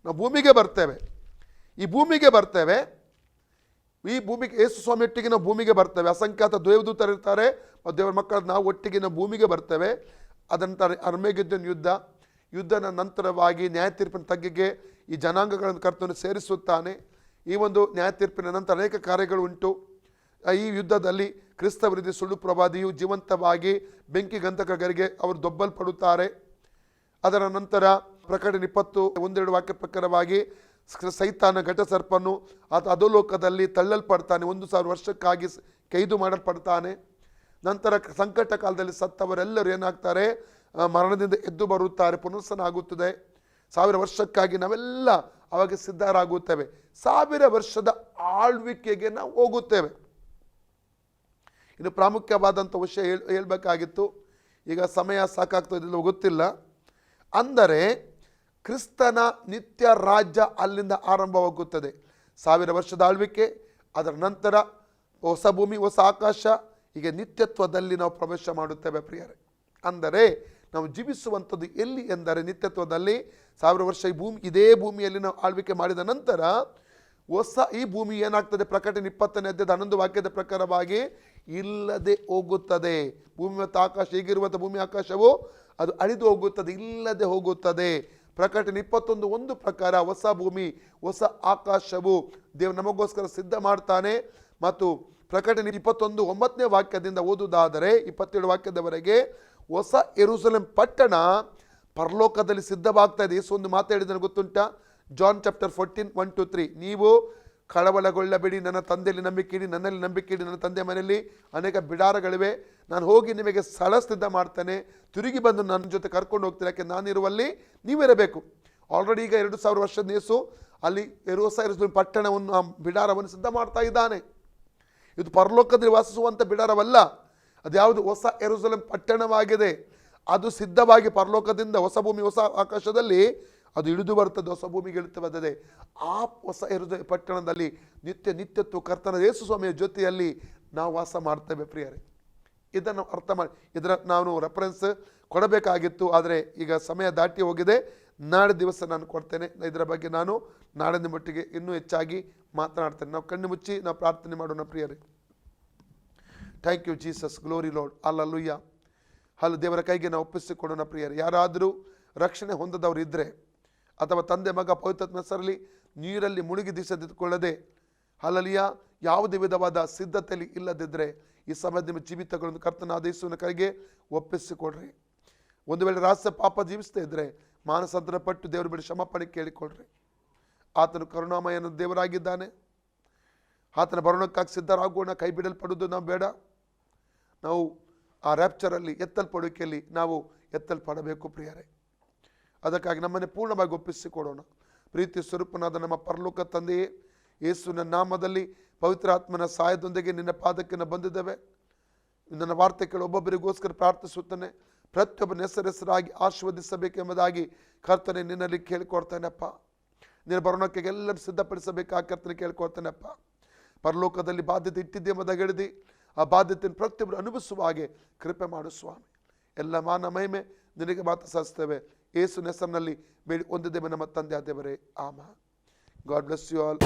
ನಾವು ಭೂಮಿಗೆ ಬರ್ತೇವೆ. ಈ ಭೂಮಿಗೆ ಯೇಸು ಸ್ವಾಮಿ ಒಟ್ಟಿಗೆ ನಾವು ಭೂಮಿಗೆ ಬರ್ತೇವೆ. ಅಸಂಖ್ಯಾತ ದೇವದೂತರು ಇರ್ತಾರೆ, ದೇವರ ಮಕ್ಕಳು ನಾವು ಒಟ್ಟಿಗೆ ನಾವು ಭೂಮಿಗೆ ಬರ್ತೇವೆ. ಅದಂತಾರೆ ಅರ್ಮೆಗೆದ್ದನ್ ಯುದ್ಧನ ನಂತರವಾಗಿ ನ್ಯಾಯ ತೀರ್ಪಿನ ತಗ್ಗಿಗೆ ಈ ಜನಾಂಗಗಳನ್ನು ಕರ್ತನು ಸೇರಿಸುತ್ತಾನೆ. ಈ ಒಂದು ನ್ಯಾಯ ತೀರ್ಪಿನ ನಂತರ ಅನೇಕ ಕಾರ್ಯಗಳು ಉಂಟು. ಈ ಯುದ್ಧದಲ್ಲಿ ಕ್ರಿಸ್ತ ವಿರೋಧಿ ಸುಳ್ಳು ಪ್ರವಾದಿಯು ಜೀವಂತವಾಗಿ ಬೆಂಕಿ ಗಂಧಕಗಳಿಗೆ ಅವರು ದೊಬ್ಬಲ್ಪಡುತ್ತಾರೆ. ಅದರ ನಂತರ ಪ್ರಕಟಣೆ 20:1-2 ವಾಕ್ಯ ಪ್ರಕಾರವಾಗಿ ಸೈತಾನ ಘಟಸರ್ಪನು ಅಧೋಲೋಕದಲ್ಲಿ ತಳ್ಳಲ್ಪಡ್ತಾನೆ. 1000 ವರ್ಷಕ್ಕಾಗಿ ಕೈದು ಮಾಡಲ್ಪಡ್ತಾನೆ. ನಂತರ ಸಂಕಟ ಕಾಲದಲ್ಲಿ ಸತ್ತವರೆಲ್ಲರೂ ಏನಾಗ್ತಾರೆ? ಮರಣದಿಂದ ಎದ್ದು ಬರುತ್ತಾರೆ, ಪುನರ್ಸನ ಆಗುತ್ತದೆ. 1000 ವರ್ಷಕ್ಕಾಗಿ ನಾವೆಲ್ಲ ಅವಾಗ ಸಿದ್ಧರಾಗುತ್ತೇವೆ. 1000 ವರ್ಷದ ಆಳ್ವಿಕೆಗೆ ನಾವು ಹೋಗುತ್ತೇವೆ. ಇನ್ನು ಪ್ರಾಮುಖ್ಯವಾದಂಥ ವಿಷಯ ಹೇಳಬೇಕಾಗಿತ್ತು, ಈಗ ಸಮಯ ಸಾಕಾಗ್ತದಿಲ್ಲ ಗೊತ್ತಿಲ್ಲ. ಅಂದರೆ ಕ್ರಿಸ್ತನ ನಿತ್ಯ ರಾಜ್ಯ ಅಲ್ಲಿಂದ ಆರಂಭವಾಗುತ್ತದೆ. 1000 ವರ್ಷದ ಆಳ್ವಿಕೆ, ಅದರ ನಂತರ ಹೊಸ ಭೂಮಿ ಹೊಸ ಆಕಾಶ, ಹೀಗೆ ನಿತ್ಯತ್ವದಲ್ಲಿ ನಾವು ಪ್ರವೇಶ ಮಾಡುತ್ತೇವೆ ಪ್ರಿಯರೇ. ಅಂದರೆ ನಾವು ಜೀವಿಸುವಂಥದ್ದು ಎಲ್ಲಿ ಎಂದರೆ ನಿತ್ಯತ್ವದಲ್ಲಿ 1000 ವರ್ಷ ಇದೇ ಭೂಮಿಯಲ್ಲಿ ನಾವು ಆಳ್ವಿಕೆ ಮಾಡಿದ ನಂತರ ಈ ಭೂಮಿ ಏನಾಗ್ತದೆ? ಪ್ರಕಟಣೆ 20ನೇ ಅಧ್ಯಾಯದ 11 ವಾಕ್ಯದ ಪ್ರಕಾರವಾಗಿ ಇಲ್ಲದೆ ಹೋಗುತ್ತದೆ. ಭೂಮಿ ಮತ್ತು ಆಕಾಶ, ಹೀಗಿರುವಂಥ ಭೂಮಿ ಆಕಾಶವು ಅದು ಅಳಿದು ಹೋಗುತ್ತದೆ, ಇಲ್ಲದೆ ಹೋಗುತ್ತದೆ. ಪ್ರಕಟಣೆ 21:1 ಪ್ರಕಾರ ಹೊಸ ಭೂಮಿ ಹೊಸ ಆಕಾಶವು ದೇವರು ನಮಗೋಸ್ಕರ ಸಿದ್ಧ ಮಾಡ್ತಾನೆ. ಮತ್ತು ಪ್ರಕಟಣೆ 21:9ನೇ ವಾಕ್ಯದಿಂದ ಓದುವುದಾದರೆ 27 ವಾಕ್ಯದವರೆಗೆ ಹೊಸ ಯೆರೂಸಲೇಮ್ ಪಟ್ಟಣ ಪರಲೋಕದಲ್ಲಿ ಸಿದ್ಧವಾಗ್ತಾ ಇದೆ. ಯೇಸು ಒಂದು ಮಾತು ಹೇಳಿದ್ರೆ ಗೊತ್ತುಂಟಾ? ಜಾನ್ ಚಾಪ್ಟರ್ 14, 1-3, ನೀವು ಕಳವಳಗೊಳ್ಳಬೇಡಿ, ನನ್ನ ತಂದೆಯಲ್ಲಿ ನಂಬಿಕೆ ಇಡಿ, ನನ್ನಲ್ಲಿ ನಂಬಿಕೆ ಇಡಿ, ನನ್ನ ತಂದೆ ಮನೆಯಲ್ಲಿ ಅನೇಕ ಬಿಡಾರಗಳಿವೆ, ನಾನು ಹೋಗಿ ನಿಮಗೆ ಸ್ಥಳ ಸಿದ್ಧ ಮಾಡ್ತೇನೆ, ತಿರುಗಿ ಬಂದು ನನ್ನ ಜೊತೆ ಕರ್ಕೊಂಡು ಹೋಗ್ತೀನಿ, ಯಾಕೆ ನಾನಿರುವಲ್ಲಿ ನೀವಿರಬೇಕು. ಆಲ್ರೆಡಿ ಈಗ 2000 ವರ್ಷದ ಯೇಸು ಅಲ್ಲಿ ಹೊಸ ಯೆರೂಸಲೇಮ್ ಪಟ್ಟಣವನ್ನು, ಆ ಬಿಡಾರವನ್ನು ಸಿದ್ಧ ಮಾಡ್ತಾ ಇದ್ದಾನೆ. ಇದು ಪರಲೋಕದಲ್ಲಿ ವಾಸಿಸುವಂಥ ಬಿಡಾರವಲ್ಲ, ಅದ್ಯಾವುದು ಹೊಸ ಯೆರೂಸಲೇಮ್ ಪಟ್ಟಣವಾಗಿದೆ. ಅದು ಸಿದ್ಧವಾಗಿ ಪರಲೋಕದಿಂದ ಹೊಸ ಭೂಮಿ ಹೊಸ ಆಕಾಶದಲ್ಲಿ ಅದು ಇಳಿದು ಬರ್ತದೆ, ಹೊಸ ಭೂಮಿಗೆ ಇಳಿದು ಬರ್ತದೆ. ಆ ಹೊಸ ಯೆರೂಸಲೇಮ್ ಪಟ್ಟಣದಲ್ಲಿ ನಿತ್ಯತ್ವ ಕರ್ತನ ಯೇಸು ಸ್ವಾಮಿಯ ಜೊತೆಯಲ್ಲಿ ನಾವು ವಾಸ ಮಾಡ್ತೇವೆ ಪ್ರಿಯರೇ. ಇದನ್ನು ಅರ್ಥ ಮಾಡಿ, ಇದರ ನಾನು ರೆಫರೆನ್ಸ್ ಕೊಡಬೇಕಾಗಿತ್ತು, ಆದರೆ ಈಗ ಸಮಯ ದಾಟಿ ಹೋಗಿದೆ. ನಾಳೆ ದಿವಸ ನಾನು ಕೊಡ್ತೇನೆ. ಇದರ ಬಗ್ಗೆ ನಾನು ನಾಳಿನ ಮಟ್ಟಿಗೆ ಇನ್ನೂ ಹೆಚ್ಚಾಗಿ ಮಾತನಾಡ್ತೇನೆ. ನಾವು ಕಣ್ಣು ಮುಚ್ಚಿ ನಾವು ಪ್ರಾರ್ಥನೆ ಮಾಡೋಣ ಪ್ರಿಯರೇ. Thank you Jesus, glory lord, hallelujah. ದೇವರ ಕೈಗೆ ನಾವು ಒಪ್ಪಿಸಿಕೊಡೋಣ ಪ್ರಿಯರೇ. ಯಾರಾದರೂ ರಕ್ಷಣೆ ಹೊಂದದವರು ಇದ್ದರೆ, ಅಥವಾ ತಂದೆ ಮಗ ಪವಿತ್ರಾತ್ಮನ ಹೆಸರಲ್ಲಿ ನೀರಲ್ಲಿ ಮುಳುಗಿ ದಿಸದಿದ್ದುಕೊಳ್ಳದೆ ಹಲ್ಲೆಲೂಯಾ ಯಾವುದೇ ವಿಧವಾದ ಸಿದ್ಧತೆಯಲ್ಲಿ ಇಲ್ಲದಿದ್ದರೆ, ಈ ಸಮಯದ ನಿಮ್ಮ ಜೀವಿತಗಳನ್ನು ಕರ್ತನಾದ ಯೇಸುವಿನ ಕೈಗೆ ಒಪ್ಪಿಸಿಕೊಡ್ರಿ. ಒಂದು ವೇಳೆ ರಹಸ್ಯ ಪಾಪ ಜೀವಿಸ್ತಾ ಇದ್ದರೆ ಮಾನಸಾಂತರ ಪಟ್ಟು ದೇವರು ಬಿಡಿ ಕ್ಷಮಾಪಣೆ ಕೇಳಿಕೊಡ್ರಿ. ಆತನು ಕರುಣಾಮಯನ ದೇವರಾಗಿದ್ದಾನೆ. ಆತನ ಬರೋಣಕ್ಕಾಗಿ ಸಿದ್ಧರಾಗೋಣ. ಕೈ ಬಿಡಲ್ಪಡುವುದು ನಾವು ಬೇಡ. ನಾವು ಆ ರ್ಯಾಪ್ಚರಲ್ಲಿ ಎತ್ತಲ್ಪಡುವಿಕೆಯಲ್ಲಿ ನಾವು ಎತ್ತಲ್ಪಡಬೇಕು ಪ್ರಿಯರೇ. ಅದಕ್ಕಾಗಿ ನಮ್ಮನ್ನೇ ಪೂರ್ಣವಾಗಿ ಒಪ್ಪಿಸಿಕೊಡೋಣ. ಪ್ರೀತಿ ಸ್ವರೂಪನಾದ ನಮ್ಮ ಪರಲೋಕ ತಂದೆಯೇ, ಯೇಸುವಿನ ನಾಮದಲ್ಲಿ ಪವಿತ್ರಾತ್ಮನ ಸಹಾಯದೊಂದಿಗೆ ನಿನ್ನ ಪಾದಕ್ಕೆ ನಾವು ಬಂದಿದ್ದೇವೆ. ನನ್ನ ವಾರ್ತೆ ಕೇಳಿ ಒಬ್ಬೊಬ್ಬರಿಗೋಸ್ಕರ ಪ್ರಾರ್ಥಿಸುತ್ತಾನೆ. ಪ್ರತಿಯೊಬ್ಬನ ಹೆಸರಾಗಿ ಆಶೀರ್ವದಿಸಬೇಕೆಂಬುದಾಗಿ ಕರ್ತನೆ ನಿನ್ನಲ್ಲಿ ಕೇಳಿಕೊಡ್ತಾನೆಪ್ಪ. ನಿನ್ನ ಬರೋಣಕ್ಕೆ ಎಲ್ಲರೂ ಸಿದ್ಧಪಡಿಸಬೇಕಾಗಿ ಕರ್ತನೆ ಕೇಳ್ಕೊಡ್ತಾನೆಪ್ಪ. ಪರಲೋಕದಲ್ಲಿ ಬಾಧ್ಯತೆ ಇಟ್ಟಿದ್ದೆಂಬುದಾಗಿ ಹೇಳಿದಿ, ಆ ಬಾಧ್ಯತೆಯನ್ನು ಪ್ರತಿಯೊಬ್ಬರು ಅನುಭವಿಸುವ ಹಾಗೆ ಕೃಪೆ ಮಾಡು ಸ್ವಾಮಿ. ಎಲ್ಲ ಮಾನ ಮಹಿಮೆ ನಿನಗೆ ಮಾತ್ರ ಸಲ್ಲಿಸ್ತೇವೆ. ಯೇಸುವಿನ ಹೆಸರಿನಲ್ಲಿ ಬೇಡಿ ಹೊಂದಿದ್ದೇವೆ ನಮ್ಮ ತಂದೆ ಆದೇವರೇ, amen. God bless you all.